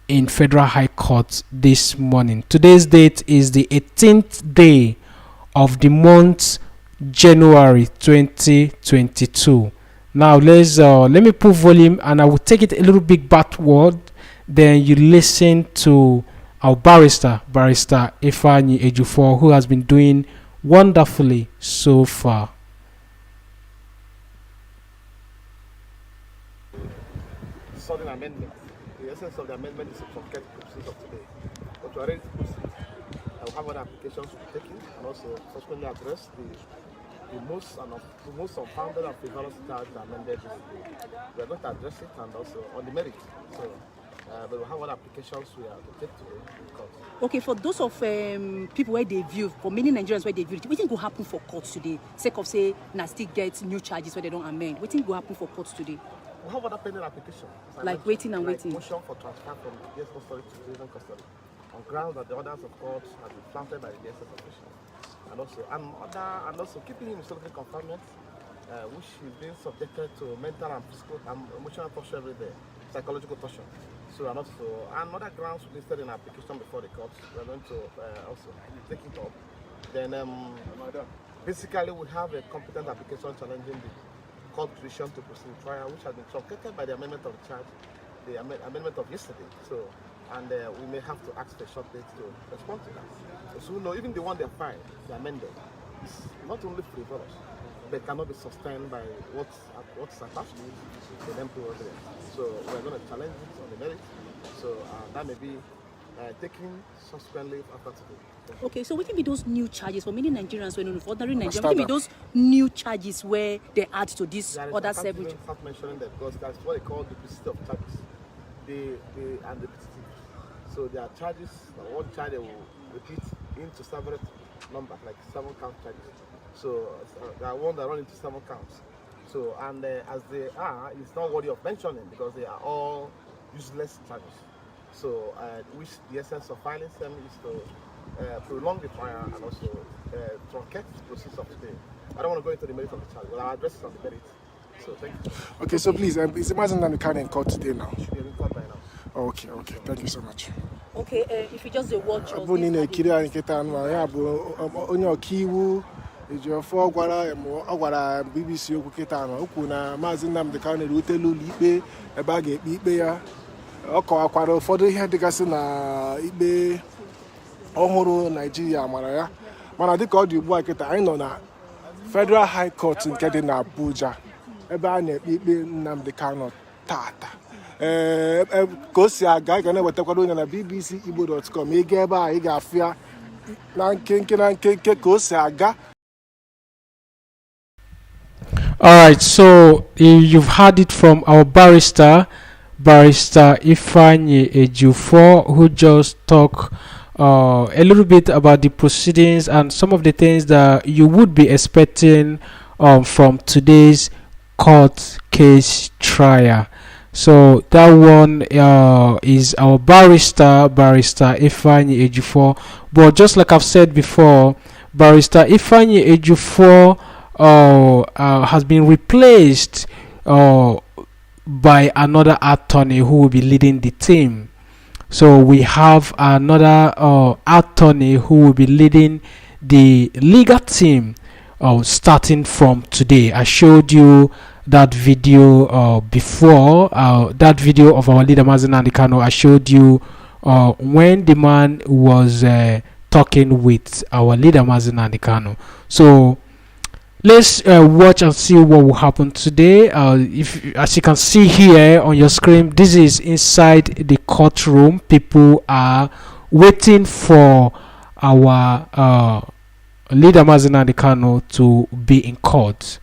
in Federal High Court this morning. Today's date is the 18th day of the month January 2022. Now let me put volume and I will take it a little bit backward. Then you listen to our barrister Ifeanyi Ejiofor, who has been doing wonderfully so far. Sudden amendment. The essence of the amendment is to forget the proceedings of today. But we are ready to proceed. I will have other applications to be taken and also subsequently address the most unfounded and frivolous charge amended yesterday. We are going to address it and also on the merit. So, but we have other applications we are to take to the court. Okay, for those of people where they view, for many Nigerians where they view, what think will happen for courts today? Sake of say, now still get new charges where they don't amend. What think will happen for courts today? We have other pending applications. Like waiting and waiting. Motion for transfer from the DS custody to prison custody on grounds that the orders of court have been flouted by the DSS officials. And also keeping him in solitary confinement, which is being subjected to mental and physical and emotional torture every day, psychological torture. So and other grounds listed in application before the court, we're going to also take it up. Then basically we have a competent application challenging the court decision to proceed trial, which has been truncated by the amendment of the charge, the amendment of yesterday. So, and we may have to ask for a short date to respond to that. So, even the one they filed, the amended, is not only frivolous, but cannot be sustained by what's attached to it, the employer there. So, we're going to challenge it on the merit. So, that may be taken subsequently after today. Okay, so what can be those new charges for many Nigerians when ordinary Nigerians? What can be those new charges where they add to this other several? I'm not mentioning that because that's what they call the duplicity of charges. And the repetitive. So there are charges. One charge they will repeat into several numbers, like 7 count charges. So there are one that run into 7 counts. So as they are, it's not worthy of mentioning because they are all useless charges. So which the essence of filing them is to prolong the trial and also truncate the process of today. I don't want to go into the merit of the charge, but I'll address it on the merit. So thank you. Okay, so please, is Mazi Nnamdi Kanu in court today now? Should be in court by now. Okay. Thank you so much. Okay, if you just watch us. Abụ na-ekiri anyị nkịta anụ ya bụ onye ọkaiwu Ejiofor gwara BBC okwu kịta anọ o kwuru na Mazi Nnamdi Kanu erutela ụlọ ikpe ebe a ga-ekpe ikpe ya. Ọ kọwakwara ụfọdụ ihe dịgasị na ikpe ọhụrụ Naijiria mara ya, mana dịka ọ dị ugbu a kịta anyị nọ na Federal High Court nke dị na Abuja ebe a na-ekpe ikpe Nnamdi Kanu tata. Ka o si aga, ị ga na-ewetakwara onye na bbcigbo.com. Ị ga ebe a ị ga-afụ ya na nkenke ka o si aga. All right, so you've heard it from our barrister Ifeanyi Ejiofor, who just talked a little bit about the proceedings and some of the things that you would be expecting from today's court case trial. So that one is our barrister Ifeanyi Ejiofor. But just like I've said before, barrister Ifeanyi Ejiofor has been replaced by another attorney who will be leading the team. So we have another attorney who will be leading the legal team starting from today. I showed you that video before, that video of our leader Mazi Nnamdi Kanu. I showed you when the man was talking with our leader Mazi Nnamdi Kanu. So let's watch and see what will happen today. If, as you can see here on your screen, this is inside the courtroom. People are waiting for our leader Mazi Nnamdi Kanu to be in court.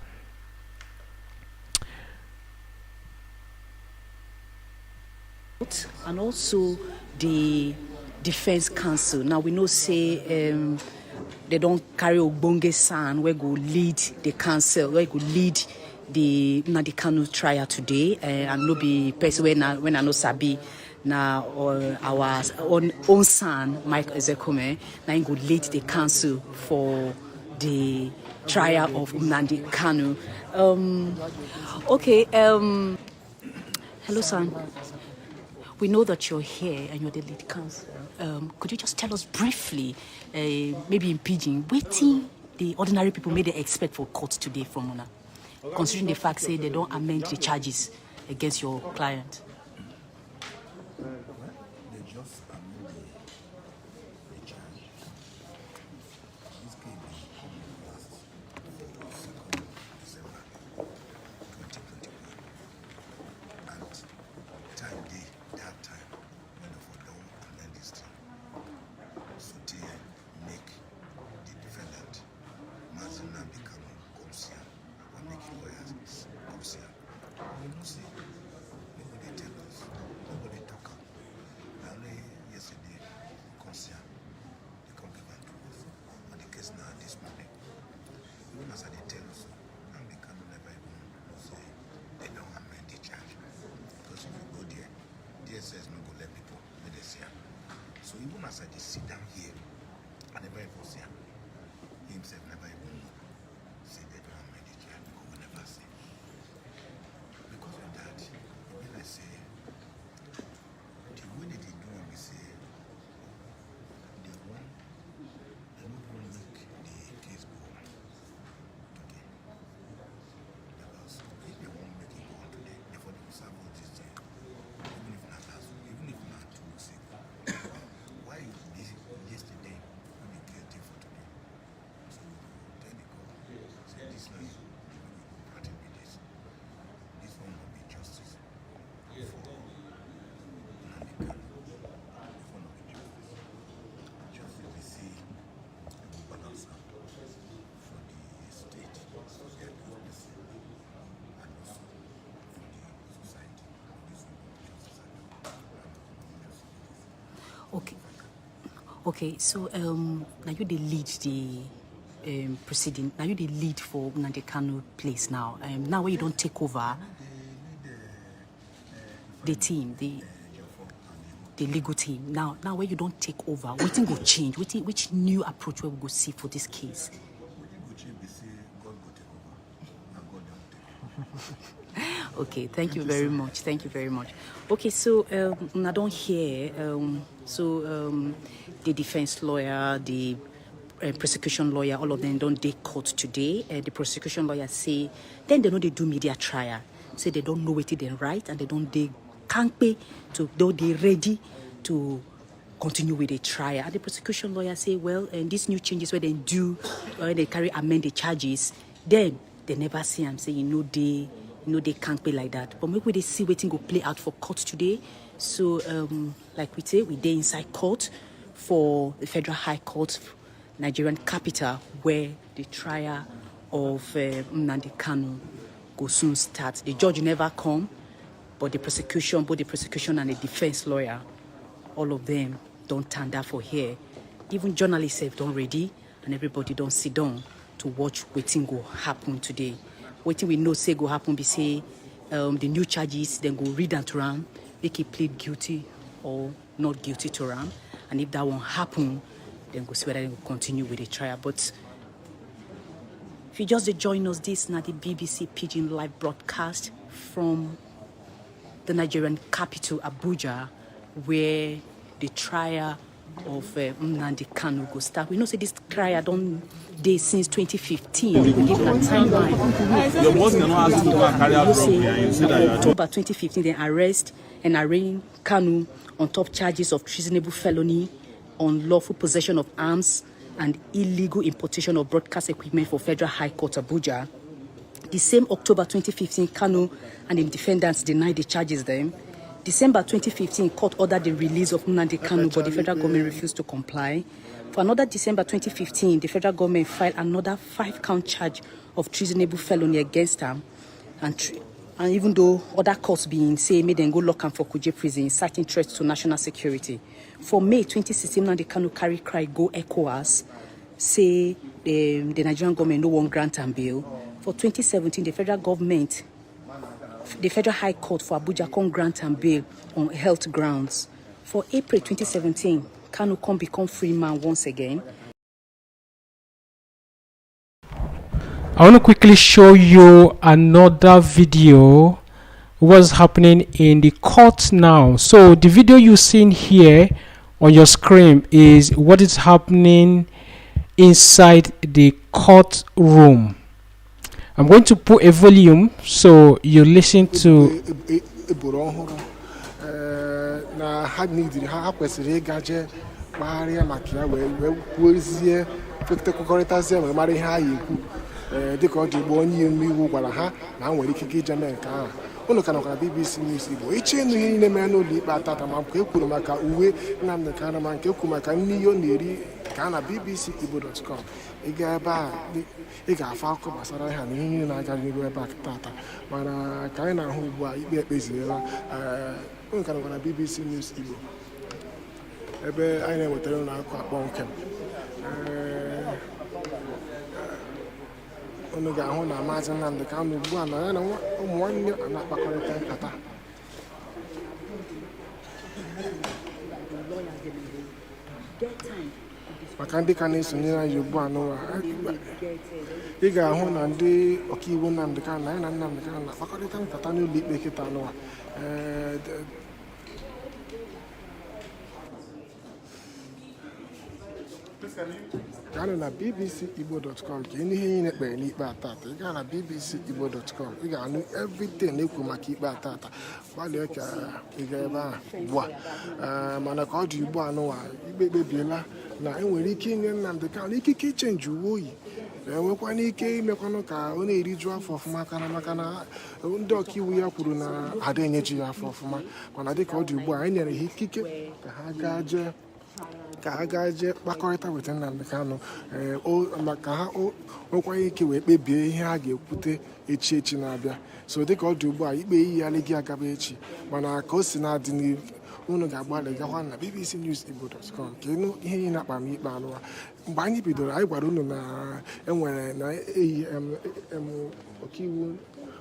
And also the defense counsel. Now we know say they don't carry ogbonge son where go lead the counsel, where go lead the Nnamdi Kanu trial today, and no be person when I know sabi now our own son Mike Ezekume now go lead the counsel for the trial of Nnamdi Kanu. Hello, son. We know that you're here and you're the lead counsel. Could you just tell us briefly, maybe in pidgin, waiting the ordinary people may they expect for court today from Una, considering the fact say they don't amend the charges against your client? They just amend the charge. This case last 2nd December 2021. And time day, that time, when of don't amend this thing. So they make the defendant, Mazi Nnamdi Kanu, comes here, and make lawyers comes here. You know, see, nobody tell us, nobody talk up. Only yesterday, comes here, they come give back to us. And the case now this morning. Even as I tell us, Nnamdi Kanu never even say they don't amend the charge. Because if you go there, DSS no go let people when they see him. So even as I sit down here, I never even see him. He himself never even say they don't amend the charge because we never see. Because of that, when I say the way that they do it, we say they don't want to make the case go on today. Because if they won't make it go on today, before they will serve all this thing, even if not last week, even if not 2 weeks ago, why this yesterday when they get it for today? So then they go say this now is practice with this. This one will be justice for Nnamdi Kanu. This one will be justice. Justice we see we will balance out for the state, so they are justice, and also for the society. This will be justice and Okay. So now you the lead the proceeding. Now you the lead for Nnamdi Kanu place now. Now when you don't take over the team, the legal team. Now when you don't take over, what thing go change? Which new approach we will go see for this case? God go take over, and God don't take over. Okay, thank you very much. Thank you very much. Okay, so I don't hear. The defense lawyer, the prosecution lawyer, all of them don't take court today. The prosecution lawyer say, then they know they do media trial. Say they don't know what they write and they can't pay to, though they ready to continue with the trial. And the prosecution lawyer say, well, and these new changes where they do, they carry amended charges, then they never see them say, they can't pay like that. But maybe they see waiting go play out for court today. So, like we say, we dey inside court for the Federal High Court, Nigerian capital, where the trial of Nnamdi Kanu go soon start. The judge never come, but both the prosecution and the defense lawyer, all of them don't turn up for here. Even journalists have done ready, and everybody don't sit down to watch waiting go happen today. Waiting we know say go happen be say the new charges, then go read and to Ram, make it plead guilty or not guilty to Ram. And if that won't happen, then go see whether they will continue with the trial. But if you just join us, this now the BBC Pidgin live broadcast from the Nigerian capital, Abuja, where the trial of Nnamdi Kanu go start. We know say this trial don't day since 2015. We give a timeline. October 2015, they arrest and arraign Kanu on top charges of treasonable felony, unlawful possession of arms, and illegal importation of broadcast equipment for Federal High Court Abuja. The same October 2015, Kanu and the defendants denied the charges them. December 2015, court ordered the release of Nnamdi Kanu, but the federal government refused to comply. For another December 2015, the federal government filed another 5-count charge of treasonable felony against them. And even though other courts being say made them go lock and for Kuje prison, citing threats to national security. For May 2016, Nnamdi Kanu carry cry go ECOWAS, say the Nigerian government no one grant and bail. For 2017, the Federal High Court for Abuja can grant and bail on health grounds. For April 2017, Kanu can become free man once again. I want to quickly show you another video what's happening in the court now. So the video you're seeing here on your screen is what is happening inside the courtroom. I'm going to put a volume so you listen to Unu kana kwa BBC News Igbo iche nu ihe na-eme n'ụlọ ikpe atata ma nke kwuru maka uwe Nnamdi Kanu ma nke kwuru maka nni yo na-eri ka na bbcigbo.com ị ga ebe a ị ga-afọ akụkọ gbasara ha na ihe na-aga n'ihu ebe a tata mana ka anyị na-ahụ ugbu a ikpe ekpezirela unu kana kwa BBC News Igbo ebe anyị na-ewetara unu akụkọ akpọnkem unu ga-ahụ na Mazi Nnamdi Kanu ugbu a na ya na ụmụ nwanne na-akpakọrịta nkata maka ndị ka na-esonyere anyị ugbu a n'ụwa ị ga-ahụ na ndị ọkaiwu Nnamdi Kanu na ya na Nnamdi Kanu na-akpakọrịta nkata n'ụlọ ikpe kịta n'ụwa Gana na bbcigbo.com ka ihe niile ekpere n'ikpe atata ị gaa na bbcigbo.com ị ga-anụ everything ekwu maka ikpe atata gbalịa ka ị gaa ebe a ugbu a mana ka ọ dị ugbu a n'ụwa ikpe ekpebiela na enwere ike inye Nnamdi Kanu ikike ichenji uwe oyi enwekwana ike imekwanụ ka ọ na-eriju afọ ọfụma maka na ndị ọkaiwu ya kwuru na ada enyeji ya afọ ọfụma mana dịka ọ dị ugbu a e nyere ha ikike ka ha gaje kpakọrịta weta Nnamdi Kanu maka ha nwekwaghị ike wee kpebie ihe ha ga-ekwute echi na-abịa so dịka ọ dị ugbu a ikpe iyi alịghị agaba echi mana ka o si na-adị n'ihu unu ga-agbalị gakwa na bbcnewsigbo.com ka ịnụ ihe ị na-akpa m ikpe anụwa mgbe anyị bidoro anyị gwara unu na enwere na eyi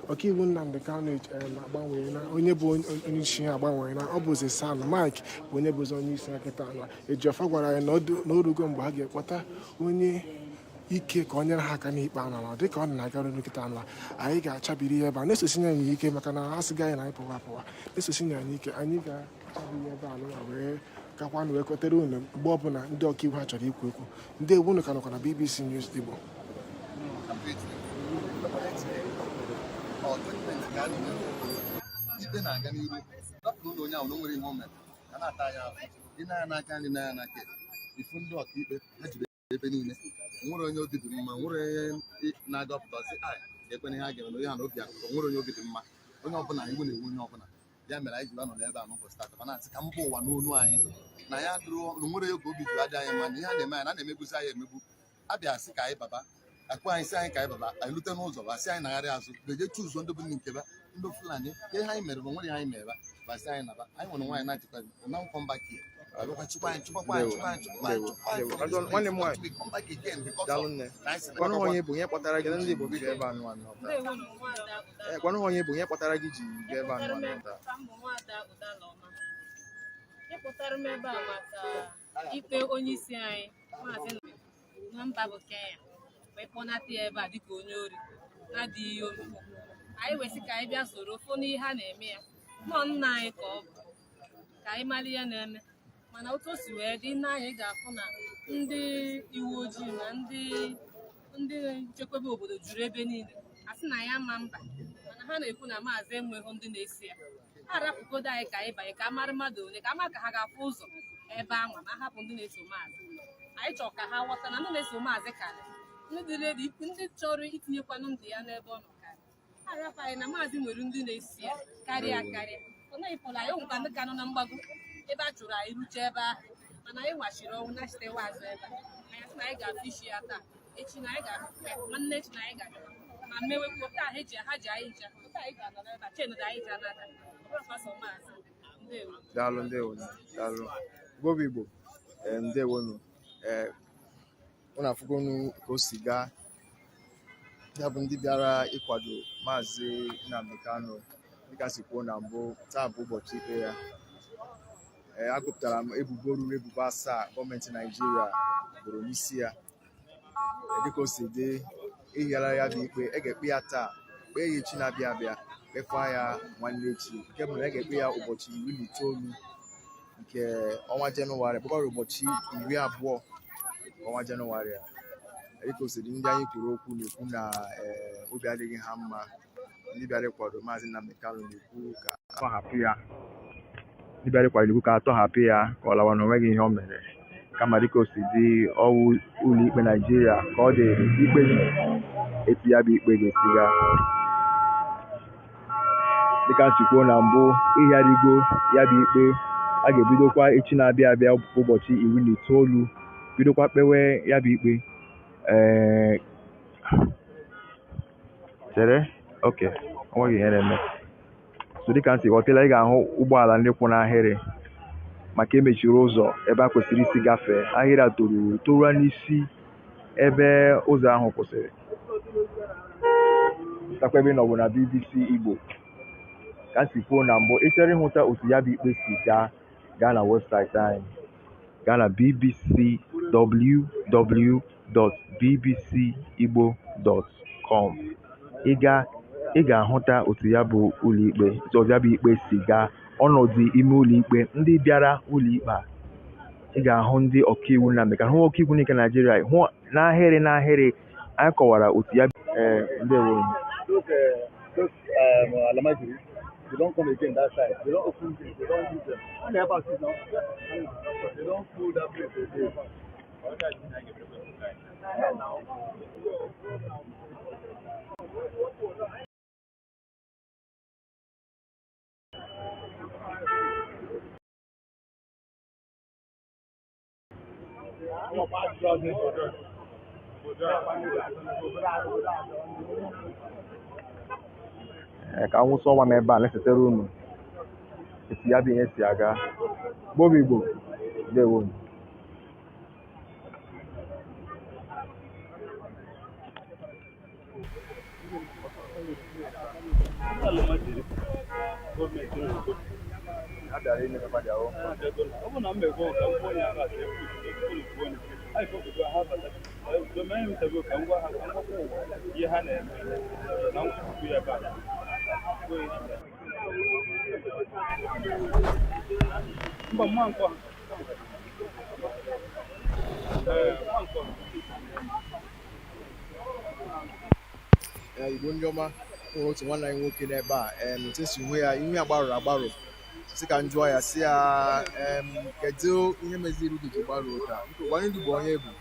ọkaiwu Nnamdi Kanu agbanwere na onye bụ onye isi ha agbanwere na ọ bụzi San Mike bụ onye bụzi onye isi nkịta na Ejiofor gwara anyị na orugo mgbe ha ga-ekpọta onye ike ka ọ nyere ha aka n'ikpe anụ ala dịka ọ na-aga ọrụ nkịta anụ ala anyị ga-achabiri ebe a na-esosinye anyị ike maka na ha sịga anyị na anyị pụwa apụwa na-esosinye anyị ike anyị ga-achabiri ebe a nụwa wee gakwa wee kọtere unu mgbe ọbụla ndị ọkaiwu ha chọrọ ikwu okwu ndị egwu unu ka nọkwa na BBC News Igbo ikpe na-aga n'iru rapụ n'ụlọ onye ahụ na o nwere ihe o mere a na-ata ya ahụ dị n'anya n'aka nri n'anya n'aka ifu ndị ọkaikpe ha jiri ebe niile nwere onye obi dị mma nwere onye na-agọpụta sị ga-ekwena ihe a ga-eme na onye ha na obi akụkọ nwere onye obi dị mma onye ọbụla iwu na-ewu onye ọbụla ya mere anyị jiri nọ n'ebe a n'ụbọchị taata ma na-asị ka mba ụwa n'onu anyị na ya dụrụ na nwere oge obi jiri adị anyị mma na ihe a na-eme anyị na na-emegbuzi anyị emegbu abịa sị ka anyị baba akpụ anyị sị anyị ka anyị baba anyị lute n'ụzọ basị anyị nagharị azụ ga-eje chuzo ndị bụ ndị nke ba ndị Fulani ihe anyị mere bụ nwere ihe anyị mere ba basị anyị naba anyị nwere nwaanyị na-achịkwa na nkwọ mba ka abịakwa chịkwa anyị chụkwakwa anyị chụkwa anyị chụkwa anyị nwanne m nwaanyị daalụ nne gwanụ onye bụ ihe kpatara gị ndị Igbo bịa ebe anụ anụ gwanụ onye bụ ihe kpatara gị ji bịa ebe anụ anụ taa ịpụtara m ebe a maka ikpe onye isi anyị Mazi na mba bụ Kenya wee kpọnata ya ebe a dịka onye ori na-adịghị ihe omimi anyị wesị ka anyị bịa soro fụ n'ihe a na-eme ya nọ nna anyị ka ọ bụ ka anyị mara ihe na-eme mana otu o si wee dị nna anyị ga-afụ na ndị iwu ojii na ndị nchekwaba obodo juru ebe niile a sị na ya ma mba mana ha na-ekwu na Maazị enweghị ndị na-esi ya ha arapụgodo anyị ka anyị banye ka mara mmadụ ole ka ama ka ha ga-afụ ụzọ ebe ahụ ma hapụ ndị na-eso Maazị anyị chọrọ ka ha ghọta na ndị na-eso Maazị karịrị ndị chọrọ itinyekwanụ ndụ ya n'ebe ọ nọ karị ha arapụ anyị na Maazị nwere ndị na-esi ya karịa ọ naghịpụla anyị nwekwa ndị ka nọ na mgbago ebe a chụrụ anyị ruche ebe ahụ mana anyị nwachiri ọnwụ nachitewa azụ ebe anyị sị na anyị ga-afụ isi ya taa echi na anyị ga-afụ nwanne echi na anyị ga-abịa ma mmewekwuo taa ha ji anyị ncha taa anyị ga-anọ n'ebe a chen dị anyị ji n'aka daalụ Igbo Igbo ndewonu ụnụ afụgonu ka o si gaa ya bụ ndị bịara ịkwado Mazi Nnamdi Kanu dịka si kwuo na mbụ taa bụ ụbọchị ikpe ya agụpụtara m ebubo ruru ebubo 7 gọọmenti Naịjirịa boro n'isi ya dịka o si dị ihiara ya bụ ikpe ga-ekpe ya taa kpee ya echi na-abịa abịa kpekwa ya nwanne echi nke bụ na ga-ekpe ya ụbọchị 19 nke ọnwa Jenụwarị bụkwara ụbọchị 20 ọnwa Jenụwarị a dịka o si dị ndị anyị kwuru okwu na-ekwu na obi adịghị ha mma ndị bịara ịkwado Mazi Nnamdi Kanu na-ekwu ka atọhapụ ya ndị bịara ịkwado ikwu ka atọhapụ ya ka ọ lawa na onweghị ihe o mere kama dịka o si dị ọwụ ụlọikpe Naịjirịa ka ọ dị ikpe etu ya bụ ikpe ga-esi gaa dịka si kwuo na mbụ ịgharigo ya bụ ikpe a ga-ebidokwa echi na-abịa abịa ụbọchị 19 bidokwa kpewe ya bụ ikpe chere oke onweghị ihe na-eme so dịka ntị ghọtela ị ga-ahụ ụgbọala ndị kwụ n'ahịrị maka emechiri ụzọ ebe a kwesịrị isi gafee ahịrị a toruo n'isi ebe ụzọ ahụ kwụsịrị takwa ebe nọ bụ na BBC Igbo ka m si kwuo na mbụ ịchọrọ ịhụta otu ya bụ ikpe si gaa na webụsaịtị anyị gaa na bbc.www.bbcigbo.com ị ga-ahụta otu ya bụ ụlọikpe otu ya bụ ikpe si gaa ọnọdụ ime ụlọikpe ndị bịara ụlọikpe ị ga-ahụ ndị ọkaiwu Nnamdi Kanu hụ ọkaiwu nke Naịjirịa hụ n'ahịrị anyị kọwara otu ya ndewo they don't come again that side. They don't open them. They don't use them. When they have access now, they don't pull that place again. ka nwụsị ọnwa m ebe a na-esetere unu etu ya bụ ihe si aga Igbo Igbo ndewo I Igbo ndị ọma nwere otu nwanne anyị nwoke n'ebe a esi nwe ya ihe agbarụrụ agbarụ si ka m jụọ ya si ya kedu ihe meziri gị ji gbaruo taa gwanye ndị bụ onye bụ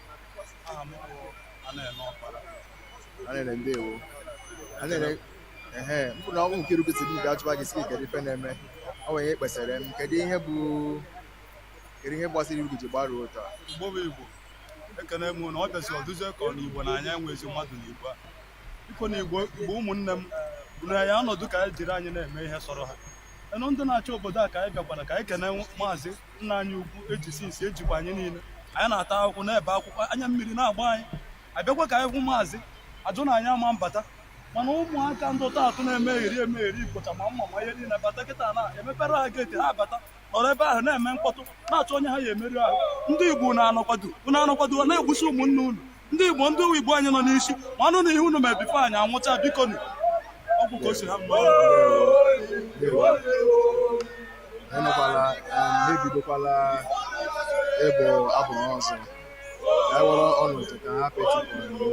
anene ndewo anene mpụ na ọnwụ nke rubesi gị ga-ajụba gị si kedu ife na-eme ọ nwere ihe kpesara m kedu ihe gbasara iru gị ji gbaruo taa Igbo bụ Igbo ekene m na ọ bịazi ọdụzie ka ọ na Igbo na anya enwezi mmadụ na Igbo a biko na Igbo ụmụnne m na ya ọnọdụ ka anyị jiri anyị na-eme ihe sọrọ ha enụ ndị na-achị obodo a ka anyị bịakwara ka anyị kene maazị nna anyị ukwu ejisi isi ejikwa anyị niile anyị na-ata akwụkwọ na-ebe akwụkwọ anya mmiri na-agba anyị abịakwa ka anyị hụ maazị ajụ na anyị ama mbata mana ụmụaka ndị ụtọ atụ na-emegheri bụcha ma mma ma ihe niile bata kịta na-emepere ha geeti ha abata nọrọ ebe ahụ na-eme mkpọtụ na-achọ onye ha ya emeri ahụ ndị Igbo na-anọkwado na-egbusi ụmụnne unu ndị Igbo anyị nọ n'isi ma anụ na ihe unu mee bifo anyị anwụcha biko ọgwụ ka o si ha ebidokwala ịbụ abụ ọzọ ka e were ọnọdụ ka ha petipụrụ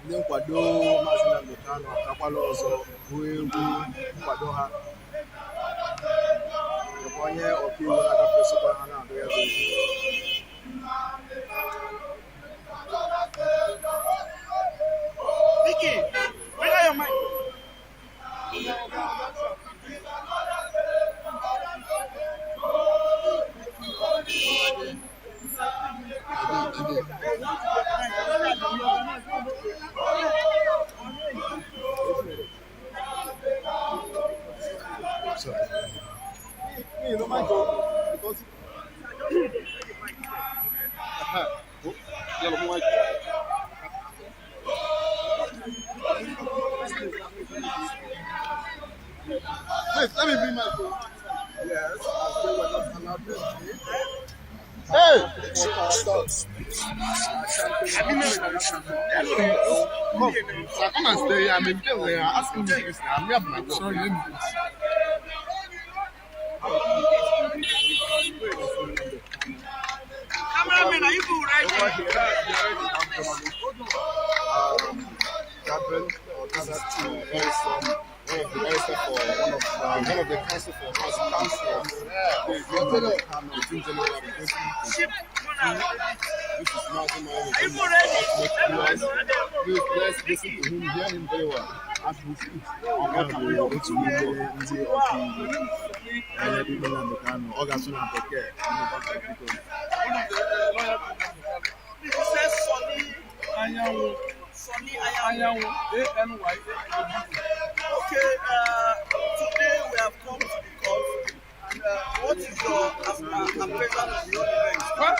ndị nkwado Mazi Nnamdi Kanu akakwala ọzọ bụ egwu nkwado ha nakwa onye ọkaiwu na-agafe sokwa ha na-agụ ya bụ Wait, let me bring my phone. Yes, they were not allowed to. Hey! Come, sir, come and stay here. I'm in jail. They are asking me this. I'm here for my job. Sorry, let me do this. Cameraman, are you good right one of the counsel for Counsel. This is Mazi Nnamdi. Please, let's listen to him, hear him very well as we speak. Okay, today we have come to the court. And what is your appraisal of the event? Well,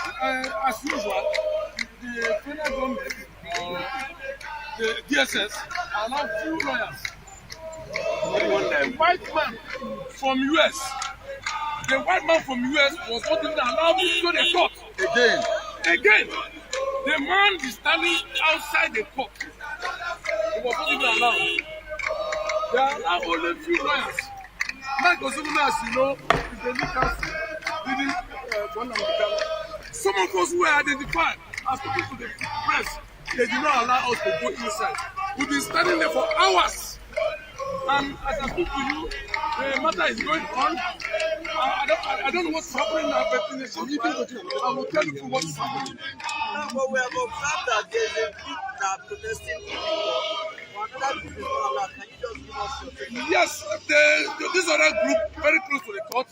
as usual, the federal government, DSS allowed few lawyers. Even the white man from US, the white man from US was not even allowed to go to the court. Again, the man is standing outside the court. He was not even allowed. They allow only few lawyers. Like as you know, is the legal counsel leading some of us who were identified as talking to the press, they did not allow us to go inside. We've been standing there for hours. And as I speak to you, the matter is going on. I don't know what's happening now, but in the meeting, I will tell you what's happening. But we have observed that there is a group that protesting for another group is not allowed. Can you just give us your take? Yes, this other group, very close to the court,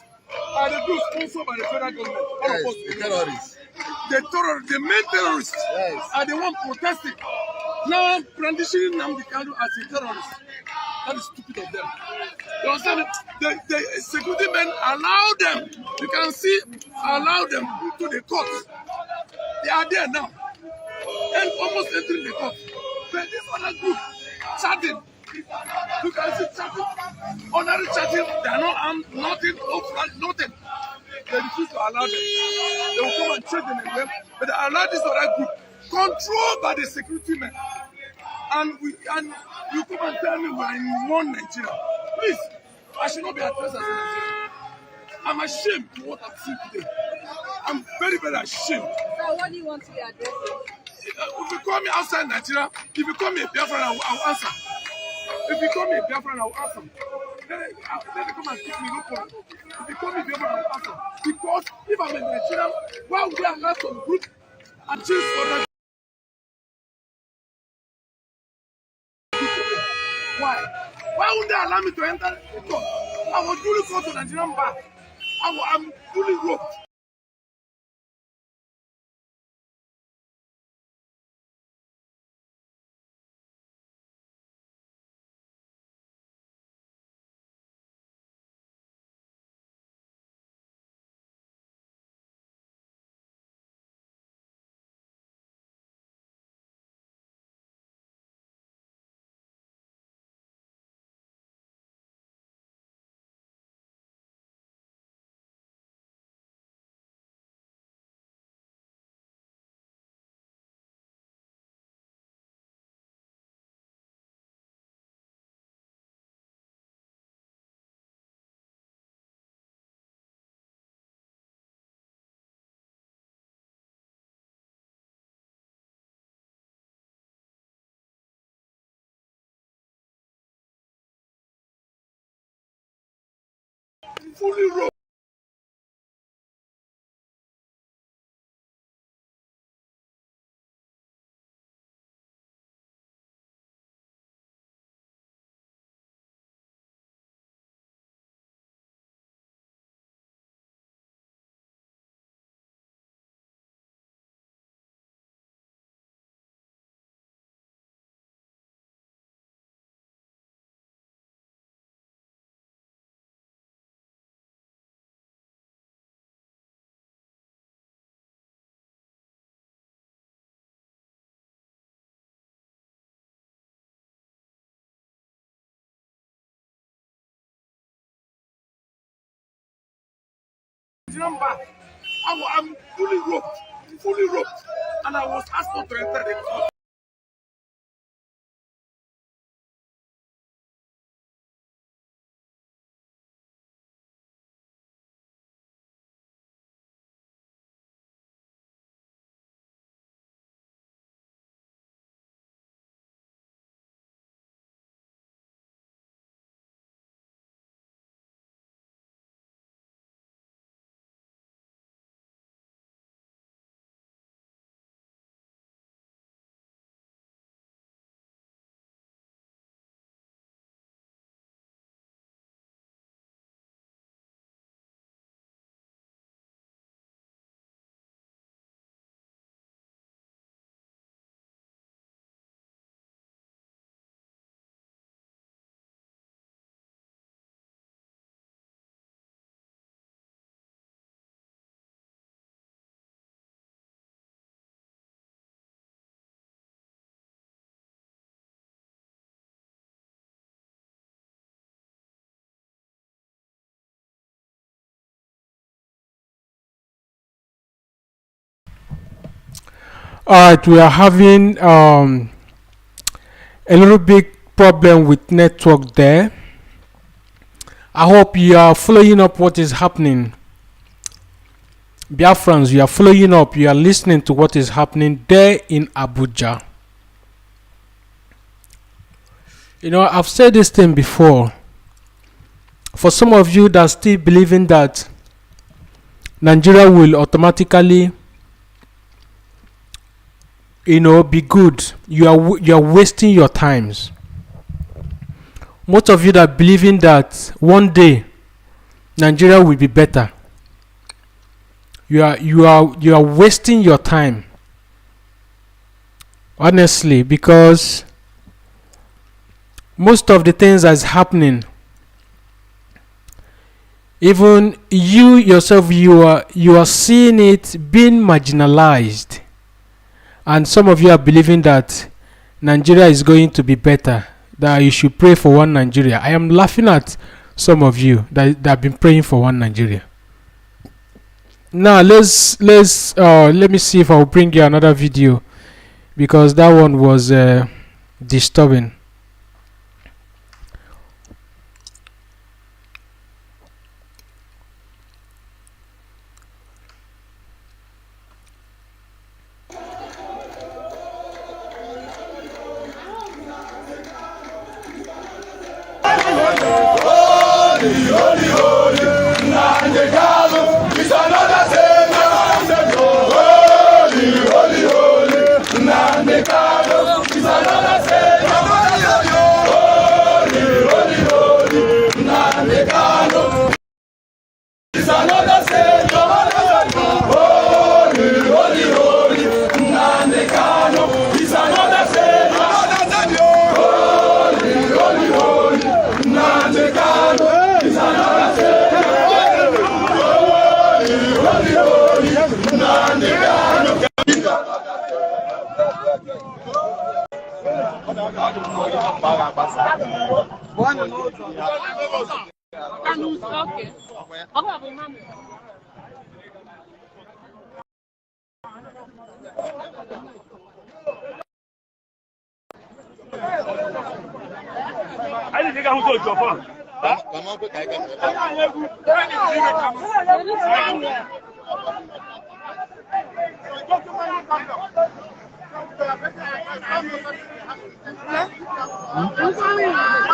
are the group sponsored by the federal government. All of us, the terrorists. The main terrorists are the one protesting. Now brandishing Nnamdi Kanu as a terrorist. That is stupid of them. You understand? The security men allow them. You can see, allow them into the court. They are there now, and almost entering the court. But this other group chatting. You can see chatting, ordinary chatting. They are not armed, nothing, nothing. They refuse to allow them. They will come and check them again, but they allow this other group, controlled by the security men. And you come and tell me we are in one Nigeria. Please, I should not be addressed as a Nigerian. I'm ashamed of what I'm seeing today. I'm very, very ashamed. So what do you want to be addressing? If you call me outside Nigeria, if you call me a Biafran, I'll answer. If you call me a Biafran, I'll answer. Then they come and kick me, no problem. If you call me Biafran, I'll answer. Because if I'm a Nigerian, why would they allow some group and choose for that? Why? Why would they allow me to enter the court? I was duly called to Nigerian bar. I'm fully roped. Fully roped. Nigerian bar. I'm fully roped, and I was asked not to enter the court. All right, we are having a little big problem with network there. I hope you are following up what is happening. Biafrans, you are following up, you are listening to what is happening there in Abuja. You know, I've said this thing before. For some of you that still believing that Nigeria will automatically, be good, you are wasting your times. Most of you that believing that one day Nigeria will be better, you are wasting your time. Honestly, because most of the things that's happening, even you yourself, you are seeing it being marginalized, and some of you are believing that Nigeria is going to be better, that you should pray for one Nigeria. I am laughing at some of you that have been praying for one Nigeria. Now let me see if I'll bring you another video, because that one was disturbing.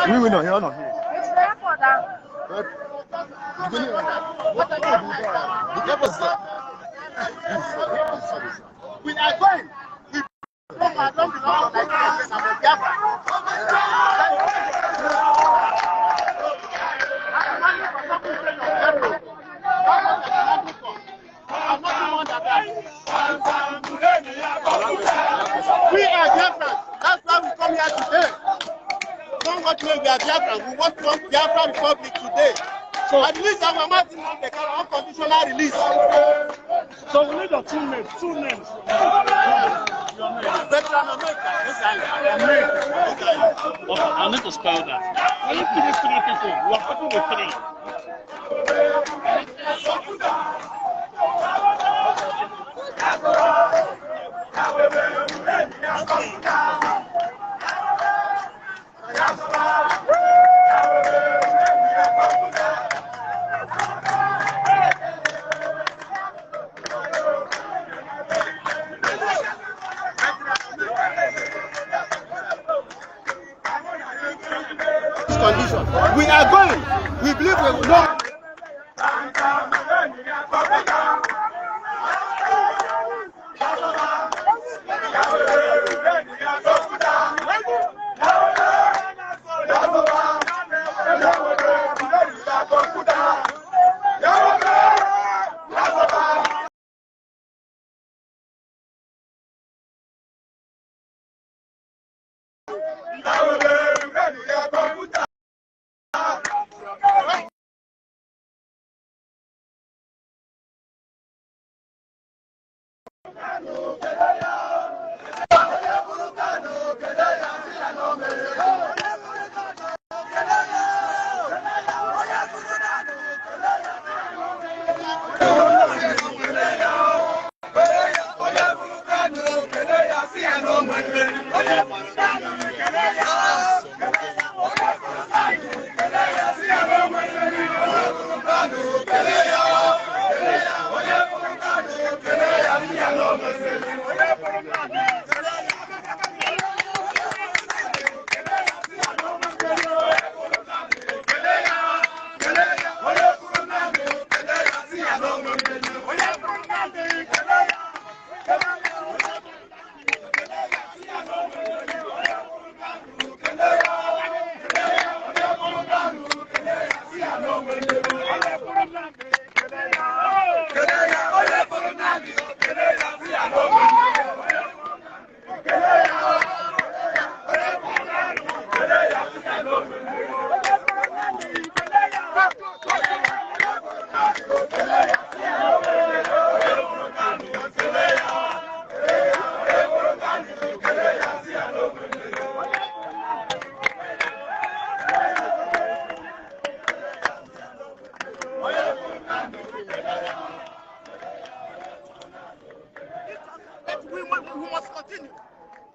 We know here, not here. We are going. I don't belong to Nigeria. I'm a Biafra. I'm not the one that we are Biafrans. That's why we come here today. Don't want to know we are Biafrans. We want Biafra Republic today. So at least our Mazi Nnamdi Kanu unconditional release. So we need your two names. Your name. Veteran America. Okay, I need to spell that. Are you kidding three people? You are talking with three. Condition. We are going. We believe we will not.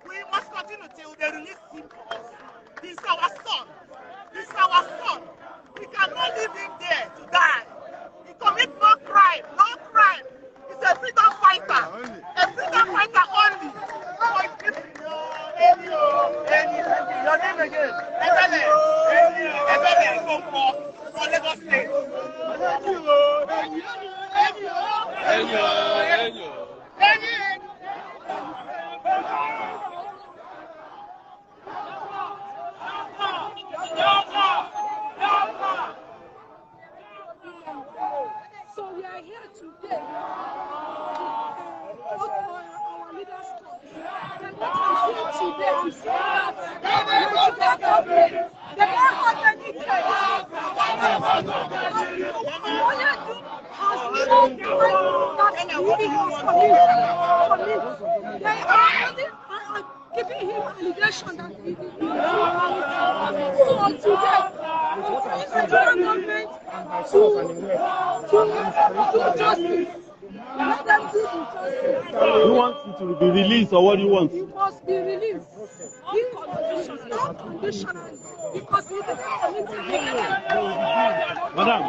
We must continue till they release him to us. He's our son. He's our son. We cannot leave him there to die. He commits no crime, no crime. He's a freedom fighter. A freedom fighter only. Your name again? Ebele from Lagos State. So we are here today. What our leaders call. And what I'm here today, I'm saying that they don't have any case. All they do has no that he was committed. They are giving him allegation that he did not do. So today, the federal government to do justice. Let them do justice. You want him to be released, or what do you want? He must be released. Unconditionally. Because he didn't commit any crime. Madam,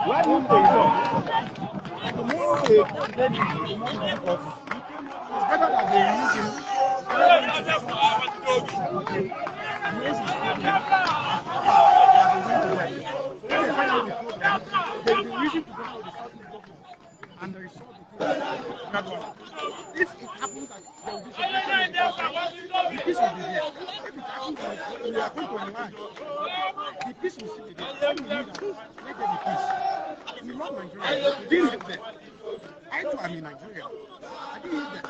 why do you say so? It's better that they release him. And there is if it happens that there will be separation, the peace will be there. If it happens that we are going to enlarge, the peace will still be there. Let there be peace. We love Nigeria. We didn't live there. I too am in Nigeria. I didn't live there.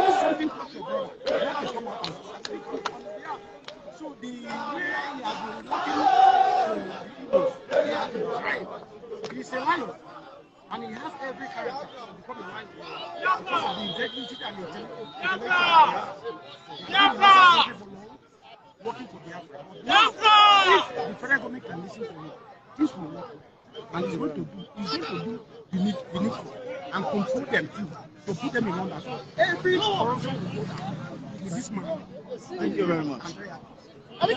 When something comes abroad, you have to come out and say, so the way he has been working for the Igbos, he has been trying. He's a lion. And he has every character to become a lion because of the integrity and the intellectual working for Biafra. If the federal government can listen to him, this will work. And he's going to do the needful and control them too. So put them in order. Every corruption will go down with this man. Thank you very much. Come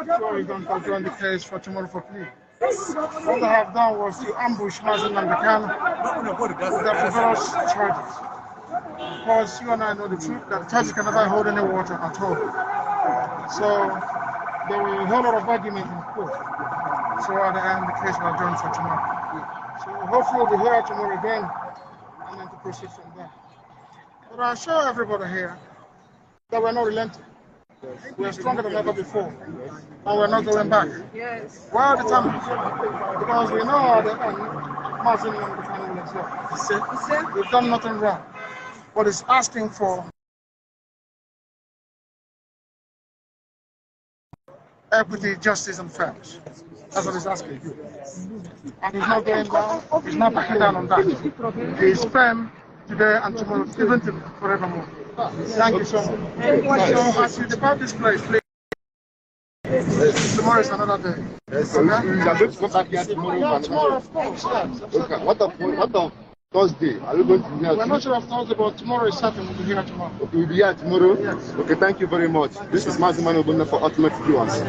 Before we don't adjourn the case for tomorrow for plea. What they have done was to ambush Mazi Nnamdi Kanu with their frivolous charges. Because you and I know the truth that the charges can never hold any water at all. So there were a whole lot of argument in court. So at the end, the case will adjourn for tomorrow. So hopefully we'll be here tomorrow again and then to proceed from there. But I assure everybody here that we're not relenting. We're stronger than ever before. And we're not going back. Yes. We're determined. Because we know at the end, Mazi Nnamdi Kanu will exist. We've done nothing wrong. What it's asking for equity, justice, and fairness. That's what it's asking. And he's not going down. He's not backing down on that. He's firm today and tomorrow, even to forevermore. Thank you so much. So as you depart this place, please. Tomorrow is another day. Yes, so we are going to come back here tomorrow. No, tomorrow, of course. Yes. Okay. What of Thursday? Are we going to be here? We're not sure of Thursday, but tomorrow is certain we'll be here tomorrow. Okay, we'll be here tomorrow? Yes. Okay, thank you very much. This is Mazi Nnamdi for Ultimate Viewers.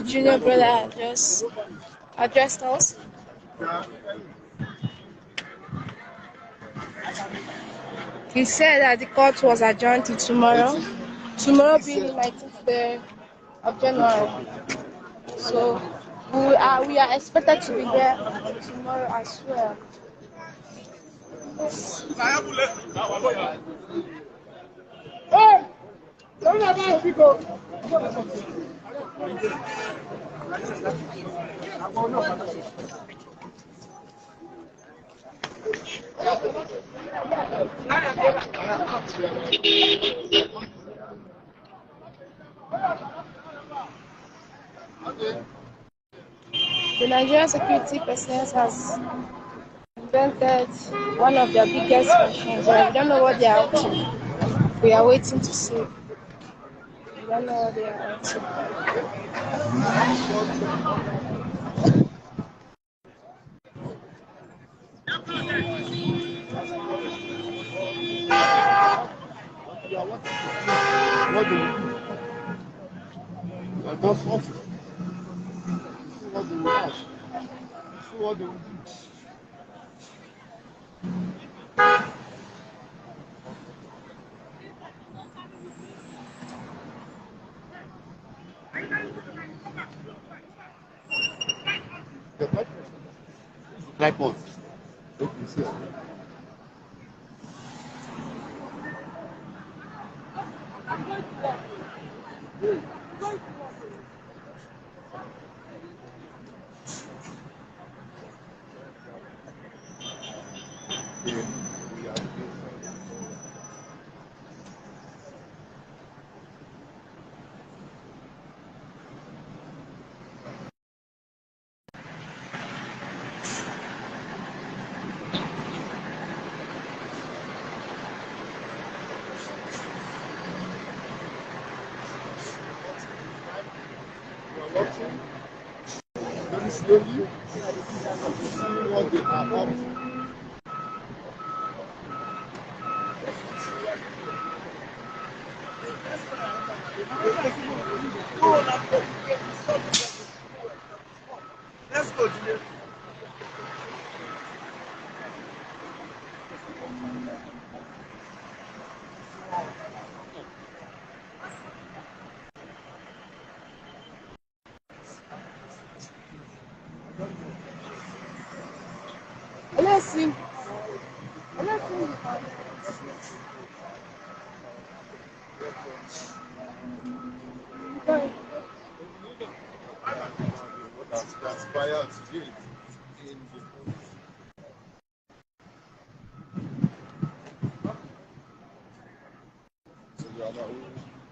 Junior brother just addressed us. He said that the court was adjourned to tomorrow. Tomorrow being the 19th day of January. So we are expected to be there tomorrow as well. Hey! Don't let that people. The Nigerian security personnel has invented one of their biggest functions. We don't know what they are up to. We are waiting to see. We don't know what they are up to. What do we do? Just what? What do we have? What do we do? Tripod. Okay, sir. Very slowly, see what they are up to. Let's go, Juliet. Let's see. Let's see. What has transpired today in the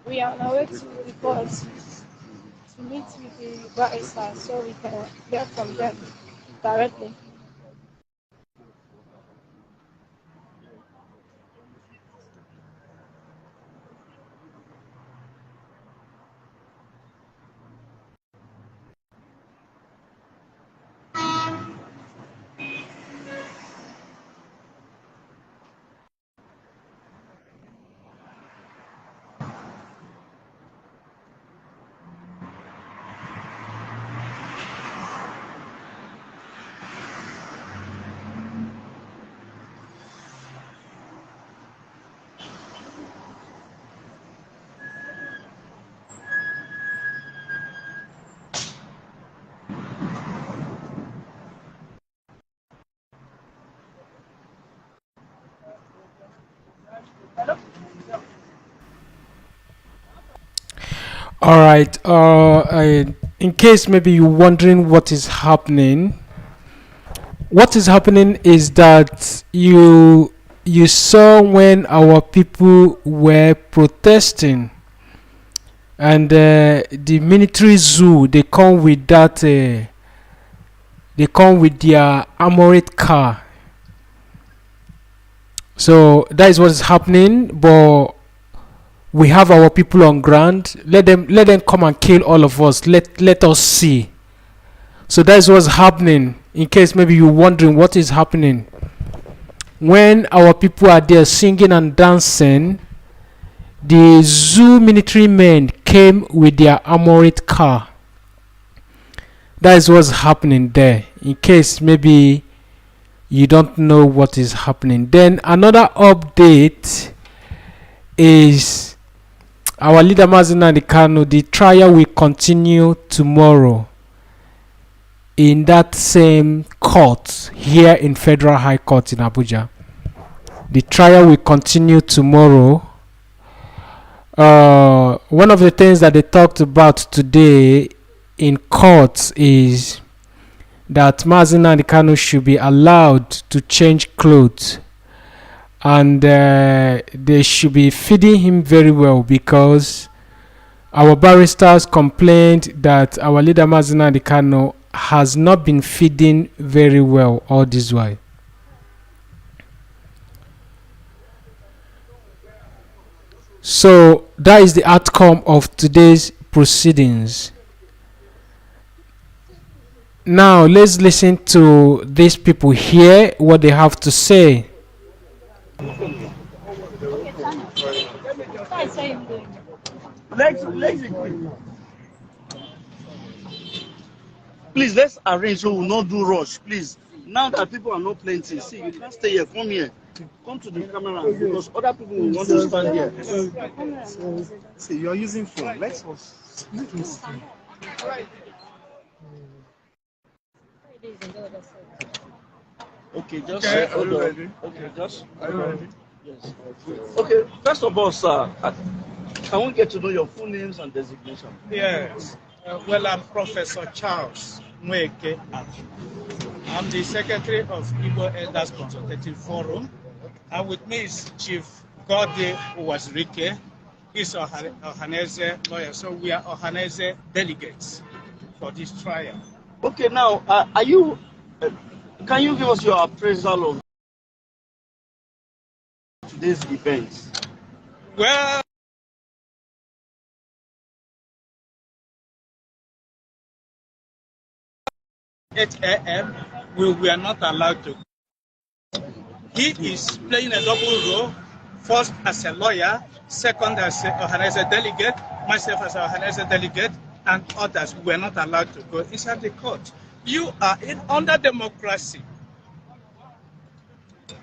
We are on our way to the court to meet with the barrister so we can hear from them directly. All right. In case maybe you're wondering what is happening is that you saw when our people were protesting, and the military zoo, they come with their armored car. So that is what is happening. But we have our people on ground. Let them come and kill all of us. Let us see. So that is what's happening. In case maybe you're wondering what is happening, when our people are there singing and dancing, the zoo military men came with their armored car. That is what's happening there. In case maybe you don't know what is happening. Then another update is our leader Mazi Nnamdi Kanu. The trial will continue tomorrow in that same court here in Federal High Court in Abuja. The trial will continue tomorrow. One of the things that they talked about today in court is that Mazi Nnamdi Kanu should be allowed to change clothes, and they should be feeding him very well, because our barristers complained that our leader Mazi Nnamdi Kanu has not been feeding very well all this while. So that is the outcome of today's proceedings. Now let's listen to these people here, what they have to say. Please, let's arrange so we'll not do rush, please. Now that people are not plenty, see, you can't stay here. Come here. Come to the camera, because other people will want to stand here. See, you're using phone. Let's use this phone. Okay, just hold on. Okay, just. Are you ready? Yes. Okay, first of all, sir, I want to get to know your full names and designation. Yes. Well, I'm Professor Charles Mweke. I'm the Secretary of Igbo Elders Consultative Forum. And with me is Chief Gode Uwazirike. He's Ohaneze lawyer. So we are Ohaneze delegates for this trial. Okay, now, can you give us your appraisal of today's events? Well, at 8 a.m., we were not allowed to. He is playing a double role, first as a lawyer, second as a Ohaneze delegate, myself as a Ohaneze delegate, and others were not allowed to go inside the court. You are under democracy.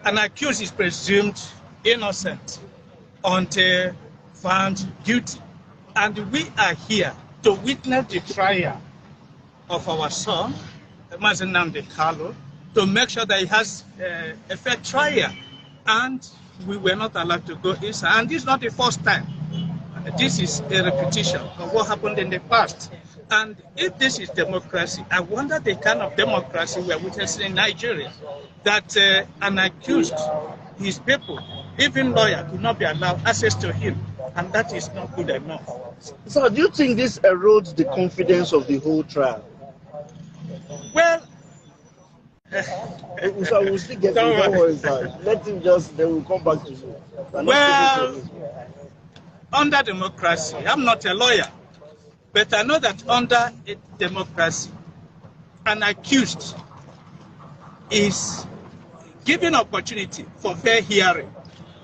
An accused is presumed innocent until found guilty. And we are here to witness the trial of our son, Mazi Nnamdi Kanu, to make sure that he has a fair trial. And we were not allowed to go inside. And this is not the first time. This is a repetition of what happened in the past. And if this is democracy, I wonder the kind of democracy we are witnessing in Nigeria, that an accused, his people, even lawyer, could not be allowed access to him. And that is not good enough. So do you think this erodes the confidence of the whole trial? Well, so we'll still get don't worry, let him just, then we'll come back to you. Well, under democracy, I'm not a lawyer, but I know that under a democracy, an accused is given opportunity for fair hearing.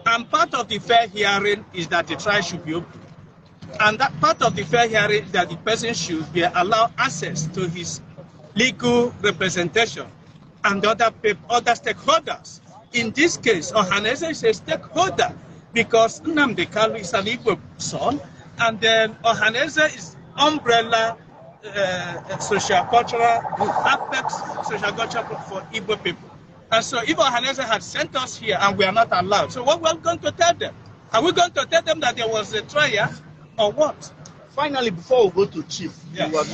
And part of the fair hearing is that the trial should be open. And that part of the fair hearing is that the person should be allowed access to his legal representation and other stakeholders. In this case, Ohaneze is a stakeholder because Nnamdi Kanu is an Igbo son, and then Ohaneze is umbrella social-cultural apex social-cultural for Igbo people. And so if Ohaneze had sent us here and we are not allowed, so what we're going to tell them? Are we going to tell them that there was a trial or what? finally, before we go to Chief, Yes. what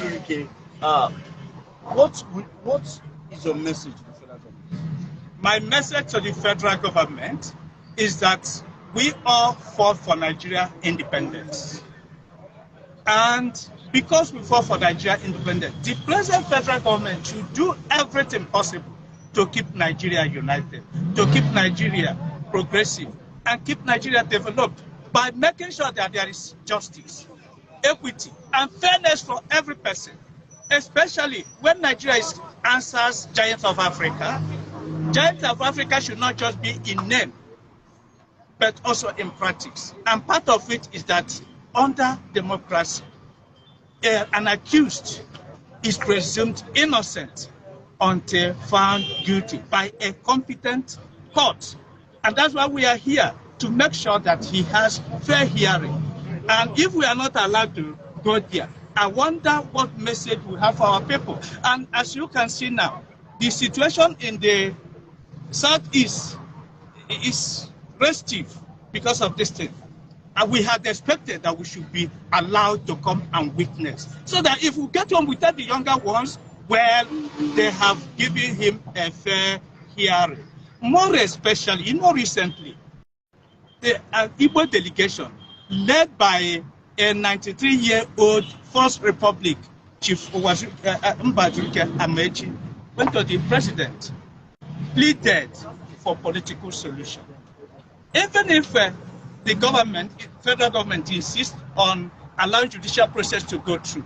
is your message to the federal government? My message to the federal government is that we all fought for Nigeria independence. And because we fought for Nigeria independence, the present federal government should do everything possible to keep Nigeria united, to keep Nigeria progressive, and keep Nigeria developed by making sure that there is justice, equity, and fairness for every person, especially when Nigeria answers Giant of Africa. Giant of Africa should not just be in name, but also in practice. And part of it is that under democracy, an accused is presumed innocent until found guilty by a competent court. And that's why we are here, to make sure that he has fair hearing. And if we are not allowed to go there, I wonder what message we have for our people. And as you can see now, the situation in the Southeast is restive because of this thing. And we had expected that we should be allowed to come and witness. So that if we get home, we tell the younger ones, well, they have given him a fair hearing. More especially, recently, the Igbo delegation, led by a 93-year-old First Republic Chief Mbadike Amechi, went to the president, pleaded for political solution. Even if the government, federal government, insists on allowing judicial process to go through,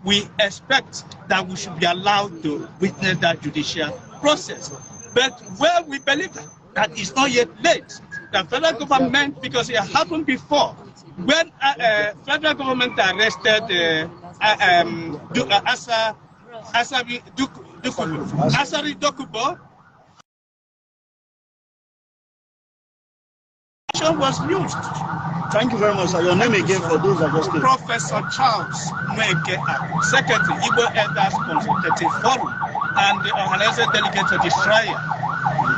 we expect that we should be allowed to witness that judicial process. But where we believe that it's not yet late, the federal government, because it happened before, when federal government arrested Asari Dokubo, was used. Thank you very much, sir. Your name again for those that just came. Professor Charles Nweke, Secretary, Igbo Elders Consultative Forum, and the organizer delegate to the trial.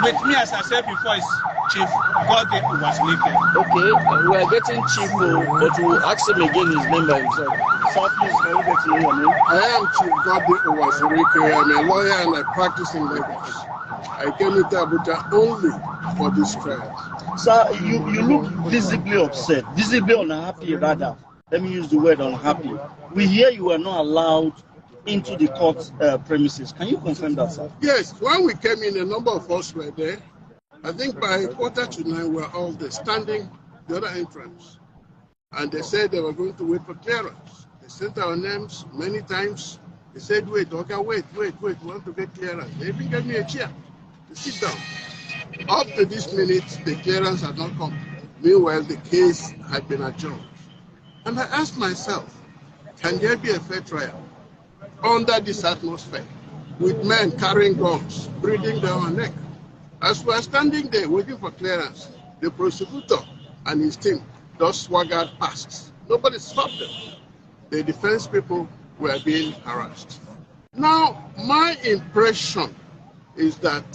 With me, as I said before, is Chief Godwin Uwazurike. Okay, we are getting Chief, but we'll ask him again his name by himself. Sir, please, can you get to know your name? I am Chief Godwin Uwazurike. I'm a lawyer and I practice in Lagos. I came to Abuja only for this trial. Sir, you look visibly upset, visibly unhappy rather. Let me use the word unhappy. We hear you were not allowed into the court premises. Can you confirm that, sir? Yes, when we came in, a number of us were there. I think by 8:45 we were all there, standing the other entrance. And they said they were going to wait for clearance. They sent our names many times. They said, wait, okay, wait, we want to get clearance. They even gave me a chair to sit down. Up to this minute, the clearance had not come. Meanwhile, the case had been adjourned. And I asked myself, can there be a fair trial under this atmosphere with men carrying guns, breathing down our neck? As we are standing there waiting for clearance, the prosecutor and his team just swaggered past. Nobody stopped them. The defense people were being harassed. Now, my impression is that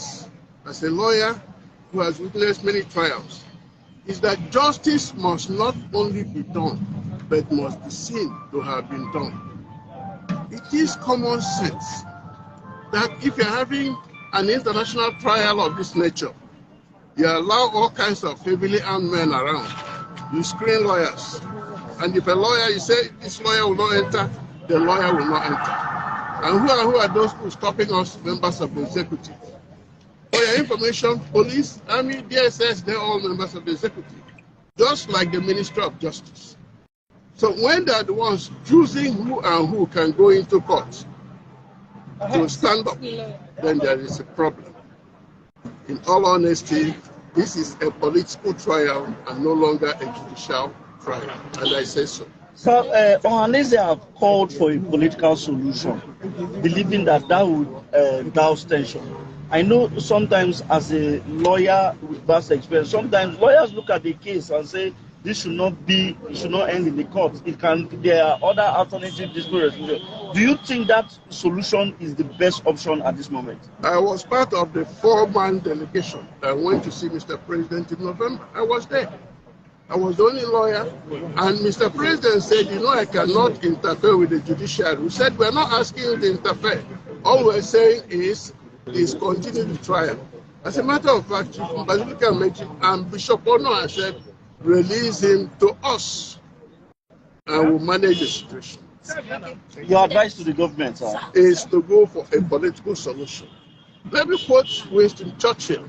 as a lawyer who has witnessed many trials, is that justice must not only be done, but must be seen to have been done. It is common sense that if you're having an international trial of this nature, you allow all kinds of heavily armed men around. You screen lawyers. And if a lawyer, you say this lawyer will not enter, the lawyer will not enter. And who are those who are stopping us, members of the executive? For your information, police, army, DSS, they're all members of the executive, just like the Ministry of Justice. So when they're the ones choosing who and who can go into court to stand up, then there is a problem. In all honesty, this is a political trial and no longer a judicial trial, and I say so. Sir, Ohanese have called for a political solution, believing that would douse tension. I know sometimes as a lawyer with vast experience, sometimes lawyers look at the case and say this should not end in the court. There are other alternative dispute resolution. Do you think that solution is the best option at this moment? I was part of the 4-man delegation that went to see Mr. President in November. I was there. I was the only lawyer. And Mr. President said, you know, I cannot interfere with the judiciary. We said, we're not asking you to interfere. All we're saying is continue the trial. As a matter of fact, Chief Mbazilika Meji and Bishop Ono has said, release him to us and we'll manage the situation. Your advice to the government, sir, is to go for a political solution. Let me quote Winston Churchill.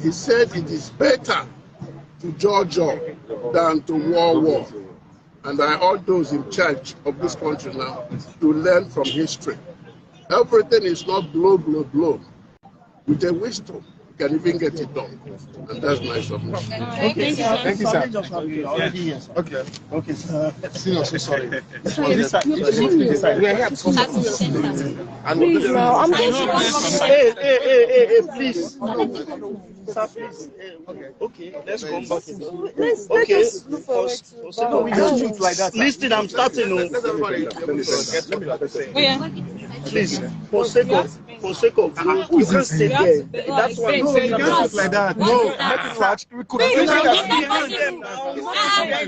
He said it is better to judge than to war. And I urge those in charge of this country now to learn from history. Everything is not blow. With a wisdom, you can even get it done. And that's my submission. Okay, sir. Thank you, sir. Okay, sir. Seriously, sorry. Please, now, I'm just... Hey, please. Sir, please. Okay, let's come back. Okay, we just shoot like that. Listen, I'm starting. Please, for sake of you can't stay there. That's why you can't like that. No, we could have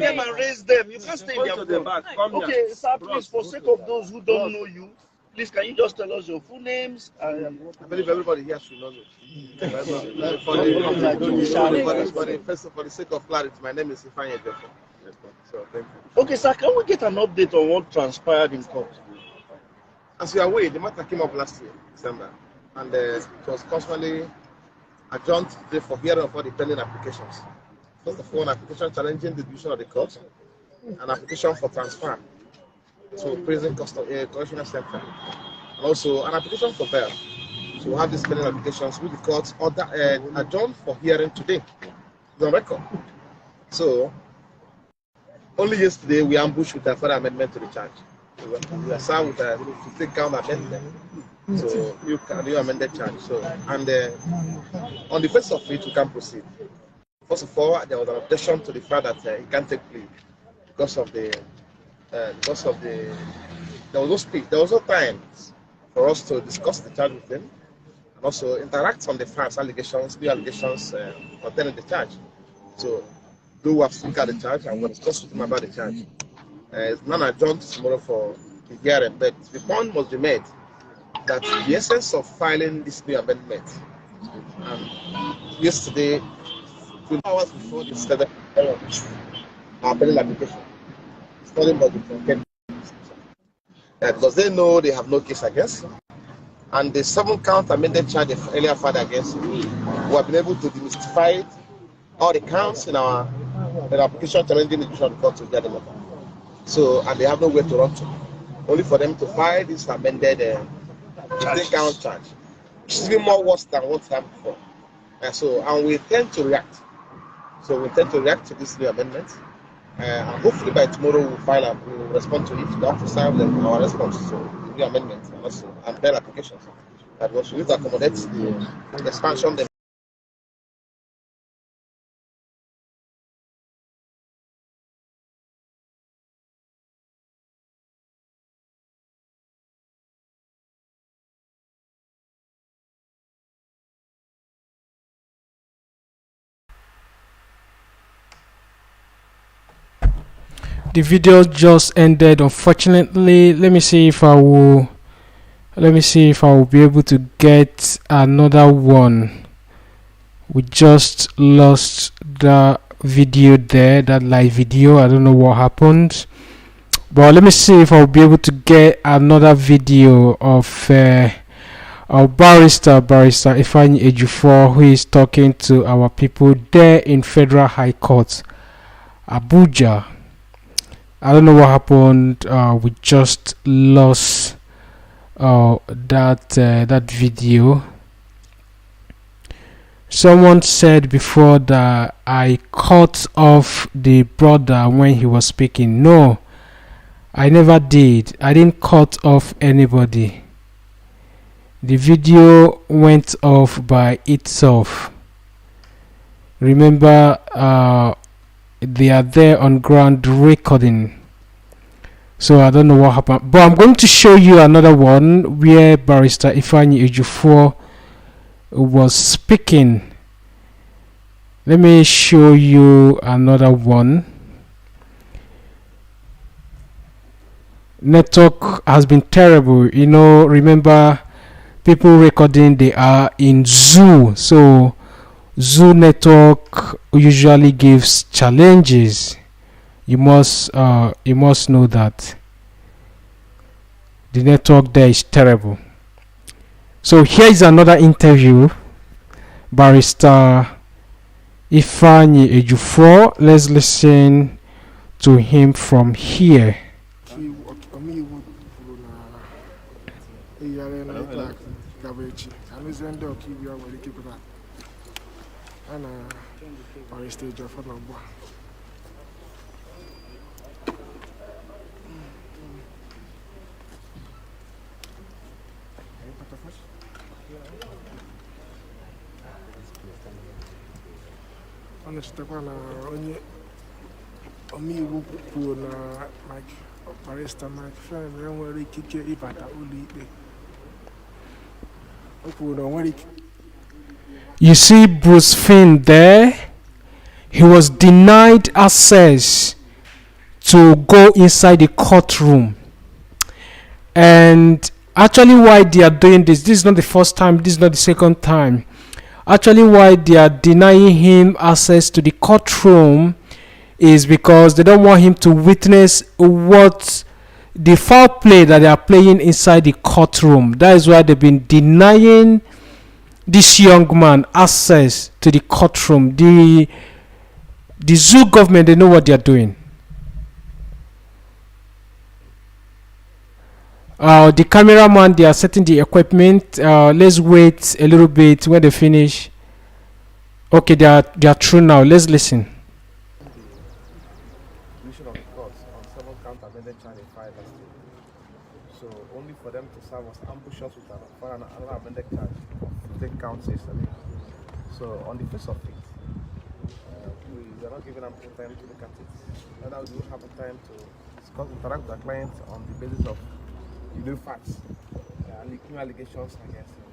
them and raise them. You can't stay in their back. Okay, sir, please, for sake of those who don't know you, please, can you just tell us your full names? I believe everybody here should know you. For the sake of clarity, my name is Ifeanyi Ejiofor. So, thank you. Okay, sir, can we get an update on what transpired in court? As you are aware, the matter came up last year, December, and it was constantly adjourned today for hearing of all the pending applications. First of all, an application challenging the division of the court, an application for transfer to prison correctional center, and also an application for bail. So we have these pending applications with the court adjourned for hearing today. It's on record. So only yesterday we ambushed with a further amendment to the charge. We are served with a 15-count amendment. So you amended charge. So and on the basis of it, we can proceed. First of all, there was an objection to the fact that it can't take plea because of the there was no speech. There was no time for us to discuss the charge with them and also interact on the facts, new allegations contained in the charge. So, though we have to look at the charge and we'll discuss with them about the charge. It's not adjourned tomorrow for the hearing, but the point must be made that the essence of filing this new amendment, yesterday, 2 hours before the started our pending application, it's nothing but the content. Because they know they have no case against, and the 7-count amended charge they earlier filed against, we have been able to demystify all the counts in our application challenging the decision of the court to get them over. So, and they have nowhere to run to, only for them to file this amended 15-count charge, which is even more worse than what happened before. And we intend to react. So we intend to react to this new amendment. And hopefully by tomorrow we'll respond to it. We have to serve them our response to the new amendment and also and their applications. That was to accommodate the expansion. The video just ended, unfortunately. Let me see if I will be able to get another one. We just lost the video there, that live video. I don't know what happened, but let me see if I'll be able to get another video of our barrister Ifeanyi Ejiofor, who is talking to our people there in Federal High Court, Abuja. I don't know what happened. We just lost that video. Someone said before that I cut off the brother when he was speaking. No, I never did. I didn't cut off anybody. The video went off by itself. Remember, they are there on ground recording. So I don't know what happened, but I'm going to show you another one where barrister Ifeanyi Ejiofor was speaking Let me show you another one. Network has been terrible. Remember, people recording, they are in zoo. So zoo network usually gives challenges. You must know that the network there is terrible. So here is another interview. Barrister Ifeanyi Ejiofor. Let's listen to him from here. Anachitakwa na onye omeiwu kwuru na barrister Mike Fem enwere ikike ịbata ụlọ ikpe. O kwuru na onwere ikike. You see Bruce Finn there? He was denied access to go inside the courtroom. And actually why they are doing this is not the first time, this is not the second time. Actually why they are denying him access to the courtroom is because they don't want him to witness what the foul play that they are playing inside the courtroom. That is why they've been denying this young man access to the courtroom. The zoo government, they know what they are doing. The cameraman, they are setting the equipment. Let's wait a little bit. When they finish, okay, they are through now. Let's listen. Mission of the court on 7-count amended charge filed last year. So only for them to serve us ambushes with another amended charge of 10 counts yesterday. So on the face of it, we are not given ample time to look at it. And now we will have time to discuss, interact with our clients on the basis of new facts and new allegations against him.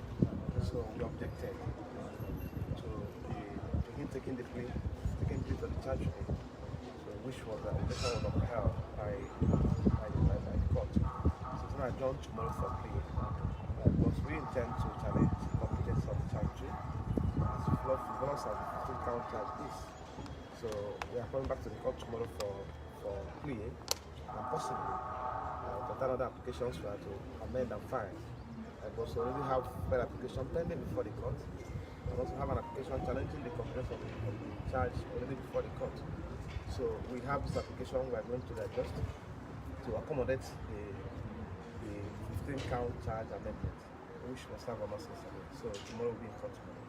So we objected to him taking the plea to the charge sheet, so which was the objection was upheld by the court. So it's going to adjourn tomorrow for plea. Because we intend to challenge the competence of the charge sheet as well as the 15-count charge is. So we are coming back to the court tomorrow for plea and possibly other applications we are to amend and file. And also already have file application pending before the court. And also have an application challenging the competence of the charge already before the court. So we have this application we are going to adjust to accommodate the 15-count charge amendment, which was served on us yesterday. So tomorrow will be in court tomorrow.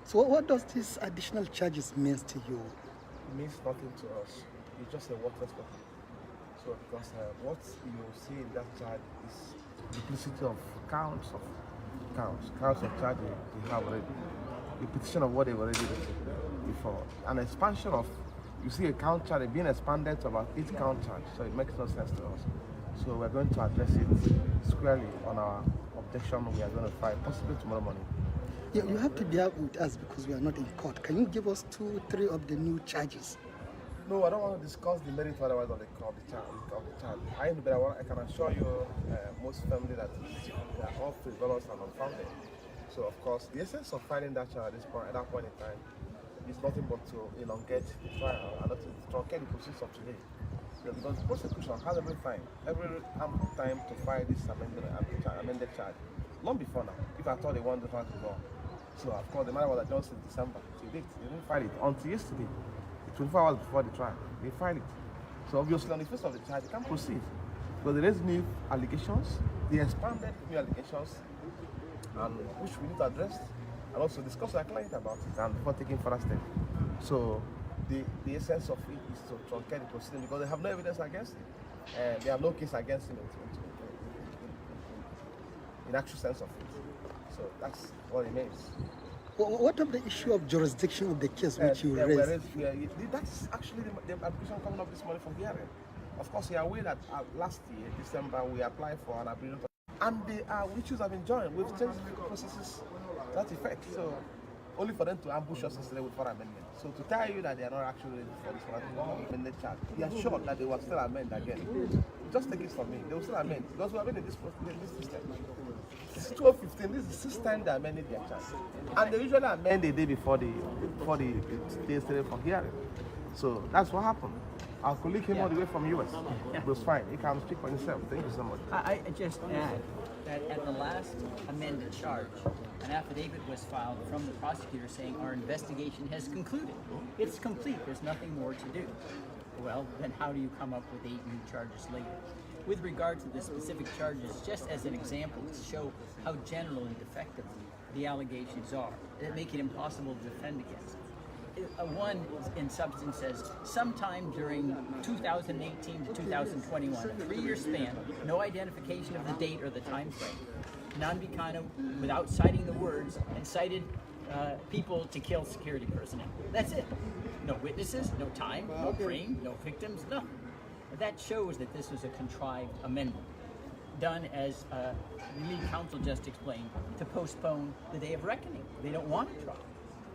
So what does these additional charges mean to you? It means nothing to us. It's just a worthless document. So because what you see in that charge is duplicity of counts of charge they have already. A petition of what they've already written before. An expansion of, you see a count charge being expanded to about 8 count charge, so it makes no sense to us. So we're going to address it squarely on our objection we are going to file, possibly tomorrow morning. You have to bear with us because we are not in court. Can you give us 2, 3 of the new charges? No, I don't want to discuss the merit otherwise of the charge. I can assure you most firmly that they are all frivolous and unfounded. So of course, the essence of filing that charge at that point in time is nothing but to elongate the trial and not to truncate the process of today. Because the prosecution has every ample time to file this amended charge long before now, if I thought they wanted the trial to go on. So of course the matter was adjourned in December. So they didn't file it until yesterday. 24 hours before the trial, they filed it. So obviously on the face of the charge, they can't proceed. But there is new allegations, they expanded new allegations, and which we need to address, and also discuss with our client about it, and before taking further steps. So the essence of it is to truncate the proceeding because they have no evidence against him, and they have no case against him in actual sense of it. So that's what it means. What of the issue of jurisdiction of the case which you raised? That's actually the application coming up this morning from hearing. Of course, you are aware that last year, December, we applied for an agreement, and the issues have been joined. We've changed the processes to that effect. So only for them to ambush us yesterday with 4 amendments. So to tell you that they are not actually ready for this one amended charge, we are sure that they will still amend again. Just take it from me, they will still amend because we have been in this system. This is 12:15. This is the 6th time they amended their charge, and they usually amend the day before the day for hearing. So that's what happened. Our colleague came all the way from US. It was fine. He can speak for himself. Thank you so much. I just add that at the last amended charge, an affidavit was filed from the prosecutor saying our investigation has concluded. It's complete. There's nothing more to do. Well, then how do you come up with 8 new charges later? With regard to the specific charges, just as an example to show how general and defective the allegations are, that make it impossible to defend against. One in substance says, sometime during 2018 to 2021, a 3-year span, no identification of the date or the time frame. Nnamdi Kanu, without citing the words, incited people to kill security personnel. That's it. No witnesses, no time, no frame, no victims, nothing. That shows that this was a contrived amendment, done as the lead counsel just explained, to postpone the day of reckoning. They don't want a trial.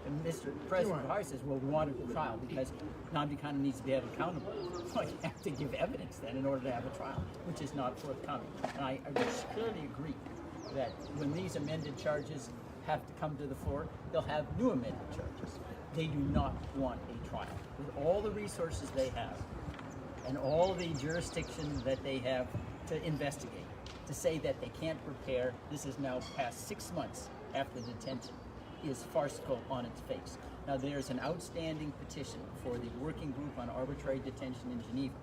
And Mr. President Buhari says, well, we want a trial because Nnamdi Kanu needs to be held accountable. Well, you have to give evidence then in order to have a trial, which is not forthcoming. And I clearly agree that when these amended charges have to come to the floor, they'll have new amended charges. They do not want a trial. With all the resources they have and all the jurisdiction that they have to investigate, to say that they can't prepare, this is now past 6 months after detention, is farcical on its face. Now there's an outstanding petition for the Working Group on Arbitrary Detention in Geneva,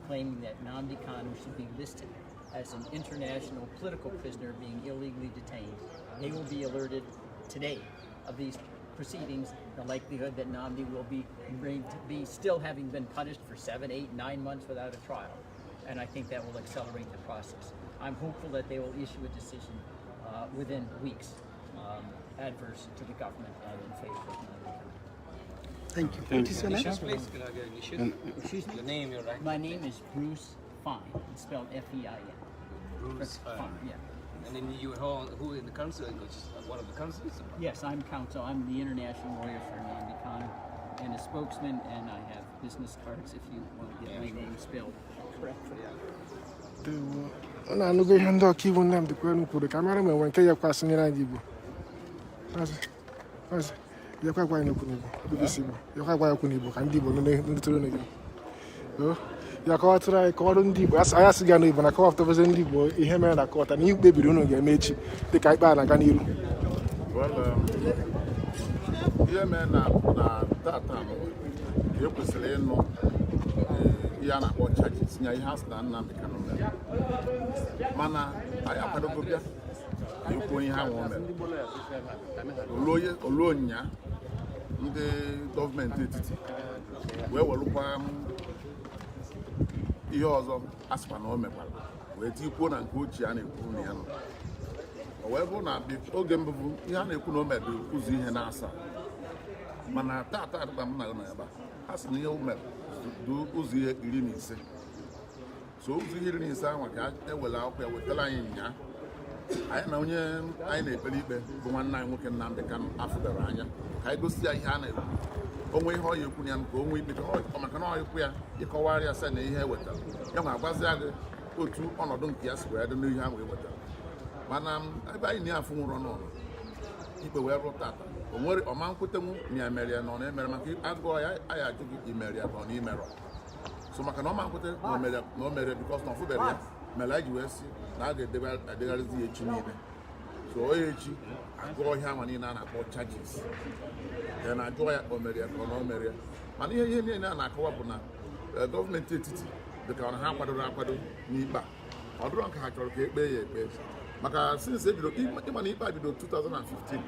claiming that Nnamdi Kanu should be listed as an international political prisoner being illegally detained. They will be alerted today of these proceedings, the likelihood that Nnamdi will be still having been punished for 7, 8, 9 months without a trial. And I think that will accelerate the process. I'm hopeful that they will issue a decision within weeks, adverse to the government and in favor of Nnamdi Kanu. Thank you. What is your name? Please, can I get initial? Excuse me? Your name, you're right. My name is Bruce Fine. It's spelled F-E-I-N. Bruce Fine. Yeah. And then you who in the council? One of the councils? Yes, I'm counsel. I'm the international lawyer for Nnamdi Kanu and a spokesman, and I have business cards if you want to get my name spelled correctly. Ọ na-anụgo ihe ndị ọkaiwu Nnamdi Kanu kwuru ka mara ma enwe nke ya kwasịnyere anyị Igbo. Maazị, yakwa gwa anyị okwu n'Igbo, BBC Igbo. Yakwa gwa anyị okwu n'Igbo ka ndị Igbo nụtụrụ n'Igbo. Ya kọwatụrụ anyị kọwarụ ndị Igbo, anyị asịghị ya n'Igbo na kọwapụtabazi ndị Igbo ihe mere na kọwata na ikpe kpebiri unu ga-eme echi dịka ikpe a na-aga n'iru. Ihe mere na tata ka e kwesịrị ịnụ ihe a na-akpọ charges nye ihe a sị na Nnamdi Kanu mere. Mana anyị akwadogo bịa ka ekwu onye ha nwe mere. Olu onyinye ndị gọọmenti etiti wee welụkwa ihe ọzọ asịkwa na o mekwara wee tikwuo na nke ochie a na-ekwu na ya nọ. O wee bụrụ na oge mbụ ihe a na-ekwu na o mere ụzọ ihe na-asa, mana tata adịkwa m na ebe a sị na ihe o mere dị ụzọ ihe 15. So ụzọ ihe 15 ahụ ka ewere akwụkwọ ya wetara anyị nnyaa anyị na onye anyị na-ekpere ikpe bụ nwanne anyị nwoke Nnamdi Kanu afụdara anya ka anyị gosi ya ihe a na-ekwu onwe ihe ọ ya ekwu ya ka o nwee ikpe maka na ọ ekwu ya ịkọwara ya sị na ihe ewetara ya nwa agwazi gị otu ọnọdụ nke ya si wee dị n'ihe ahụ ewetara. Mana ebe anyị na-afụ nwụrụ n'ọnụ ikpe wee rụ tata o nwere ọma nkwetenwu na ya mere ya na ọ na-emere maka agụọ ya anyị ajụ gị imere ya ka ọ na imerọ. So maka na ọma nkwete na o mere bikọs na ọfụbere ya mere anyị ji wee si na a ga-edegharịzi ya echi niile. So onye echi agụọ ihe ama niile a na-akpọ charges ya na ajụọ ya o mere ya ka ọ na o mere ya. Mana ihe niile a na-akọwa bụ na gọọmenti etiti dịka na ha kwadoro akwado n'ikpe a ọ dụrọ nke ha chọrọ ka ekpe ya ekpe maka since ebido ịma na ikpe a bido 2015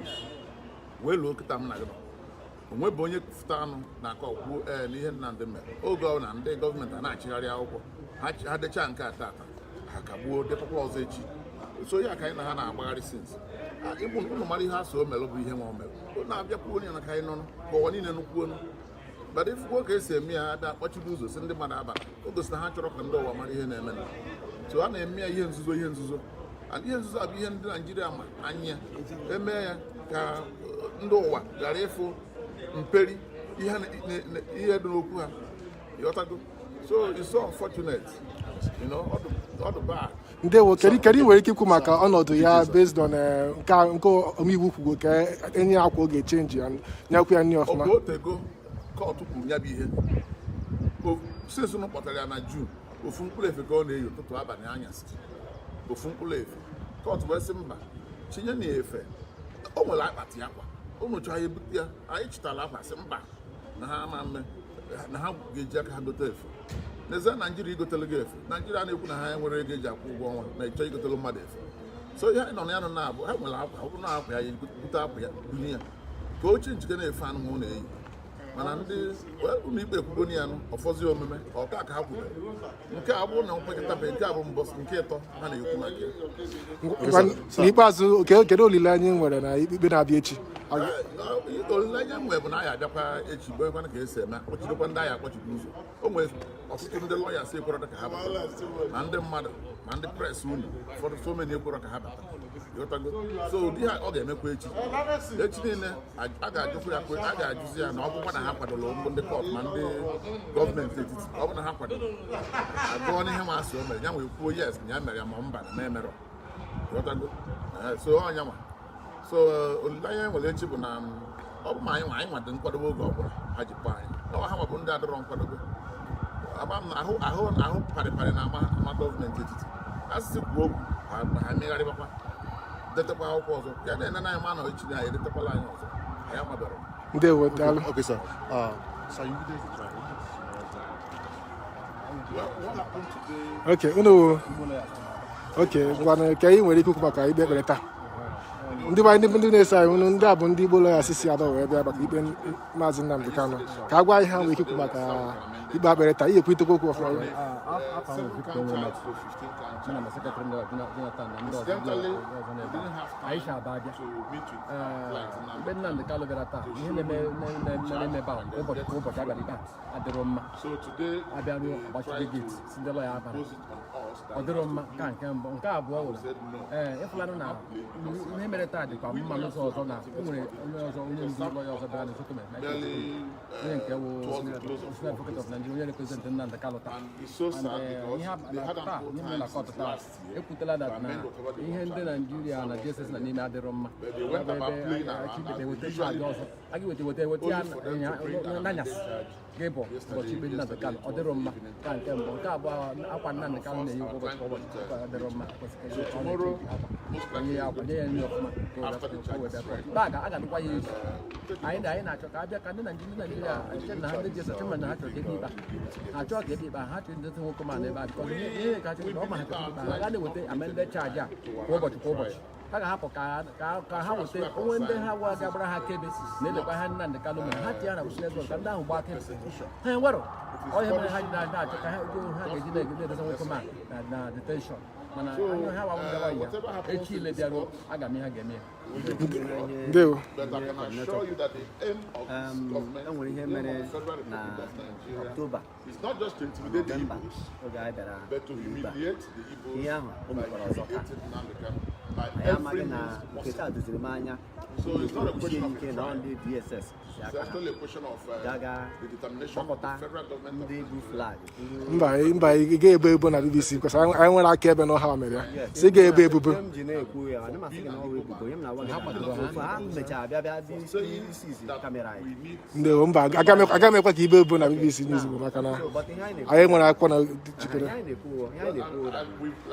wee luo kịta m na gị onwe bụ onye fụta anụ na-akọ kwuo n'ihe Nnamdi mere oge ọ na ndị gọọmenti a na-achịgharị akwụkwọ ha dechaa nke a tata ha kagbuo depụkwa ọzọ echi. So ya ka anyị na ha na-agbagharị since ịbụ ụnụ mara ihe asọ o mere bụ ihe nwa o mere ọ na-abịakwuo onye na ka anyị nọ ka ụwa niile nụkwuo bada ifukwuo ka esi eme ya abịa akpọchiri ụzọ si ndị mmadụ aba o gosi na ha chọrọ ka ndị ụwa mara ihe na-eme. So a na-eme ya ihe nzuzo and ihe nzuzo abụ ihe ndị Naijiria ma anya eme ya ka ndị ụwa ghara ịfụ mperi ihe dị n'okwu ha. So it's so unfortunate, you know, all the bad. Ndewo, kedu nwere ike ikwu maka ọnọdụ ya based on nke omeiwu kwugo ka enye akwa oge change ya nyakwu ya nni ọfụma. Otego kọtụ kwuru ya bụ ihe since ụnụ kpọtara ya na June ofu mkpụrụ efe ka ọ na-eyi ụtụtụ abalị anyasị ofu mkpụrụ efe kọtụ wee sị mba chinye na efe o nwere akpati akwa ụnụ chọọ ya ebute ya anyị chịtara akwa sị mba na ha ama mme na ha ga-eji aka ha gote efe n'ezie Naijiria igotele gị efe Naijiria na-ekwu na ha nwere ego eji akwụ ụgwọ ọnwa na ịchọ igotele mmadụ efe so ihe anyị nọ na ya nọ na-abụ ha nwere akwa ọ bụrụ na akwa ya bute akwa ya bunye ya ka ochie njike na-efe anụ ha na-eyi mana ndị ụlọ ikpe ekwugo ya nụ ọfọzi omume ọka ka ha kwuru nke a bụrụ na nkwekọta bụ nke a bụ mbọsị nke ịtọ ha na-ekwu maka n'ikpeazụ kedu olileanya nwere na ikpe na-abịa echi? Olileanya nwere bụ na anyị abịakwa echi bụ ekwana ka esi eme kpọchidokwa ndị anyị akpọchikwa ụzọ o nwere ọtụtụ ndị lọya si ekwere ka ha bata ma ndị mmadụ ma ndị pres unu ụfọdụ so many ekwere ka ha bata so ụdị ha ọ ga-emekwa echi niile a ga-ajụkwa ya a ga-ajụzi ya na ọ bụkwa na ha kwadoro ndị kọt ma ndị gọọmenti etiti ọ bụ na ha kwadoro agụọ n'ihe ma asị o mere ya nwee kwuo yes na ya mere ya ma mba na emerọ so ọnya nwa so olileanya nwere echi bụ na ọ bụ ma anyị nwadị nkwadobe oge ọ bụla ha ji kpọọ anyị ọ ha nwabụ ndị adọrọ nkwadobe ahụ parịparị na ama gọọmenti etiti asịsị kwuo okwu ha megharịbakwa detekwa akwụkwọ ọzọ ya na-ene anyị ma na echi anyị edetekwala anyị ọzọ anyị amadọrọ. Ndewo, daalụ. Okay, sir. Sir, you did it right. What happened today? Okay, ngwana ka anyị nwere ikwu maka ikpe ekpere taa. Ndị na-eso anyị ndị a bụ ndị Igbo lọya sisi atọ wee bịa maka ikpe Mazi Nnamdi Kanu ka a gwa anyị ha nwere ikwu maka ikpe ekpere taa ihe ekwu itekwa okwu ọfụma. Aisha Abaja mgbe Nnamdi Kanu bịara taa ihe na-eme ebe a ụbọchị abalị taa adịrọ mma abịaruo agbachide geti si ndị lọya abara ọ dịrọ mma ka nke mbụ nke abụọ wụrụ ịfụlanụ na ihe mere taa dịkwa mma n'ụzọ ọzọ na o nwere onye ndu lọya ọzọ bịara n'ụtụtụ onye nke wụ National Advocate of Nigeria onye represent Nnamdi Kanu taa ihe mere na kọtụ taa ekwutela na ihe ndị Naijiria na JSS na n'ime adịrọ mma ebe weta chaji ọzọ a ga-weta ya n'anyasị ga-ebọ ụbọchị ikpe Nnamdi Kanu ọ dịrọ mma ka nke mbụ nke abụọ akwa Nnamdi Kanu na-eyi ụbọchị dịrọ mma nye ya akwa nye ya nri ọfụma a ga-adịkwa ya ezu anyị na-achọ ka abịa ka ndị Naijiria na ha ndị JSS ma na ha chọrọ ka ebe ikpe ha chọrọ ka ebe ikpe ha chọrọ ndị nwoke ma na ebe a bịkọz ihe ka chọrọ na ọ ma ha chọrọ ikpe ha ga na-eweta amended chaji a kwa ụbọchị ha ga-ahapụ ka ha weta onwe ndị ha gwa ga-agbara ha akebe na-elekwa ha Nnamdi Kanu mere ha tinye na bụsị n'ezọ ka ndị ahụ gbaa akebe ha enwerọ ọhịa mere ha ji na-achọ ka ha ga-eji na-edozi nwoke ma na detenshọn mana anya ha wawu gawa ya echi ile bịaruo aga m ihe ha ga-eme Ndewo. Enwere ihe mere na Ọktoba Nọvemba oge anyị bịara ihe ahụ o mekwara ọzọ taa anyị amaghị na nke taa doziri m anya kwuchie ike na ndị DSS si aka gaga kpọpụta ndị bu flag mba ị ga-ebo ebo na BBC because anyị nwere aka ebe na ọha mere ya si ị ga-ebo ebubo m ji na-ekwu ya ọ dịmasị gị na ọrụ ebubo onye m na-agwa gị ha mechara bịa dị isi kamera anyị Ndewo, mba aga m ekwe ka ibe ebo na BBC News bụ maka na anyị nwere akwụkwọ na jikere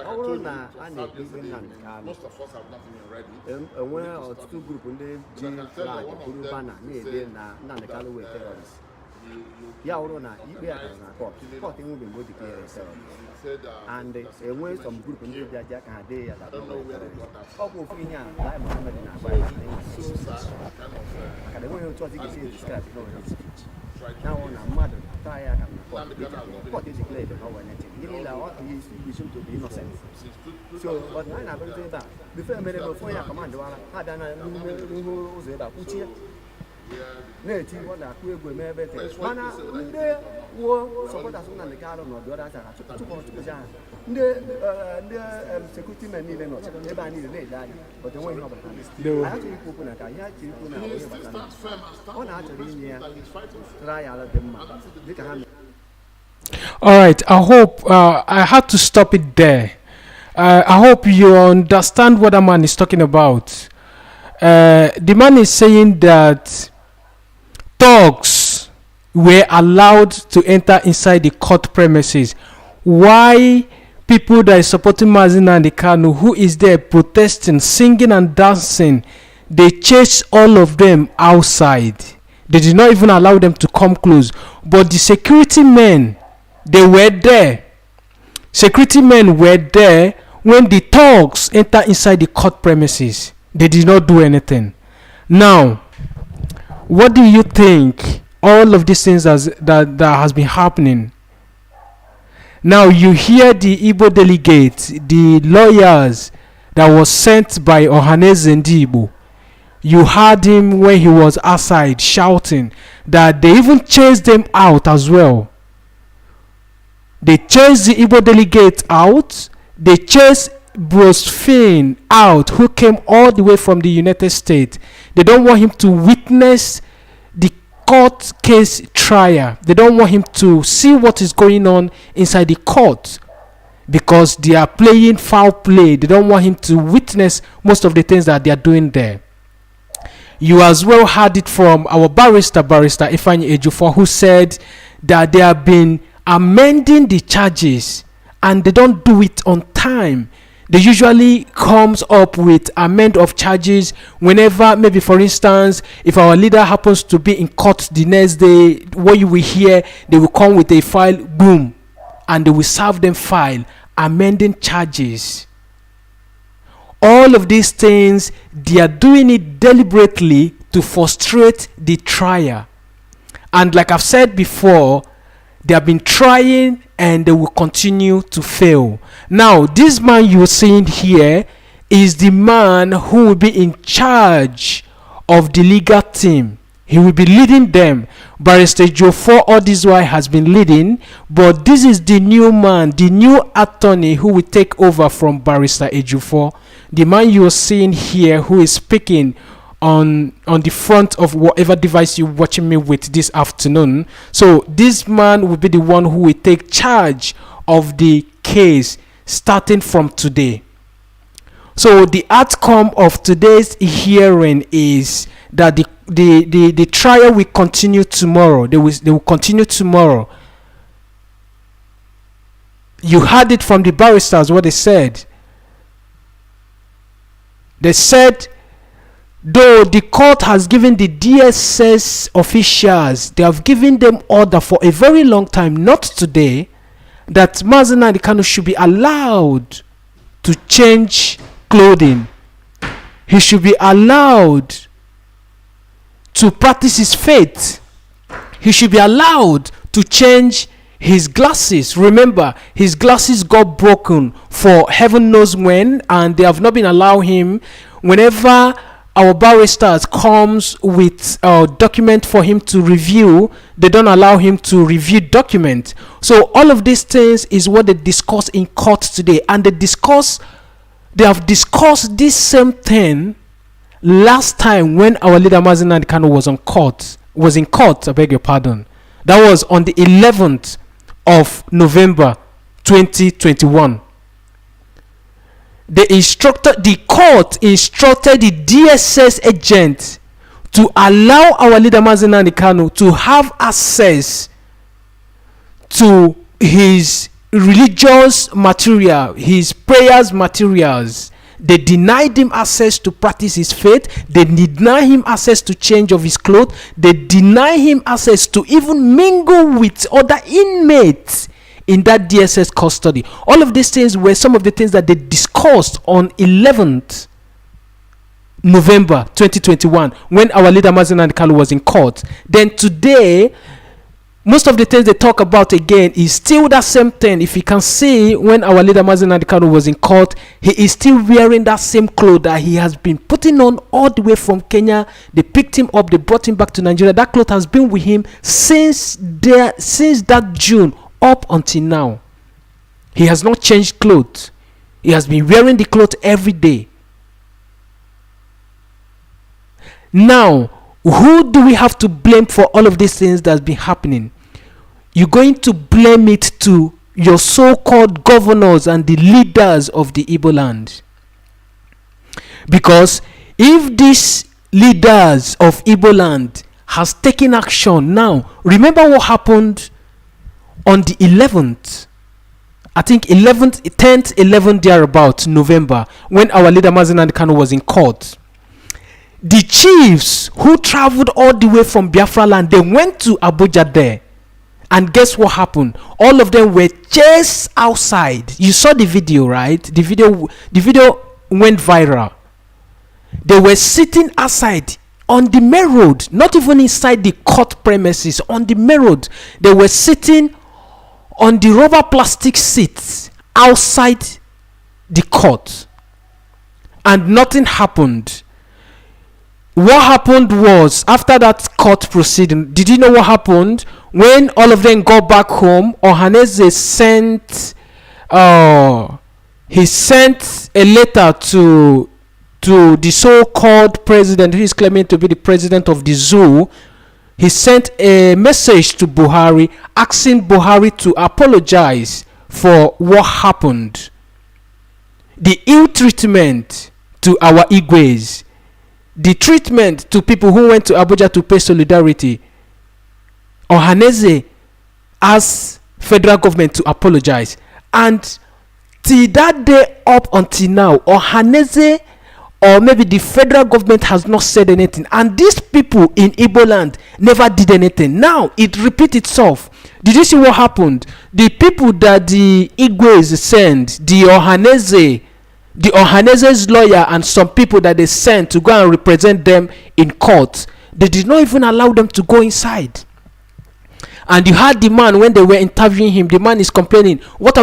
ọ bụrụ na a na-ekpe ikpe Nnamdi Kanu enwere ọtụtụ grupu ndị ji flag buru bana na-ede na Nnamdi Kanu wee terọrist ya wụrụ na ikpe ya gara na kọt enweghị mgbe o dịkere terọrist and enwe some group ndị bịaji aka ha dee ya ọ bụ ofu ihe a Lai Mohammed na-agba ya maka na enweghị otu ọzọ ga-esi describe na ọ na mmadụ taa ya aka na kọt ejikere na ọwa nyeche ihe niile ọ isi to be innocent so but anyị na-abịarịta ebe a bifo emere na ofu onye akọmandị wara ha bịa na n'ihu ụzọ ebe a kwuchie na-eti na-akụ egwu eme ebe mana ndị wuo supporters Nnamdi Kanu nọ dị ọda chara chụpụcha ha ndị security men niile nọ ebe a niile na-ele anya but enweghị ihe ọbụla anyị achọghị ikwu okwu na ka ihe achọrọ ikwu na onye gbasara ọ na-achọrọ inye ya trial dị mma dịka ha. All right, I hope I had to stop it there. I hope you understand what the man is talking about. The man is saying that thugs were allowed to enter inside the court premises. Why people that are supporting Mazi Nnamdi Kanu, who is there protesting, singing and dancing, they chased all of them outside. They did not even allow them to come close. But the security men, they were there. Security men were there when the thugs enter inside the court premises. They did not do anything. Now, what do you think all of these things that has been happening? Now you hear the Igbo delegates, the lawyers that was sent by Ohanaeze Ndigbo. You heard him when he was outside shouting that they even chased them out as well. They chased the Igbo delegate out. They chased Bruce Finn out, who came all the way from the United States. They don't want him to witness the court case trial. They don't want him to see what is going on inside the court because they are playing foul play. They don't want him to witness most of the things that they are doing there. You as well heard it from our barrister Ifeanyi Ejiofor, who said that they have been amending the charges and they don't do it on time. They usually comes up with amend of charges whenever, maybe for instance, if our leader happens to be in court the next day, what you will hear, they will come with a file, boom, and they will serve them file, amending charges. All of these things, they are doing it deliberately to frustrate the trial. And like I've said before, they have been trying and they will continue to fail. Now, this man you're seeing here is the man who will be in charge of the legal team. He will be leading them. Barrister Ejiofor all this while has been leading, but this is the new man, the new attorney who will take over from Barrister Ejiofor. The man you're seeing here who is speaking on the front of whatever device you're watching me with this afternoon. So this man will be the one who will take charge of the case starting from today. So the outcome of today's hearing is that the trial will continue tomorrow. They will continue tomorrow. You heard it from the barristers what they said. They said, though the court has given the DSS officials, they have given them order for a very long time, not today, that Mazi Nnamdi Kanu should be allowed to change clothing. He should be allowed to practice his faith. He should be allowed to change his glasses. Remember, his glasses got broken for heaven knows when, and they have not been allowing him. Whenever our barristers comes with a document for him to review, they don't allow him to review document. So all of these things is what they discuss in court today, and they have discussed this same thing last time when our leader Mazi Nnamdi Kanu was in court. I beg your pardon. That was on the 11th of November 2021. The court instructed the DSS agent to allow our leader Mazi Nnamdi Kanu to have access to his religious material, his prayers materials. They denied him access to practice his faith. They deny him access to change of his clothes. They deny him access to even mingle with other inmates in that DSS custody. All of these things were some of the things that they discussed on 11th November 2021 when our leader Mazi Nnamdi Kanu was in court. Then today, most of the things they talk about again is still that same thing. If you can see, when our leader Mazi Nnamdi Kanu was in court, he is still wearing that same clothes that he has been putting on all the way from Kenya. They picked him up, they brought him back to Nigeria. That cloth has been with him since that June up until now. He has not changed clothes. He has been wearing the clothes every day. Now, who do we have to blame for all of these things that's been happening? You're going to blame it to your so-called governors and the leaders of the Igbo land. Because if these leaders of Igbo land has taken action now, remember what happened on the 11th, I think 11th, 10th, 11th thereabout November, when our leader Mazi Nnamdi Kanu was in court. The chiefs who traveled all the way from Biafra land, they went to Abuja there. And guess what happened? All of them were chased outside. You saw the video, right? The video went viral. They were sitting outside on the main road, not even inside the court premises, on the main road. They were sitting on the rubber plastic seats outside the court. And nothing happened. What happened was, after that court proceeding, did you know what happened? When all of them got back home, Ohaneze sent a letter to the so-called president who is claiming to be the president of the zoo. He sent a message to Buhari asking Buhari to apologize for what happened. The ill treatment to our Igwes, the treatment to people who went to Abuja to pay solidarity. Ohaneze asked federal government to apologize. And till that day up until now, Ohaneze or maybe the federal government has not said anything. And these people in Igbo land never did anything. Now it repeats itself. Did you see what happened? The people that the Igwes sent, the Ohaneze's lawyer and some people that they sent to go and represent them in court, they did not even allow them to go inside. And you heard the man when they were interviewing him, the man is complaining, what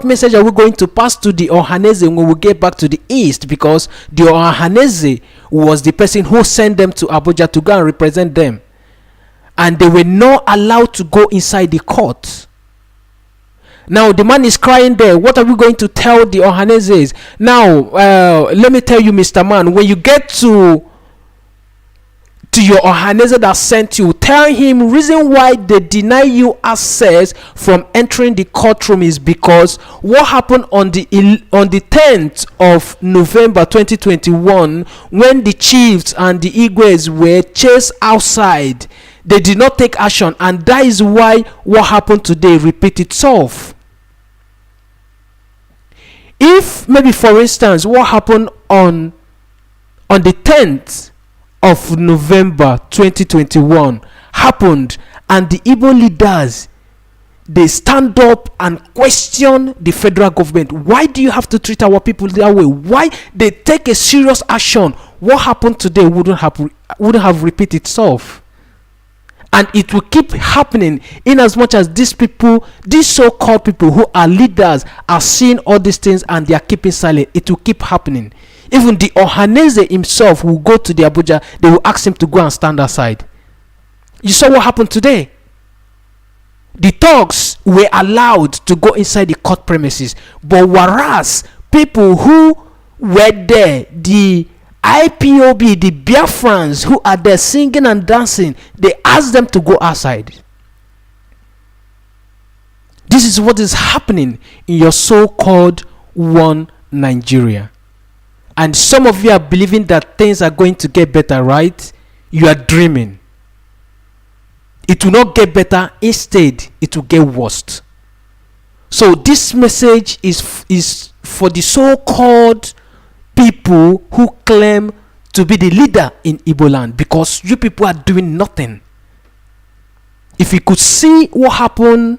message are we going to pass to the Ohaneze when we get back to the east? Because the Ohaneze was the person who sent them to Abuja to go and represent them. And they were not allowed to go inside the court. Now the man is crying there. What are we going to tell the Ohanezes? Now, let me tell you, Mr. Man, when you get to your Ohaneze that sent you, tell him reason why they deny you access from entering the courtroom is because what happened on the 10th of November 2021, when the chiefs and the Igwes were chased outside, they did not take action, and that is why what happened today repeat itself. If maybe, for instance, what happened on the 10th of November 2021 happened, and the Igbo leaders, they stand up and question the federal government, why do you have to treat our people that way? Why they take a serious action? What happened today wouldn't have repeated itself. And it will keep happening in as much as these people, these so-called people who are leaders, are seeing all these things and they are keeping silent. It will keep happening. Even the Ohaneze himself will go to the Abuja, they will ask him to go and stand aside. You saw what happened today. The thugs were allowed to go inside the court premises, but whereas people who were there, the IPOB, the Biafrans who are there singing and dancing, they asked them to go outside. This is what is happening in your so-called one Nigeria. And some of you are believing that things are going to get better, right? You are dreaming. It will not get better. Instead, it will get worse. So this message is for the so-called people who claim to be the leader in Igbo land, because you people are doing nothing. If you could see what happened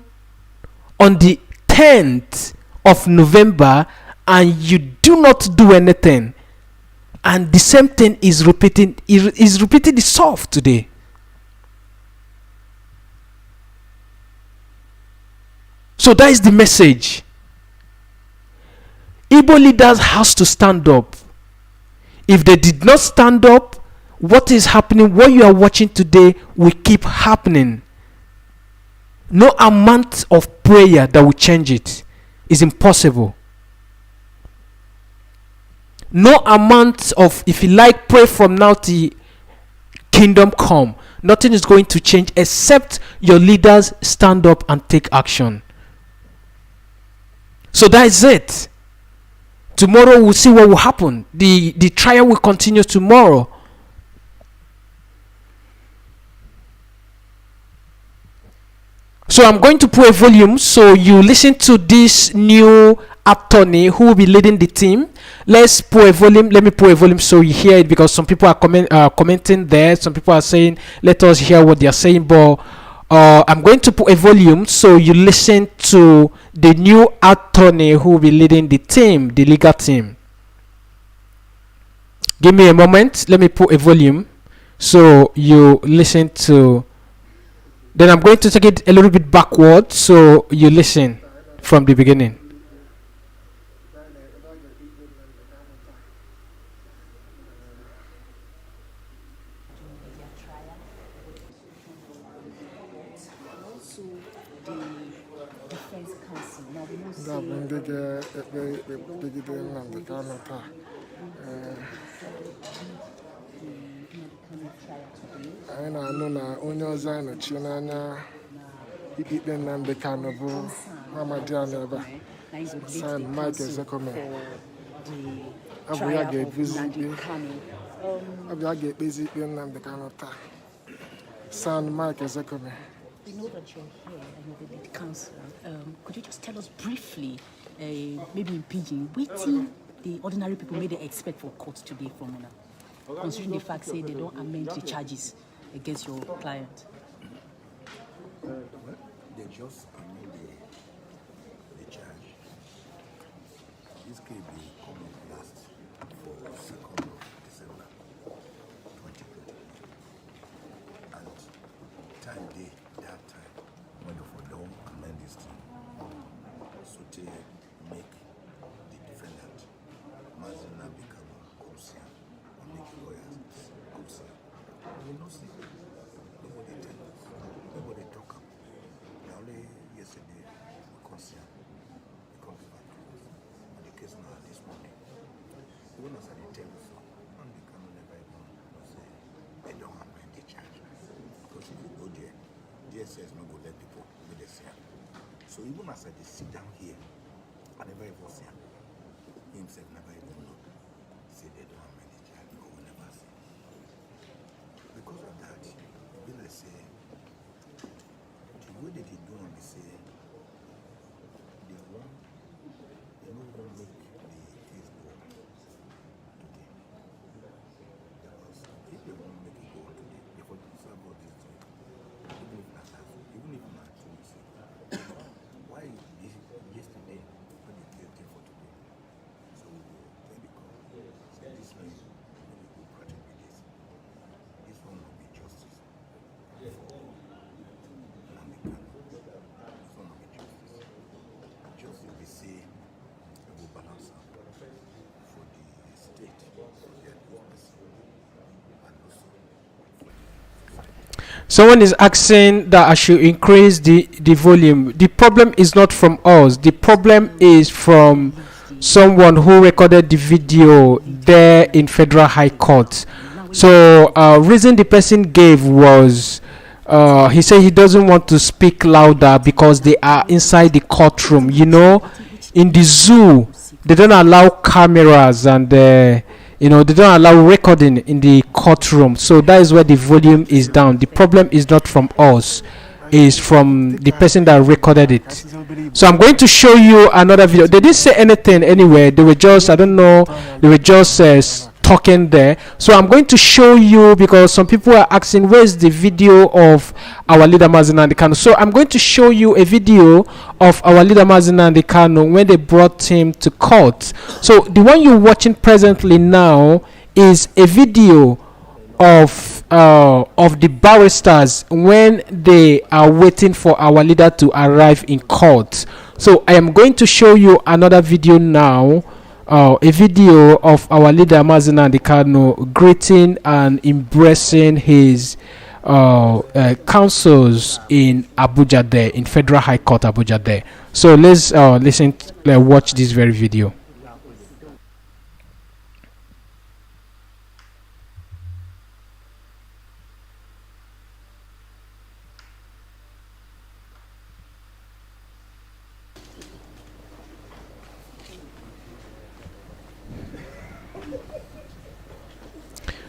on the 10th of November and you do not do anything, and the same thing is repeating itself today. So that is the message. Igbo leaders has to stand up. If they did not stand up, what is happening, what you are watching today will keep happening. No amount of prayer that will change it. Is impossible. No amount of, if you like, pray from now till kingdom come. Nothing is going to change except your leaders stand up and take action. So that is it. Tomorrow we'll see what will happen. The trial will continue tomorrow. So I'm going to put a volume so you listen to this new attorney who will be leading the team. Let's put a volume. Let me put a volume so you hear it, because some people are commenting there. Some people are saying, let us hear what they are saying. But I'm going to put a volume so you listen to the new attorney who will be leading the team, the legal team. Give me a moment. Let me put a volume so you listen to. Then I'm going to take it a little bit backward so you listen from the beginning. Anyị na-anụ na onye ọzọ anyị nọchi n'anya ikpe Nnamdi Kanu bụ Amadi ebe a, San Mike Ezekome. Ọ bụ ya ga-ekpezi ikpe Nnamdi Kanu taa. San Mike Ezekome. We know that you're here and you're the lead counsel. Could you just tell us briefly, maybe in pidgin, what the ordinary people may they expect for court today from Una, considering the fact say they don't amend the charges against your client? They just amend the charge. This case will come up last for 2nd of December 2020. And time day, that time, when they don't amend this thing, so to make the defendant, Mazi Nnamdi Kanu, comes here, or make lawyers comes here. We know see, nobody tell us, nobody talk up. Only yesterday, we come here, we come back to us, and the case now this morning. Even as I tell you so, Nnamdi Kanu never even say they don't amend the charge. Because if you go there, DSS no go let people with the same. So even as I sit down here, I never even see him. Himself never even know. Say they don't amend the charge, because we never see. Because of that, when I say, the way that they do on the say, they don't want to make the case go today. Because if they want to make it go today, they want to say about this thing. Even if not, two weeks ago. Why yesterday when they came for today? So we go tell the court, say this way, we go project with this. This one will be justice for Nnamdi Kanu. This one will be justice. Justice, they say, we will balance out for the state, for their business, and also for the society. Someone is asking that I should increase the volume. The problem is not from us. The problem is from someone who recorded the video there in Federal High Court. So reason the person gave was he said he doesn't want to speak louder because they are inside the courtroom. You know, in the zoo they don't allow cameras and they don't allow recording in the courtroom. So that is where the volume is down. The problem is not from us, is from the person that recorded it. So I'm going to show you another video. They didn't say anything anyway. They were just, I don't know, they were just talking there. So I'm going to show you, because some people are asking where's the video of our leader Mazi Nnamdi Kanu. So I'm going to show you a video of our leader Mazi Nnamdi Kanu when they brought him to court. So the one you're watching presently now is a video of of the barristers when they are waiting for our leader to arrive in court. So I am going to show you another video now, a video of our leader Mazi Nnamdi Kanu greeting and embracing his counsels in Abuja there, in Federal High Court Abuja there. So let's watch this very video.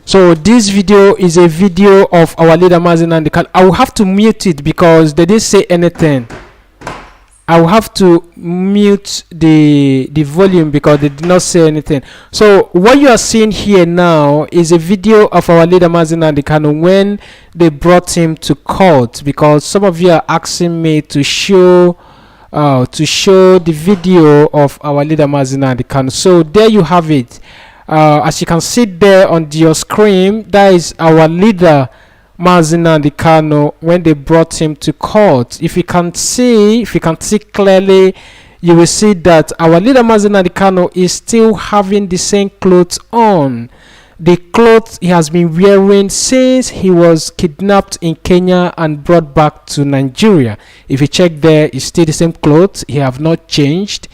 So this video is a video of our leader Mazi Nnamdi Kanu. I will have to mute it because they didn't say anything. I will have to mute the volume because they did not say anything. So what you are seeing here now is a video of our leader Mazi Nnamdi Kanu when they brought him to court, because some of you are asking me to show the video of our leader Mazi Nnamdi Kanu. So there you have it. As you can see there on your screen, that is our leader Mazi Nnamdi Kanu when they brought him to court. If you can see clearly, you will see that our leader Mazi Nnamdi Kanu is still having the same clothes on, the clothes he has been wearing since he was kidnapped in Kenya and brought back to Nigeria. If you check there, it's still the same clothes. He have not changed.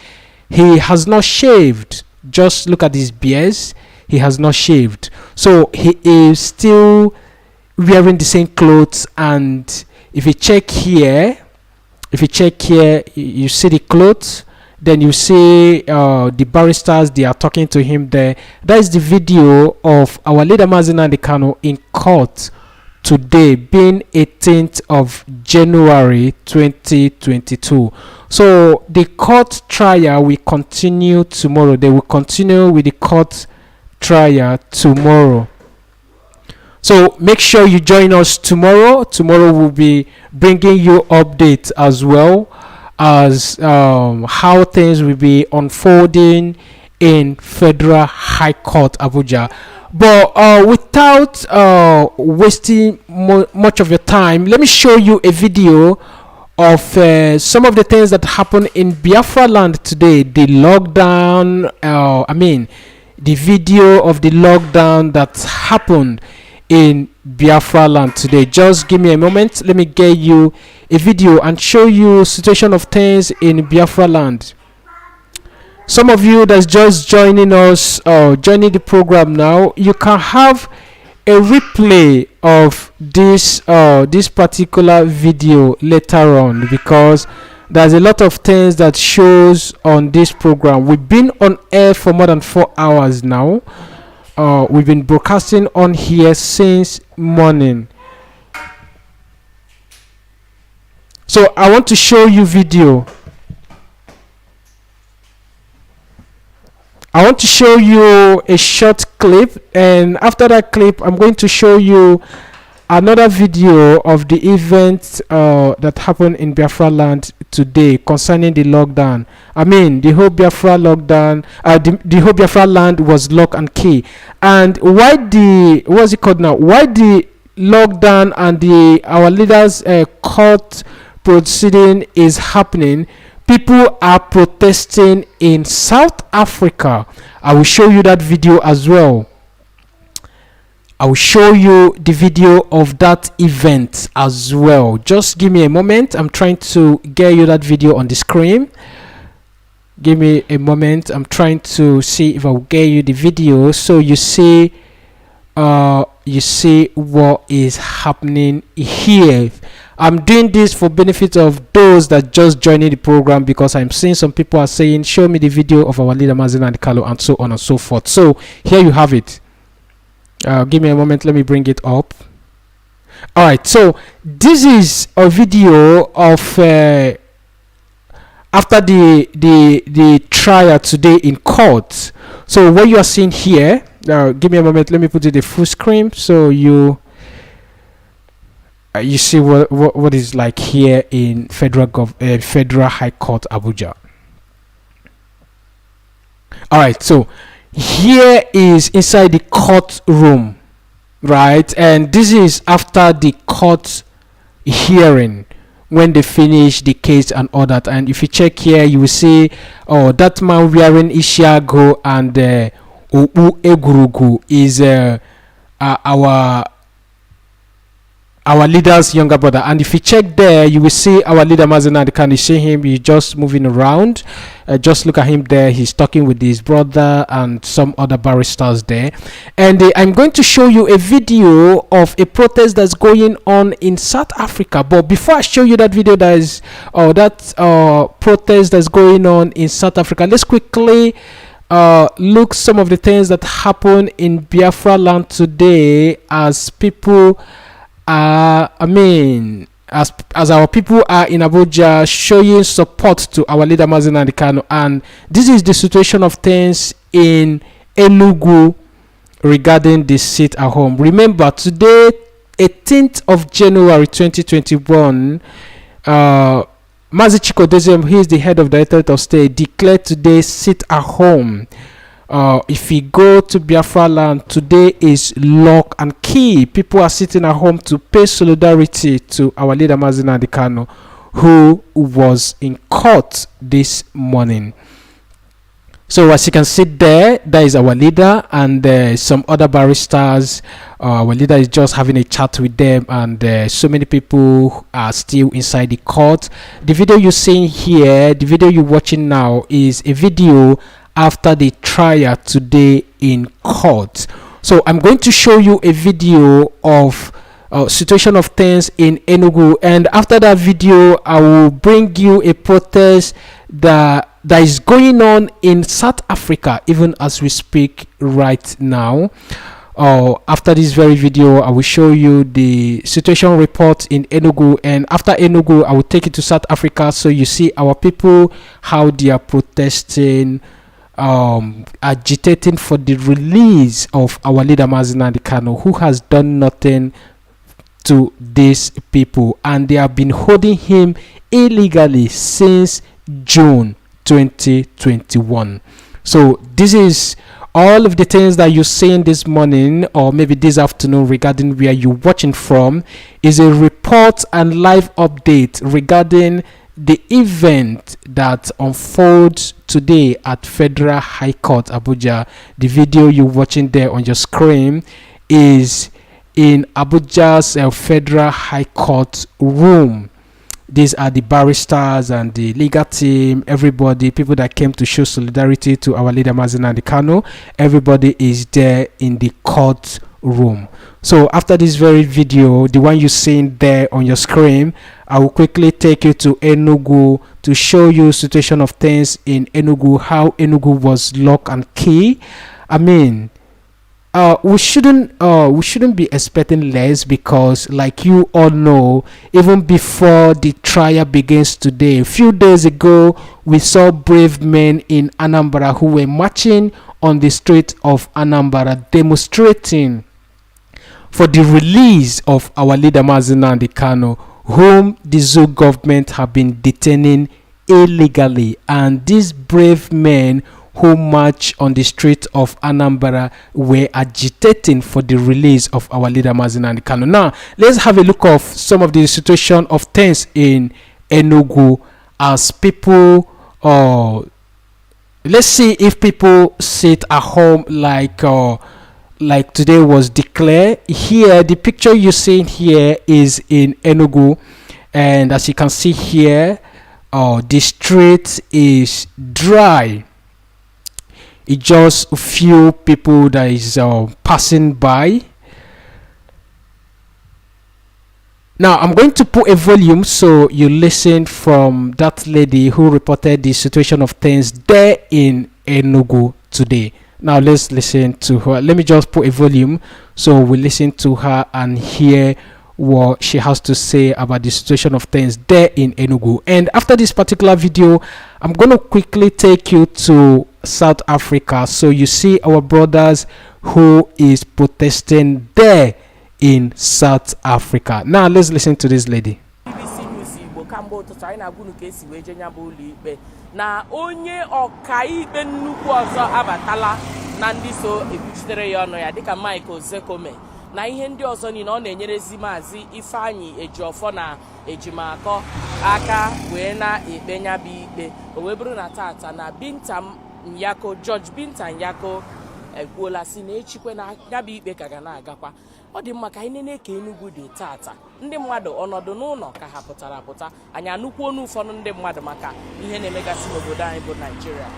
He has not shaved. Just look at his beard. He has not shaved. So he is still wearing the same clothes. And if you check here, you see the clothes. Then you see the barristers, they are talking to him there. That is the video of our leader Mazi Nnamdi Kanu in court today, being 18th of January 2022. So the court trial will continue tomorrow. They will continue with the court trial tomorrow. So make sure you join us tomorrow. Tomorrow we'll be bringing you updates as well as how things will be unfolding in Federal High Court Abuja. But without wasting much of your time, let me show you a video of some of the things that happened in Biafra land today. The lockdown, the video of the lockdown that happened in Biafra land today. Just give me a moment. Let me get you a video and show you situation of things in Biafra land. Some of you that's just joining us, joining the program now, you can have a replay of this particular video later on, because there's a lot of things that shows on this program. We've been on air for more than 4 hours now. We've been broadcasting on here since morning. So I want to show you video. I want to show you a short clip, and after that clip I'm going to show you another video of the event that happened in Biafra land today concerning the lockdown. The whole Biafra lockdown, the whole Biafra land was lock and key. And why the lockdown and our leaders court proceeding is happening. People are protesting in South Africa. I will show you that video as well. I will show you the video of that event as well. Just give me a moment. I'm trying to get you that video on the screen. Give me a moment. I'm trying to see if I will get you the video so you see what is happening here. I'm doing this for benefit of those that just joining the program, because I'm seeing some people are saying, show me the video of our leader Mazi Nnamdi Kanu, and so on and so forth. So here you have it. Give me a moment. Let me bring it up. All right. So this is a video of after the trial today in court. So what you are seeing here. Give me a moment. Let me put it in full screen so you see what is like here in Federal High Court Abuja. All right. So here is inside the courtroom. right? And this is after the court hearing, when they finish the case and all that. And if you check here, you will see, oh, that man wearing Ishiago and Obu Egurugu is our leader's younger brother. And if you check there, you will see our leader Mazi Nnamdi Kanu. You see him, he's just moving around. Just look at him there, he's talking with his brother and some other barristers there. And I'm going to show you a video of a protest that's going on in South Africa. But before I show you that video, that is protest that's going on in South Africa, let's quickly look some of the things that happen in Biafra land today, as people as our people are in Abuja showing support to our leader Mazi Nnamdi Kanu. And this is the situation of things in Enugu regarding the seat at home. Remember, today, 18th of January 2021, Mazi Chikodoziem, he is the head of the Directorate of State, declared today seat at home. If we go to Biafra land, today is lock and key. People are sitting at home to pay solidarity to our leader Mazi Nnamdi Kanu, who was in court this morning. So as you can see there, that is our leader and some other barristers. Our leader is just having a chat with them, and so many people are still inside the court. The video you're seeing here, the video you're watching now, is a video after the trial today in court. So I'm going to show you a video of situation of things in Enugu, and after that video I will bring you a protest that is going on in South Africa even as we speak right now. After this very video, I will show you the situation report in Enugu, and after Enugu I will take you to South Africa so you see our people, how they are protesting, agitating for the release of our leader Mazi Nnamdi Kanu, who has done nothing to these people, and they have been holding him illegally since June 2021. So this is all of the things that you're seeing this morning or maybe this afternoon regarding where you're watching from is a report and live update regarding the event that unfolds today at Federal High Court Abuja. The video you're watching there on your screen is in Abuja's Federal High Court room. These are the barristers and the legal team, everybody, people that came to show solidarity to our leader Mazi Nnamdi Kanu. Everybody is there in the court room. So after this very video, the one you're seeing there on your screen, I will quickly take you to Enugu to show you situation of things in Enugu, how Enugu was lock and key. I mean, we shouldn't be expecting less, because like you all know, even before the trial begins today, a few days ago we saw brave men in Anambra who were marching on the street of Anambra demonstrating for the release of our leader Mazi Nnamdi Kanu, whom the Zoo government have been detaining illegally. And these brave men who marched on the street of Anambra were agitating for the release of our leader Mazi Nnamdi Kanu. Now let's have a look of some of the situation of things in Enugu as people let's see if people sit at home like today was declared. Here, the picture you're seeing here is in Enugu, and as you can see here, the street is dry. It's just a few people that is passing by. Now I'm going to put a volume so you listen from that lady who reported the situation of things there in Enugu today. Now let's listen to her. Let me just put a volume so we listen to her and hear what she has to say about the situation of things there in Enugu. And after this particular video, I'm going to quickly take you to South Africa so you see our brothers who is protesting there in South Africa. Now let's listen to this lady. Na onye ọkaikpe nnukwu ọzọ abatala na ndị so ekwuchitere ya ọnụ ya dịka Michael Zekome na ihe ndị ọzọ niile ọ na-enyerezi Maazị Ifeanyi Ejiofor na Ejimakọ aka wee na-ekpe nya bụ ikpe. O wee bụrụ na tata na Binta Nyako, George Binta Nyako ekwuola si na echikwe na ya bụ ikpe ka ga na-agakwa. Ọ dị mma ka anyị nene ka Enugu dị tata, ndị mmadụ ọnọdụ n'ụlọ ka ha pụtara apụta, anyị anụkwuo n'ụfọdụ ndị mmadụ maka ihe na-emegasị n'obodo anyị bụ Naịjirịa.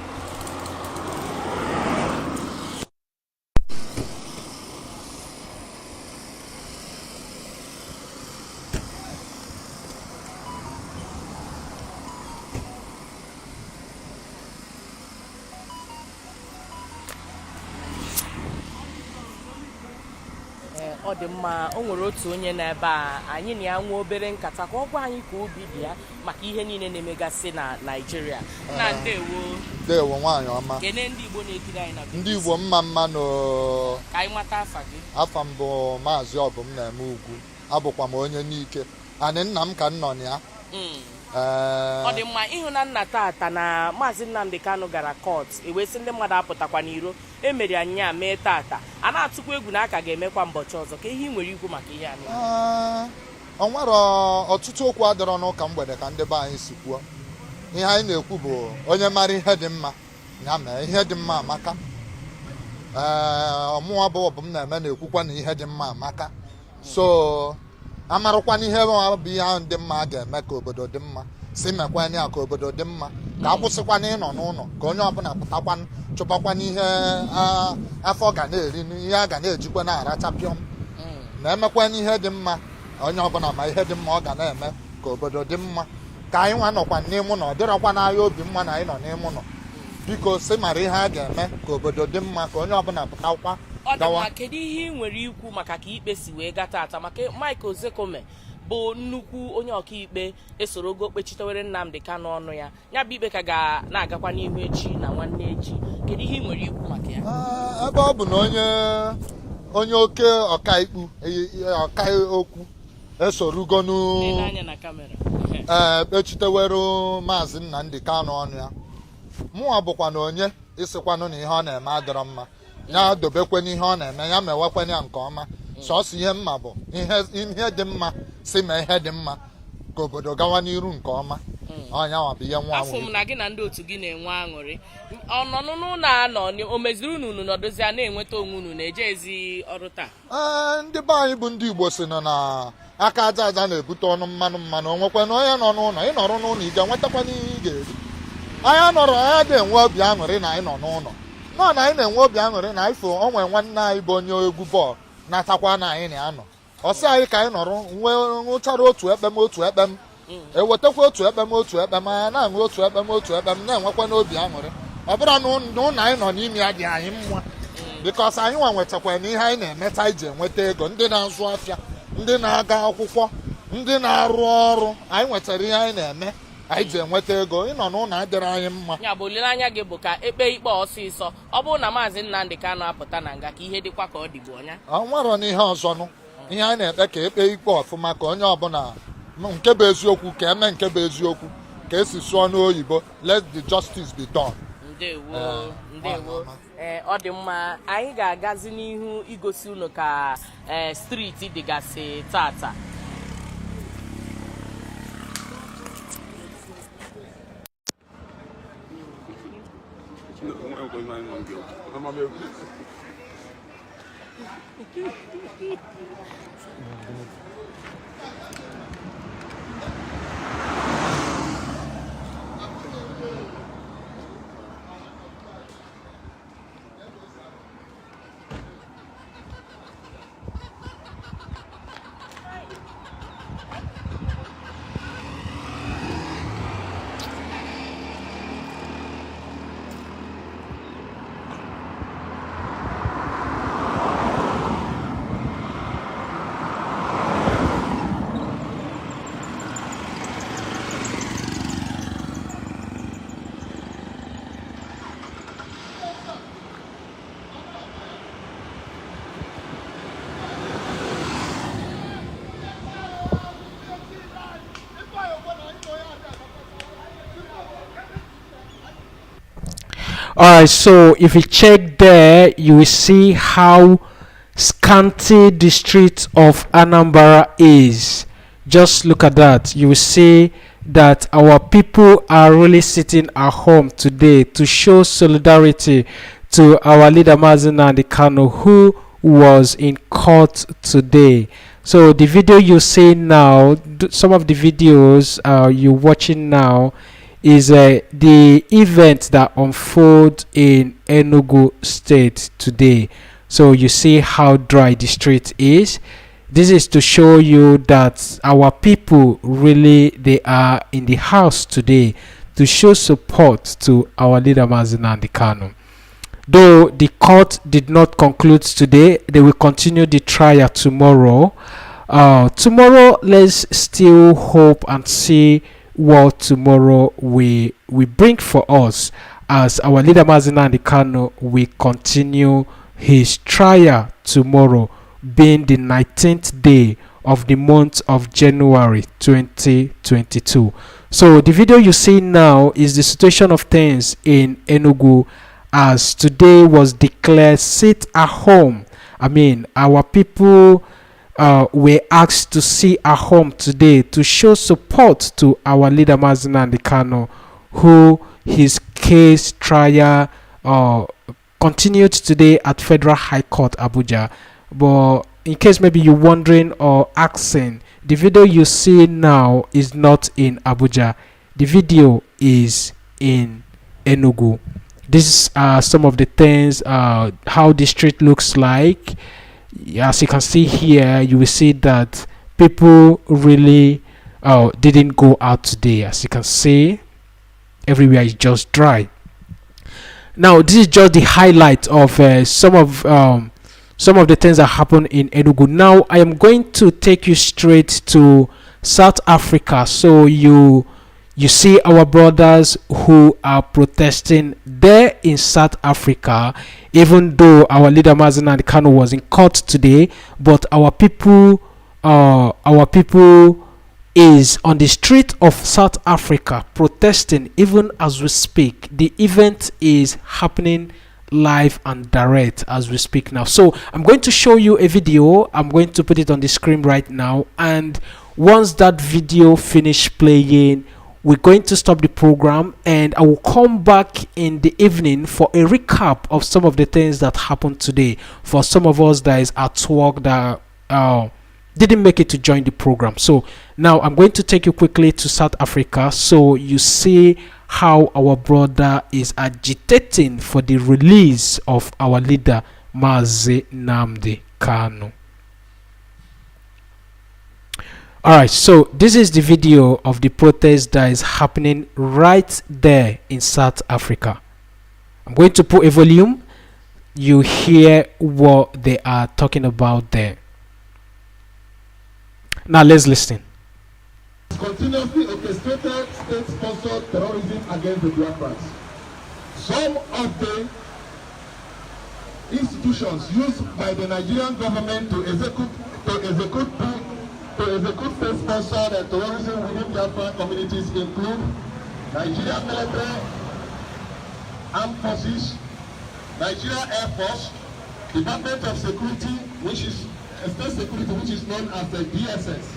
Ọ dị mma, o nwere otu onye n'ebe a anyị na ya nwe obere nkata ka ọ gwa anyị ka obi dị ya maka ihe niile na-emegasị na Naịjirịa. Na ndewo nwaanyị ọma. Kene ndị Igbo na-ekiri anyị na ndị Igbo mma nọ. Ka anyị nwata afa gị. Afa m bụ Maazị Obum na-eme ugwu. Abụkwa m onye n'ike. Anị nna m ka nọ na ya. Ọ dị mma ịhụ na nna tata na Mazi Nnamdi Kanu gara court ewesị ndị mmadụ apụtakwa n'iro emeri anyị ya mee tata a na-atụkwa egwu na aka ga-emekwa mbọchị ọzọ ka ihe ị nwere ikwu maka ihe a. Ọ nwere ọtụtụ okwu adọrọ n'ụka mgbede ka ndị be anyị si kwuo. Ihe anyị na-ekwu bụ onye mara ihe dị mma ya mee ihe dị mma amaka. Ọmụwa bụ Obum na-eme na-ekwukwa na ihe dị mma amaka. So amarụkwana ihe bụ ihe ahụ dị mma a ga-eme ka obodo dị mma, si mekwana ya ka obodo dị mma, ka akwụsịkwana ịnọ n'ụlọ, ka onye ọbụla pụtakwana chụpakwana ihe afọ ga na-eri, ihe a ga na-ejikwa na-arachapịọm, na-emekwana ihe dị mma. Onye ọbụla ma ihe dị mma ọ ga na-eme ka obodo dị mma, ka anyị nwa nọkwa n'ime ụlọ, ọ dịrọkwa n'ahịa obi mma na anyị nọ n'ime ụlọ. Biko si mara ihe a ga-eme ka obodo dị mma, ka onye ọbụla pụtakwa. Ọ dị mma, kedu ihe ị nwere ikwu maka ka ikpe si wee gaa tata? Maka Mike Ozekome bụ nnukwu onye ọkaikpe esoro ogo kpechitewere Nnamdi Kanu ọnụ ya, ya bụ ikpe ka ga na-agakwa n'ihu echi na nwanne echi. Kedu ihe ị nwere ikwu maka ya? Ebe ọ bụ na onye oke ọkaokwu esorugonu kpechitewere Maazị Nnamdi Kanu ọnụ ya, mụnwa bụkwa na onye isikwanụ na ihe ọ na-eme adịrọ mma, ya dobekwana ihe ọ na-eme, ya mewekwana ya nke ọma. Sọsọ ihe mma bụ ihe dị mma, si mee ihe dị mma ka obodo gawa n'iru nke ọma. Ọnya bụ ihe nwa afọ m na gị na ndị otu gị na-enwe aṅụrị. Ọnọnụ n'ụlọ anọ o meziri unu nọdozi a na-enweta onwe unu na-eje ezi ọrụ taa? Ndị be anyị bụ ndị Igbo si nọ na aka aja aja na-ebute ọnụ mmanụ. Onwekwa na onye nọ n'ụlọ, ị nọrọ n'ụlọ ị ga-enwetakwa n'ihe ị ga-eri. Anyị nọrọ anyị na-enwe obi aṅụrị na anyị nọ n'ụlọ, nọ na anyị na-enwe obi aṅụrị na ifo onwe nwanne anyị bụ onye egwu bọọlụ na-atakwa na anyị na-anọ. Ọ sị anyị ka anyị nọrọ nwechara otu ekpem ewetakwa otu ekpem anyị na-aṅụ otu ekpem na-enwekwa n'obi aṅụrị. Ọ bụrụ na ụlọ anyị nọ n'ime ya dị anyị mma, bikọs anyị nwa nwetakwa na ihe anyị na-emeta iji enweta ego. Ndị na-azụ afịa, ndị na-aga akwụkwọ, ndị na-arụ ọrụ, anyị nwetara ihe anyị na-eme anyị ji enweta ego. Ịnọ n'ụlọ adịrị anyị mma. Ya bụ olileanya gị bụ ka ekpe ikpe ọsịsọ, ọ bụrụ na Maazị Nnamdi Kanu apụta na nga ka ihe dịkwa ka ọ dịbụ ọnya. Ọ nwere n'ihe ọzọ nụ, ihe anyị na-ekpe ka ekpe ikpe ọfụma, ka onye ọbụla nke bụ eziokwu ka eme nke bụ eziokwu, ka esi sụọ n'oyibo, let the justice be done. Ndewo. Ọ dị mma, anyị ga-agazi n'ihu igosi unu ka steeti dịgasị tata. Alright, so if you check there, you will see how scanty the streets of Anambra is. Just look at that. You will see that our people are really sitting at home today to show solidarity to our leader Mazi Nnamdi Kanu, who was in court today. So the video you see now, some of the videos you're watching now, is the event that unfold in Enugu State today. So you see how dry the street is. This is to show you that our people really, they are in the house today to show support to our leader Mazi Nnamdi Kanu. Though the court did not conclude today, they will continue the trial tomorrow. Tomorrow, let's still hope and see what tomorrow we bring for us, as our leader Mazi Nnamdi Kanu will continue his trial tomorrow, being the 19th day of the month of January 2022. So the video you see now is the situation of things in Enugu, as today was declared sit at home. I mean, our people were asked to sit at home today to show support to our leader Mazi Nnamdi Kanu, who his case trial continued today at Federal High Court Abuja. But in case maybe you're wondering or asking, the video you see now is not in Abuja. The video is in Enugu. These are some of the things, how the street looks like. As you can see here, you will see that people really didn't go out today. As you can see, everywhere is just dry. Now, this is just the highlight of some of the things that happen in Enugu. Now, I am going to take you straight to South Africa. So you see our brothers who are protesting there in South Africa, even though our leader Mazi Nnamdi Kanu was in court today. But our people is on the street of South Africa protesting even as we speak. The event is happening live and direct as we speak now. So I'm going to show you a video. I'm going to put it on the screen right now, and once that video finish playing, we're going to stop the program, and I will come back in the evening for a recap of some of the things that happened today for some of us that is at work that didn't make it to join the program. So now I'm going to take you quickly to South Africa, so you see how our brother is agitating for the release of our leader Mazi Nnamdi Kanu. Alright, so this is the video of the protest that is happening right there in South Africa. I'm going to put a volume. You hear what they are talking about there. Now let's listen. Continuously orchestrated state-sponsored terrorism against the Biafrans. Some of the institutions used by the Nigerian government to execute state-sponsored terrorism within Biafran communities include Nigeria military, armed forces, Nigeria Air Force, Department of Security, which is state security, which is known as the DSS,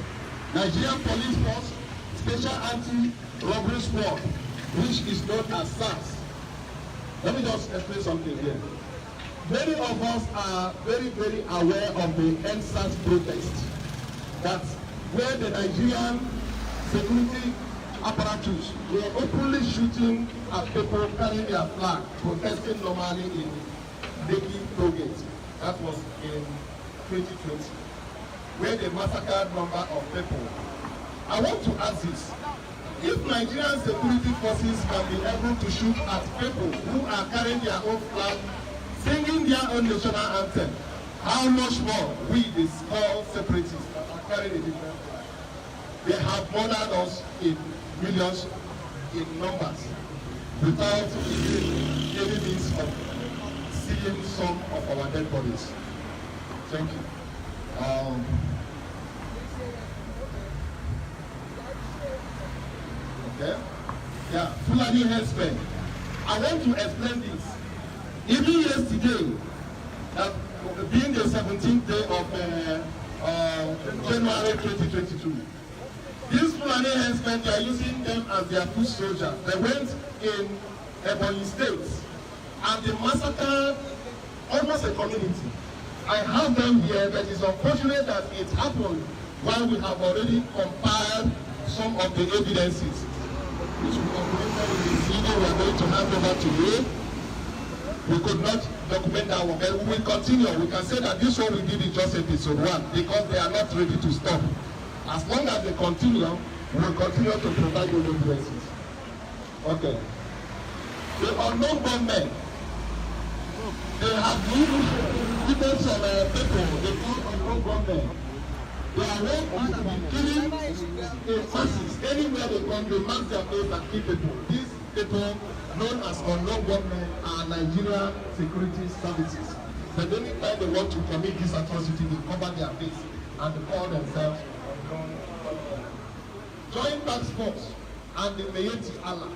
Nigerian Police Force, Special Anti-Robbery Squad, which is known as SARS. Let me just explain something here. Many of us are very, very aware of the NSAS protest. That's where the Nigerian security apparatus were openly shooting at people carrying their flag, protesting normally in Lekki Tollgate. That was in 2020, where they massacred number of people. I want to ask this. If Nigerian security forces can be able to shoot at people who are carrying their own flag, singing their own national anthem, how much more we, the small separatists, that are carrying a different flag? They have murdered us in millions in numbers without even any means of seeing some of our dead bodies. Thank you. Okay. Yeah, Fulani herdsmen. I want to explain this. Even yesterday, being the 17th day of January 2022. These Fulani henchmen, they are using them as their foot soldiers. They went in Ebonyi State and they massacred almost a community. I have them here, but it's unfortunate that it happened while we have already compiled some of the evidences, which we documented in the CD we are going to hand over to you. We could not document that one, but we will continue. We can say that this one we did is just episode 1 because they are not ready to stop. As long as they continue, we will continue to provide you evidences. Okay. The unknown gunmen, they have given some people, they call unknown gunmen. They are ready to be killing in masses. Anywhere they come, they mark their place and kill people. These people, known as unknown gunmen, are Nigerian security services. But anytime they want to commit this atrocity, they cover their face and they call themselves unknown gunmen. Joint Task Force and the Mazi Allah.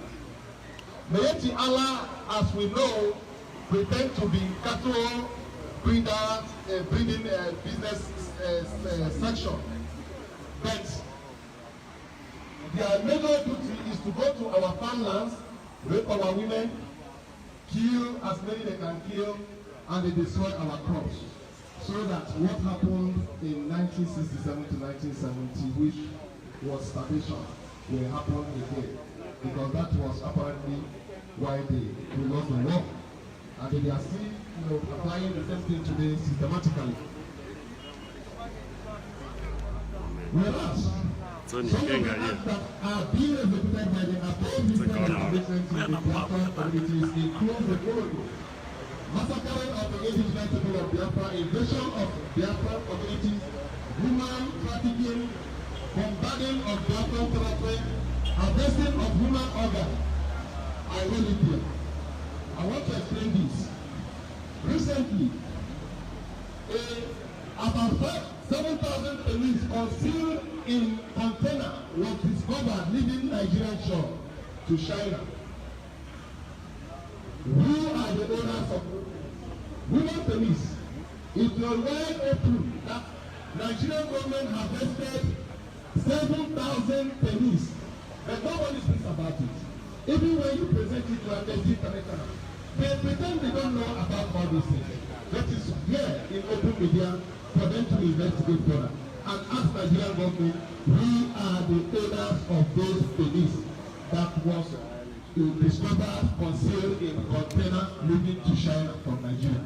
Mazi Allah, as we know, pretend to be cattle breeders, breeding business section. But their major duty is to go to our farmlands, rape our women, kill as many they can kill, and they destroy our crops. So that what happened in 1967 to 1970, which was starvation, will happen again. Because that was apparently why they lost the war. And they are still applying the same thing today systematically. Whereas some of the acts that are being executed by the opposing communities include the following: massacring of the indigenous people of Biafra, invasion of Biafra communities, human trafficking, bombarding of Biafra territory, harvesting of human organs. I will it here. I want to explain this. Recently, about 7,000 police concealed in container was discovered leaving Nigerian shore to China. Who are the owners of women police? It was well open that Nigerian government harvested 7,000 police, but nobody speaks about it. Even when you present it to Amnesty International, they pretend they don't know about all these things. That is here in open media for them to investigate further and ask Nigerian government, we are the owners of those police that was discovered concealed in container leading to China from Nigeria.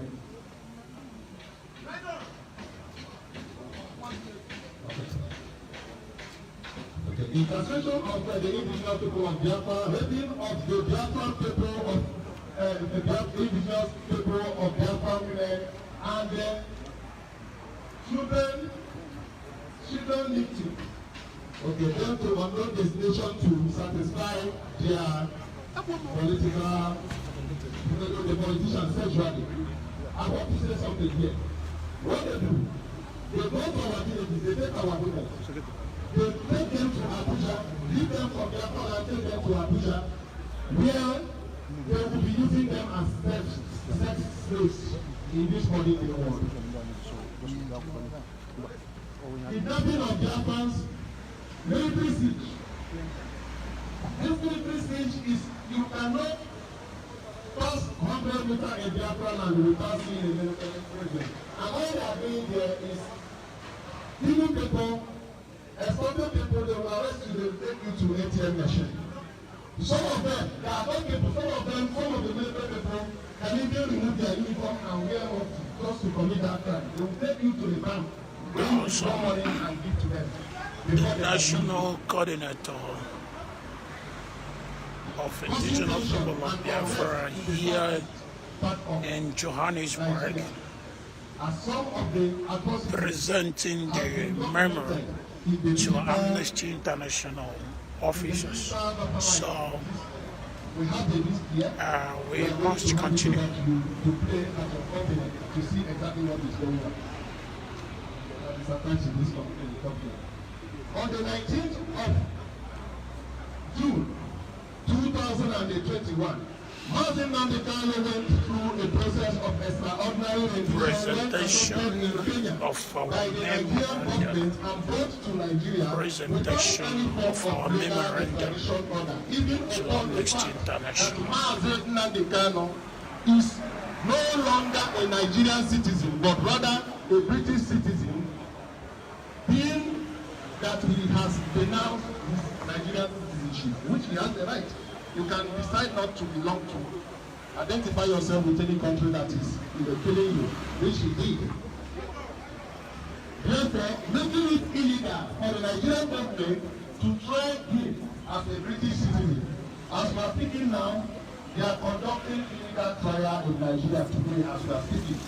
Okay. Incarceration of the indigenous people of Biafra, raping of the Biafran people of the indigenous people of Biafra women, and children need to them to unknown destination to satisfy their political, the politicians sexually. I want to say something here. What they do, they go to our villages, they take our women, they take them to Abuja, leave them from Biafra and take them to Abuja, where they will be using them as sex slaves in this modern world. Kidnapping of Biafrans, military siege. This military siege is, you cannot pass 100 meters in Biafra land without seeing a military presence. And all they are doing there is killing people, extorting people, they will arrest you, they will take you to ATM machine. Some of them, they are not people, some of the military people can even remove their uniform and wear off just to commit that crime. They will take you to the bank, bring you some money and give to them. National Coordinator of Indigenous People of Biafra here in Johannesburg, presenting the memo to Amnesty International officers. So we must continue. To see exactly what is going on. On the 19th of June 2021, Mazi Nnamdi Kanu went through a process of extraordinary presentation of our memorandum. Presentation of our memorandum to Amnesty International. Mazi Nnamdi Kanu is no longer a Nigerian citizen, but rather a British citizen, being that he has denounced his Nigerian citizenship, which he has the right. You can decide not to belong to. Identify yourself with any country that is killing you, which he did. Therefore, making it illegal for the Nigerian government to try him as a British citizen. As we are speaking now, they are conducting illegal trial in Nigeria today as we are speaking.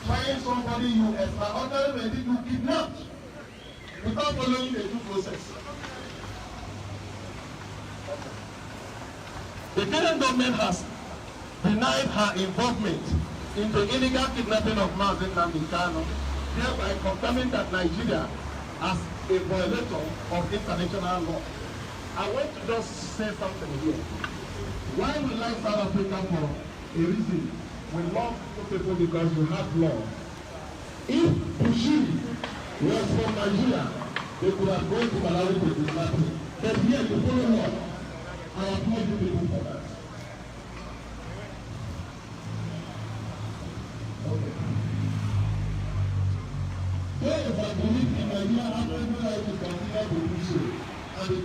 Trying somebody you extraordinarily you kidnapped without following the due process. The current government has denied her involvement in the illegal kidnapping of Mazi Nnamdi Kanu, thereby confirming that Nigeria as a violator of international law. I want to just say something here. Why we like South Africa for a reason? We love people because we have law. If Bushiri was from Nigeria, they could have gone to Malawi to kidnap him. But here you follow law. I applaud you people for that. Okay. Those that believe in Nigeria have every right to continue to do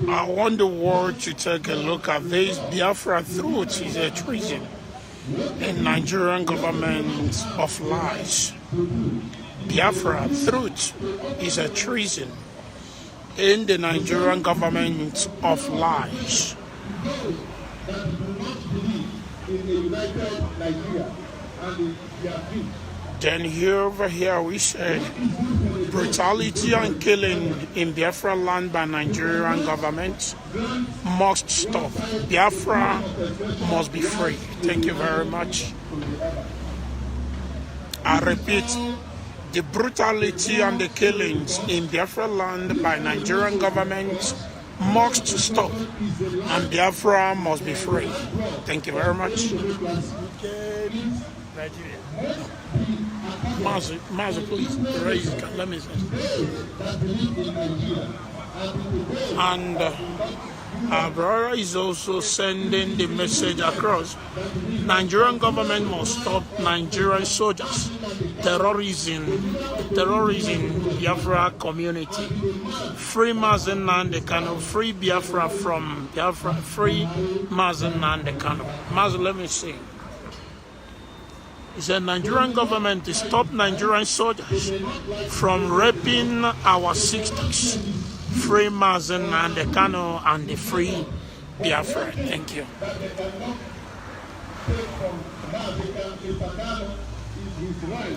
so. I want the world to take a look at this. Biafra Truth is a treason in Nigerian government of lies. Biafra Truth is a treason in the Nigerian government of lies. Those that do not believe in a united Nigeria and their views. Then over here we said brutality and killing in Biafra land by Nigerian government must stop. Biafra must be free. Thank you very much. I repeat, the brutality and the killings in Biafra land by Nigerian government must stop, and Biafra must be free. Thank you very much. Mazi, please raise it. Let me say. And our brother is also sending the message across. Nigerian government must stop Nigerian soldiers terrorism Biafra community. Free Mazi Nnamdi Kanu, free Biafra from Biafra, free Mazi Nnamdi Kanu. Mazi, let me see. He said Nigerian government to stop Nigerian soldiers from raping our sisters. Free Mazi Nnamdi Kanu and the free Biafra. Thank you.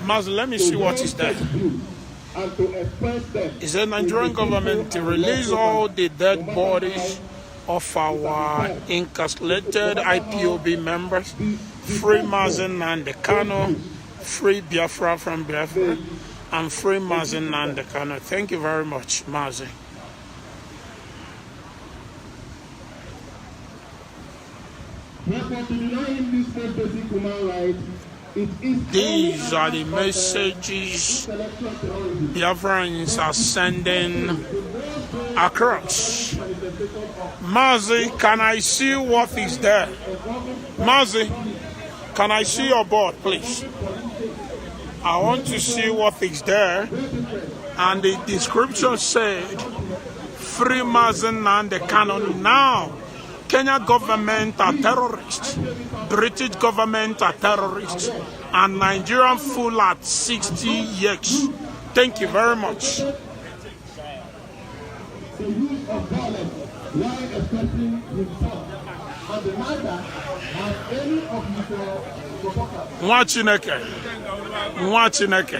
Mazi, let me see what is there. He said Nigerian government to release all the dead bodies of our incarcerated IPOB members. Free Mazi Nnamdi Kanu, free Biafra from Biafra, and free Mazi Nnamdi Kanu. Thank you very much, Mazi. These are the messages Biafrans are sending across. Mazi, can I see what is there? Mazi, can I see your board, please? I want to see what is there. And the description said, free Mazi Nnamdi Kanu now. Kenya government are terrorists. British government are terrorists. And Nigerian fool at 60 years. Thank you very much. The use of violence while expressing himself on the matter has any of his supporters. Nwa Chineke.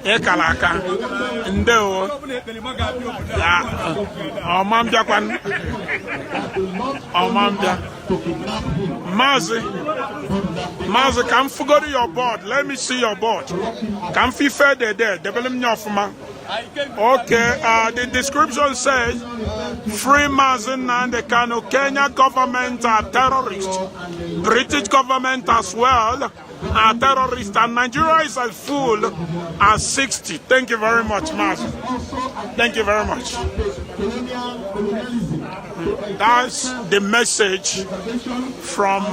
Ekalaka. Ndewo. Ya. Omambia. Mazi, come go to your board. Let me see your board. Come fi further there. Develop your Okay, the description says, free Mazi Nnamdi Kanu, Kenya government are terrorists. British government as well are terrorists, and Nigeria is as full as 60. Thank you very much, Mazi. Thank you very much. That's the message from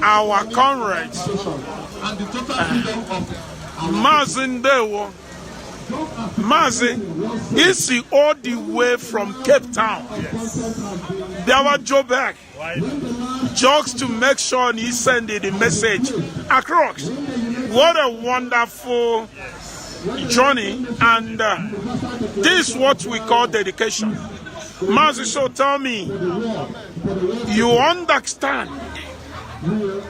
our comrades. Mazi Ndewo. Mazi, is he all the way from Cape Town? They were Joburg. Just to make sure he sent the message across. What a wonderful journey, and this is what we call dedication. Mazi, so tell me, you understand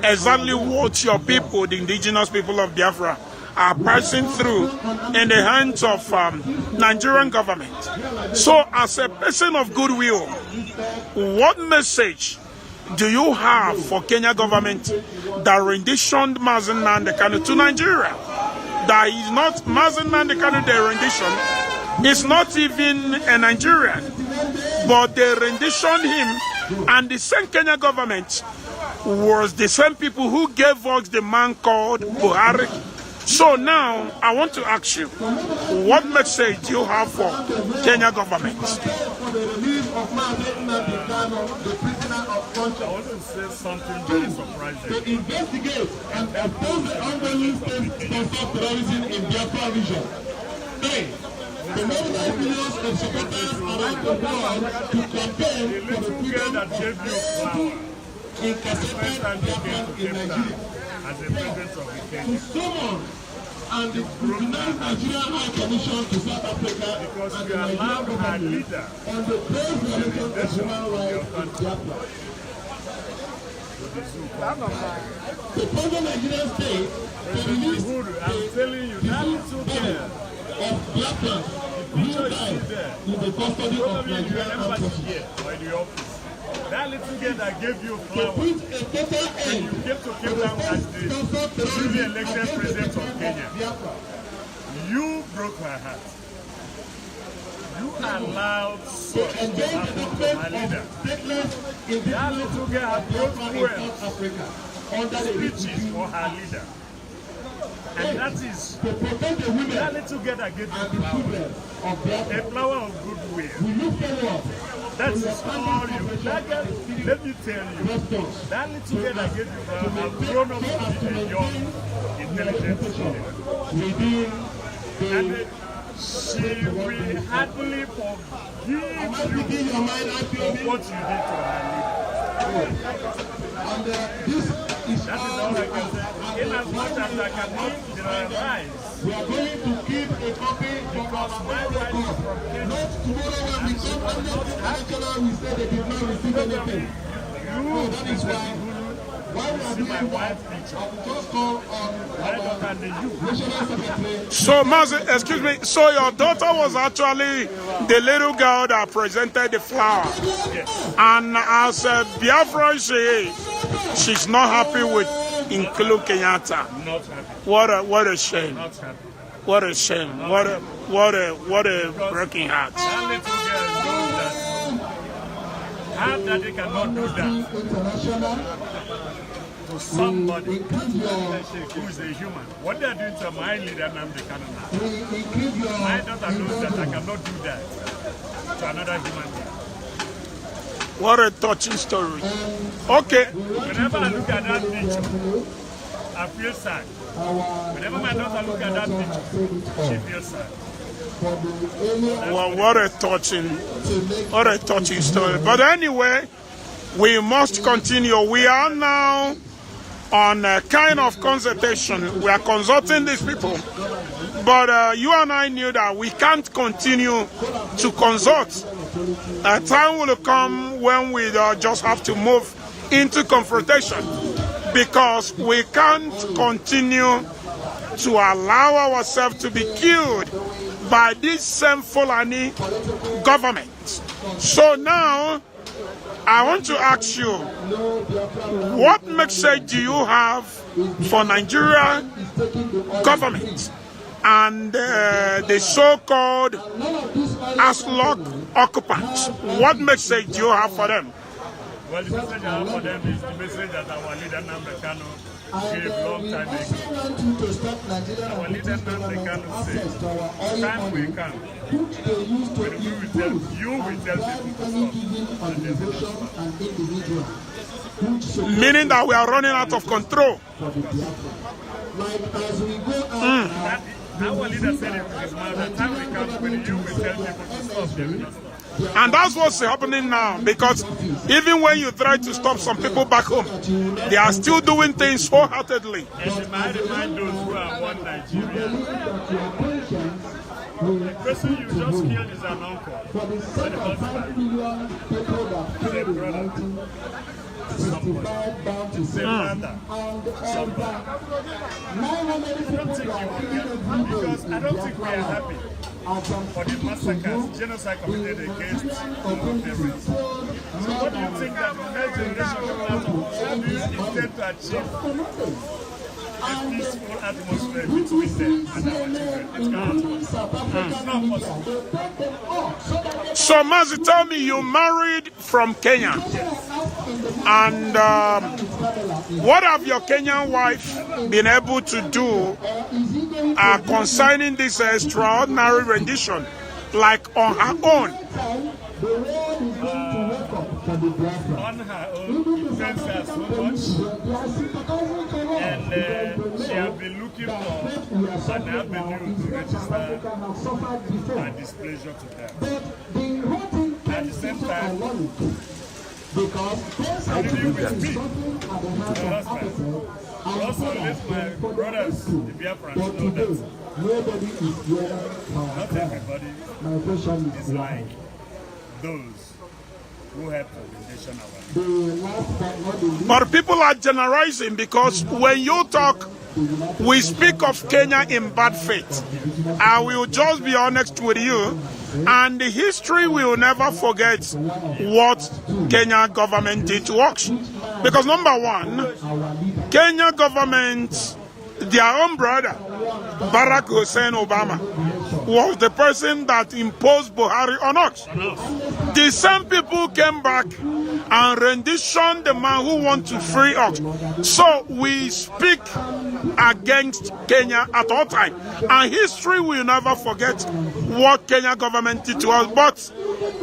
exactly what your people, the indigenous people of Biafra, are passing through in the hands of Nigerian government. So as a person of goodwill, what message do you have for Kenya government that renditioned Mazi Nnamdi Kanu to Nigeria? That is not Mazi Nnamdi Kanu, the rendition is not even a Nigerian, but they renditioned him, and the same Kenya government was the same people who gave us the man called Buhari. So now, I want to ask you, what message do you have for Kenya government? I want to say something very surprising. To investigate and oppose the ongoing state-sponsored terrorism in Biafra region. 3. The nominal millions of supporters around the world to campaign for the freedom that gave you power incarcerated Biafra in Nigeria. As a president of the Kenya. And the United Nigeria High Commission to South Africa because we allowed our leader on the base violation of human rights in Biafra. The present Nigerian state released I'm telling you, that little girl of Biafra who died in the custody of Nigerian armed forces. by the office. That little girl that gave you flowers when you came to Cape Town as the newly elected president of Kenya, you broke her heart. You allowed such to happen to my leader. That little girl had brought speeches for her leader. And that is that little girl that gave you flowers, a flower of goodwill. That is all you. That girl, let me tell you, that little girl that gave you flowers has grown up to be a young, intelligent student. And she will hardly forgive you for what you did to her leader. That is all I can say. In as much as I cannot generalize, we are going to keep a copy because my wife is from Kenya. Not tomorrow when we come under the national, we say they did not receive anything. So that is why we are doing that, I will just call on our national secretary. So, Mazi, excuse me, so your daughter was actually the little girl that presented the flower. Yes. And as a Biafra she is, she's not happy with Nkulu Kenyatta. Not happy. What a shame. Not happy. What a shame. What a breaking heart. That little girl knows that her daddy cannot do that to somebody who is a human. What they are doing to my leader, Nnamdi Kanu now. My daughter knows that I cannot do that to another human being. What a touching story. Okay. Whenever I look at that picture, I feel sad. Whenever my daughter looks at that picture, she feels sad. Well, what a touching story. But anyway, we must continue. We are now on a kind of consultation. We are consulting these people. But you and I knew that we can't continue to consult. A time will come when we just have to move into confrontation, because we can't continue to allow ourselves to be killed by this same Fulani government. So now, I want to ask you, what message do you have for Nigeria government and the so-called Aslok occupants. What message do you have for them? Well, the message I have for them is the message that our leader Nnamdi Kanu gave long time ago. Our leader Nnamdi Kanu said, time will come when you will tell people to stop. Meaning that we are running out of control. Our leader said it in his mouth, that time will come when you will tell people to stop. They will not stop. And that's what's happening now, because even when you try to stop some people back home, they are still doing things wholeheartedly. And I remind those who are one Nigeria, the person you just killed is an uncle, but the husband is a brother, somebody, is a mother, somebody. Because I don't think we are happy for the massacres, genocide committed against our parents. So what do you think that the next generation coming out of us, how do you intend to achieve a peaceful atmosphere between them and our children? It's not possible. So Mazi, tell me, you married from Kenya. And what have your Kenyan wife been able to do concerning this extraordinary rendition, like on her own? On her own, it thanks her so much, and she has been looking for an avenue to register her displeasure to them. At the same time, I didn't with me, my husband. Also let my brothers, the Biafrans, know that not everybody is like those who have the nation. But people are generalizing, because when you talk, we speak of Kenya in bad faith. I will just be honest with you, and the history will never forget what Kenya government did to us. Because number one, Kenya government, their own brother, Barack Hussein Obama, was the person that imposed Buhari on us. The same people came back and renditioned the man who wants to free us. So we speak against Kenya at all times. And history will never forget what Kenya government did to us. But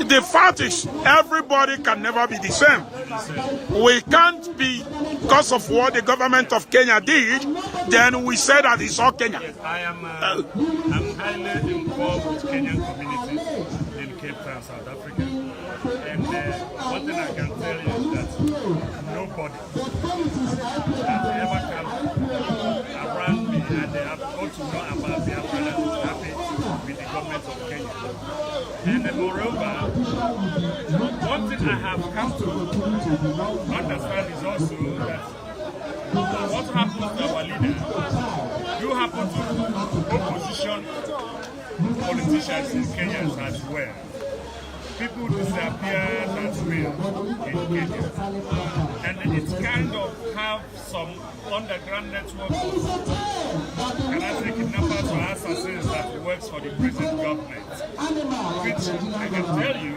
the fact is, everybody can never be the same. We can't be, because of what the government of Kenya did, then we say that it's all Kenya. Yes, I'm highly involved with Kenyan communities in Cape Town, South Africa. And one thing I can tell you is that nobody has ever come around me and they have got to know about Biafra that is happy with the government of Kenya. And moreover, one thing I have come to understand is also that what happens to our leader, you happen to opposition politicians in Kenya as well. People disappear as well in Kenya. And it's kind of have some underground network of, can I say, kidnappers or assassins that works for the present government. Which I can tell you,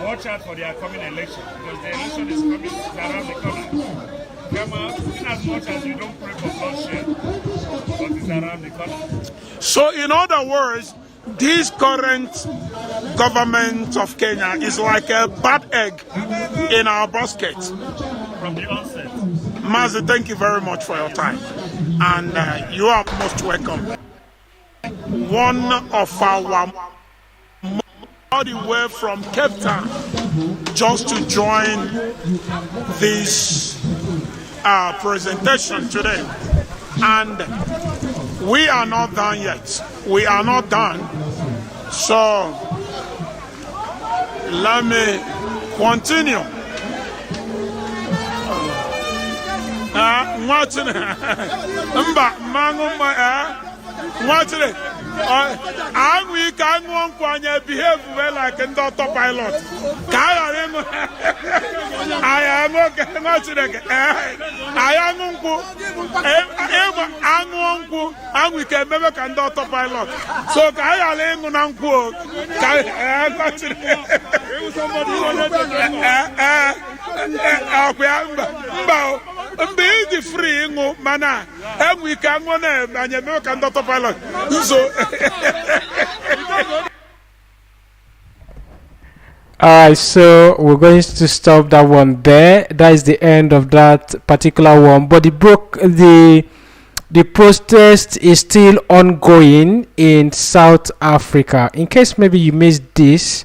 watch out for their coming election, because the election is coming, it's around the corner. Come out, in as much as you don't pray for bloodshed, but it's around the corner. So in other words, this current government of Kenya is like a bad egg in our basket. From the onset. Mazi, thank you very much for your time. And you are most welcome. One of our all the way from Cape Town just to join this presentation today. And we are not done yet. We are not done. So let me continue. Watching Angwi ka nwa nkwanye behave well like ndị autopilot. Ka ghara ịṅụ aya nwoke nwa Chineke aya ṅụ nkwụ ịgba aṅụ nkwụ angwi ka emebe ka ndị autopilot. So ka ghara ịṅụ na nkwụ ka nwa Chineke ọkwa mba mgbe ịdị free ịṅụ mana enwe ike aṅụ na-anye emebe ka ndị autopilot nso. Alright, so we're going to stop that one there. That is the end of that particular one. But the protest is still ongoing in South Africa. In case maybe you missed this,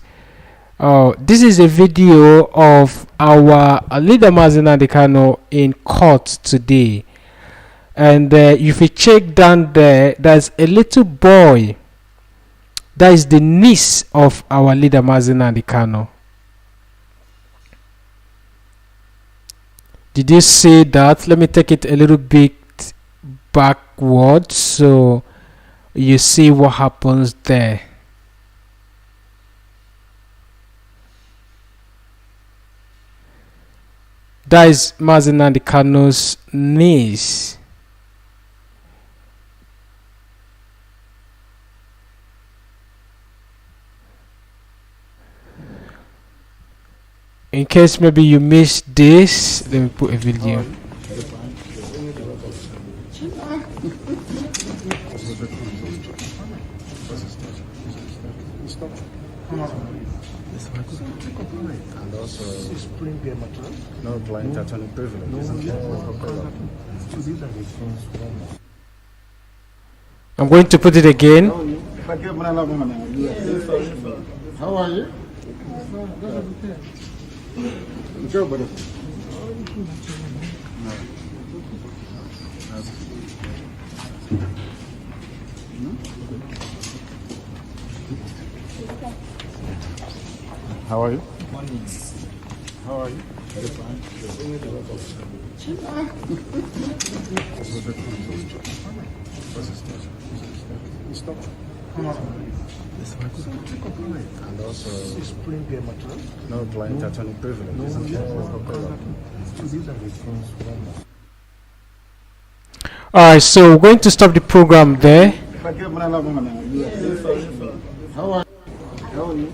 this is a video of our leader Mazi Nnamdi Kanu in court today. And if you check down there, there's a little boy. That is the niece of our leader Mazi Nnamdi Kanu. Did you see that? Let me take it a little bit backwards so you see what happens there. That is Mazi Nnamdi Kanu's niece. In case maybe you missed this, let me put a video. And also, no client attorney privilege. I'm going to put it again. How are you? Go, buddy. How are you? How are you? Very fine. Stop. And also, no client attorney privilege. Alright, so we're going to stop the program there. How are you?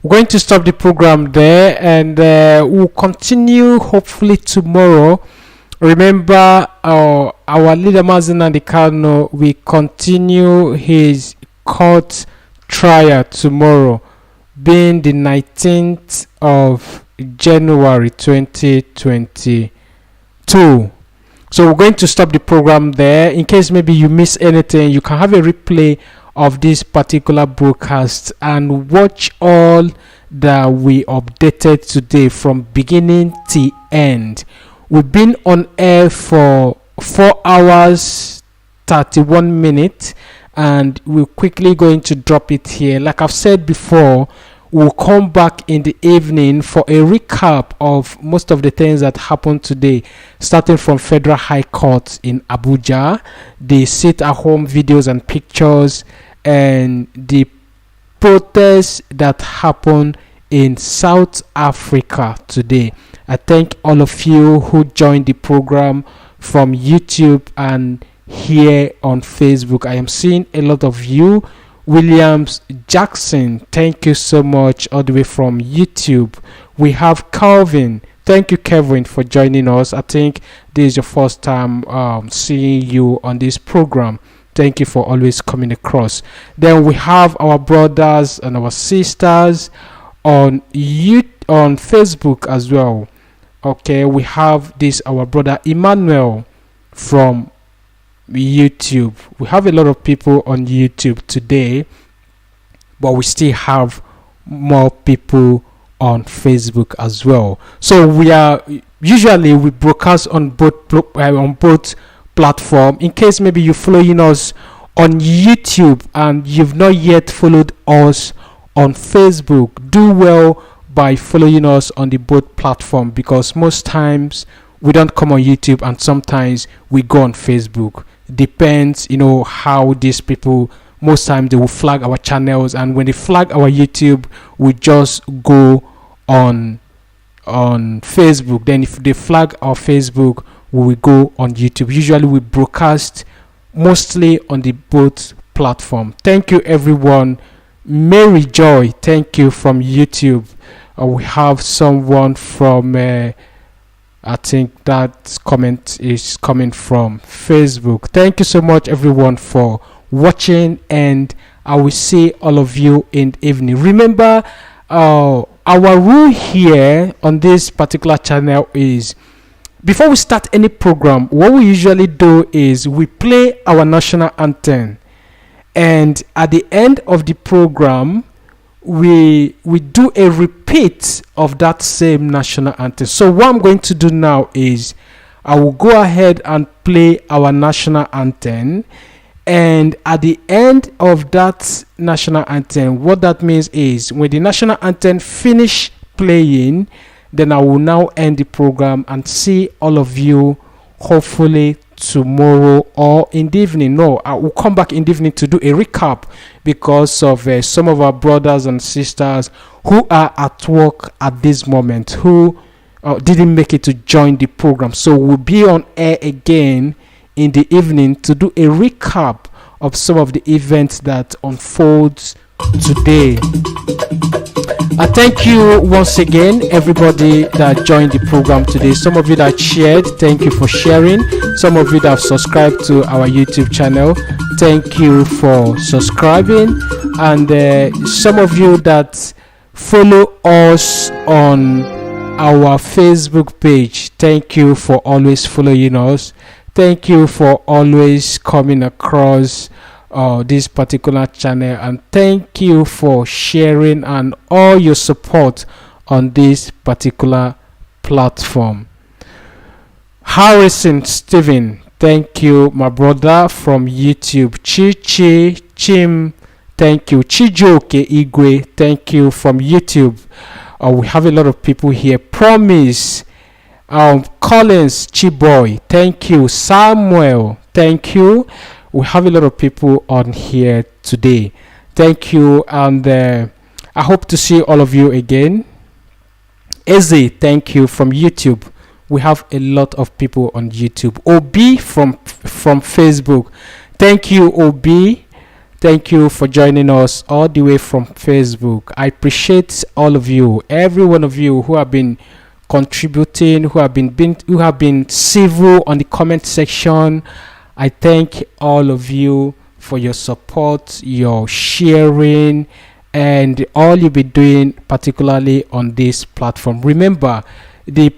We're going to stop the program there, and we'll continue hopefully tomorrow. Remember, our leader Mazi Nnamdi Kanu will continue his court trial tomorrow, being the 19th of January 2022. So we're going to stop the program there. In case maybe you miss anything, you can have a replay of this particular broadcast and watch all that we updated today from beginning to end. We've been on air for 4 hours 31 minutes, and we're quickly going to drop it here. Like I've said before, we'll come back in the evening for a recap of most of the things that happened today, starting from Federal High Court in Abuja, the sit-at-home videos and pictures, and the protests that happened in South Africa today. I thank all of you who joined the program from YouTube and here on Facebook. I am seeing a lot of you. Williams Jackson, thank you so much, all the way from YouTube. We have Calvin. Thank you, Kevin, for joining us. I think this is your first time seeing you on this program. Thank you for always coming across. Then we have our brothers and our sisters on Facebook as well. Okay, we have this, our brother Emmanuel from YouTube. We have a lot of people on YouTube today, but we still have more people on Facebook as well. So we broadcast on both platform. In case maybe you're following us on YouTube and you've not yet followed us on Facebook, do well by following us on the both platform, because most times we don't come on YouTube and sometimes we go on Facebook. depends, how these people, most times they will flag our channels, and when they flag our YouTube, we just go on Facebook. Then if they flag our Facebook, we will go on YouTube. Usually we broadcast mostly on the both platform. Thank you everyone. Mary Joy, thank you from YouTube. We have someone from I think that comment is coming from Facebook. Thank you so much everyone for watching, and I will see all of you in the evening. Remember, our rule here on this particular channel is, before we start any program, what we usually do is we play our national anthem, and at the end of the program we do a repeat of that same national anthem. So what I'm going to do now is I will go ahead and play our national anthem, and at the end of that national anthem, what that means is when the national anthem finish playing, then I will now end the program and see all of you hopefully tomorrow or in the evening. No, I will come back in the evening to do a recap because of some of our brothers and sisters who are at work at this moment, who didn't make it to join the program. So we'll be on air again in the evening to do a recap of some of the events that unfolds today. I thank you once again, everybody that joined the program today. Some of you that shared, thank you for sharing. Some of you that have subscribed to our YouTube channel, thank you for subscribing. And some of you that follow us on our Facebook page, thank you for always following us. Thank you for always coming across this particular channel, and thank you for sharing and all your support on this particular platform. Harrison Steven, thank you, my brother from YouTube. Chim, thank you. Chijoke Igwe, thank you from YouTube. We have a lot of people here. Promise, Collins Chiboy, thank you. Samuel, thank you. We have a lot of people on here today. Thank you, and I hope to see all of you again. Eze, thank you from YouTube. We have a lot of people on YouTube. OB from Facebook, thank you, OB. Thank you for joining us all the way from Facebook. I appreciate all of you, every one of you who have been contributing, who have been civil on the comment section. I thank all of you for your support, your sharing, and all you'll be doing, particularly on this platform. Remember, the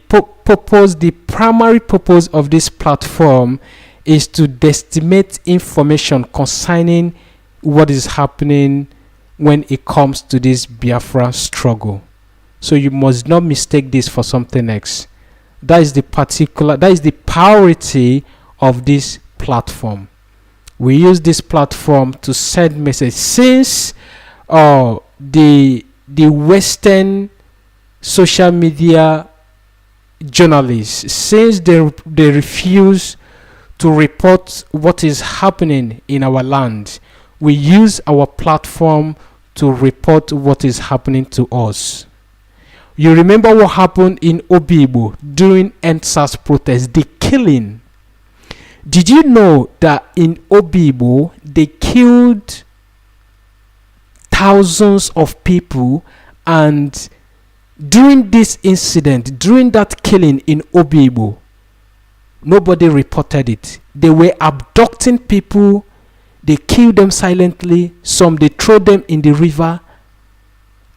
primary purpose of this platform is to disseminate information concerning what is happening when it comes to this Biafra struggle. So you must not mistake this for something else. That is the priority of this platform. We use this platform to send message. Since the Western social media journalists, since they refuse to report what is happening in our land, we use our platform to report what is happening to us. You remember what happened in Obibo during NSAS protest, the killing. Did you know that in Obibo they killed thousands of people, and during this incident, during that killing in Obibo, nobody reported it. They were abducting people, they killed them silently, some they throw them in the river,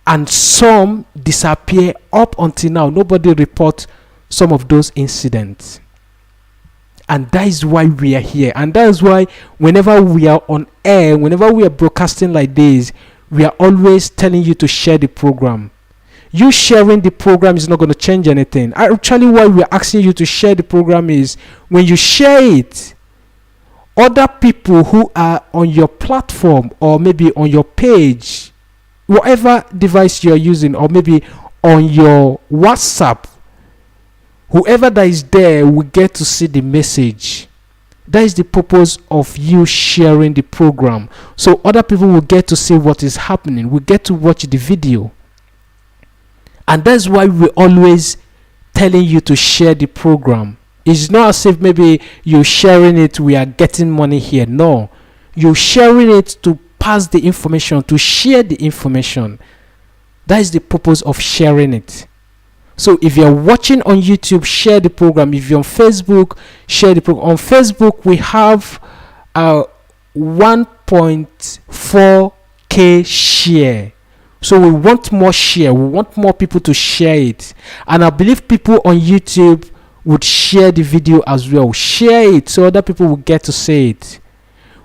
and some disappear. Up until now, nobody reports some of those incidents. And that is why we are here, and that is why whenever we are on air, whenever we are broadcasting like this, we are always telling you to share the program. You sharing the program is not going to change anything. Actually, why we are asking you to share the program is when you share it, other people who are on your platform or maybe on your page, whatever device you are using, or maybe on your WhatsApp, whoever that is there will get to see the message. That is the purpose of you sharing the program, so other people will get to see what is happening, will get to watch the video. And that's why we're always telling you to share the program. It's not as if maybe you're sharing it, we are getting money here. No, you're sharing it to pass the information, to share the information. That is the purpose of sharing it. So if you're watching on YouTube, share the program. If you're on Facebook, share the program. On Facebook, we have 1.4k share. So we want more share. We want more people to share it. And I believe people on YouTube would share the video as well. Share it so other people will get to see it.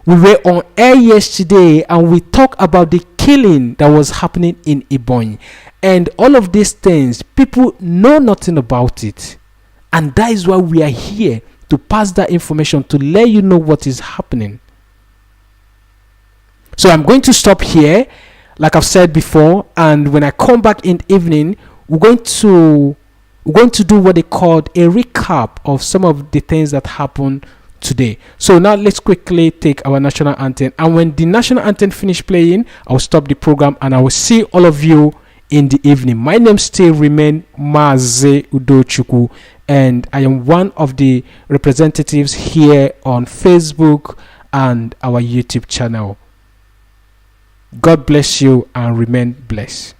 We were on air yesterday and we talked about the killing that was happening in Ebonyi. And all of these things, people know nothing about it. And that is why we are here, to pass that information, to let you know what is happening. So I'm going to stop here, like I've said before. And when I come back in the evening, we're going to do what they called a recap of some of the things that happened today. So now let's quickly take our national anthem. And when the national anthem finish playing, I'll stop the program and I will see all of you in the evening. My name still remains Mazi Nnamdi, and I am one of the representatives here on Facebook and our YouTube channel. God bless you and remain blessed.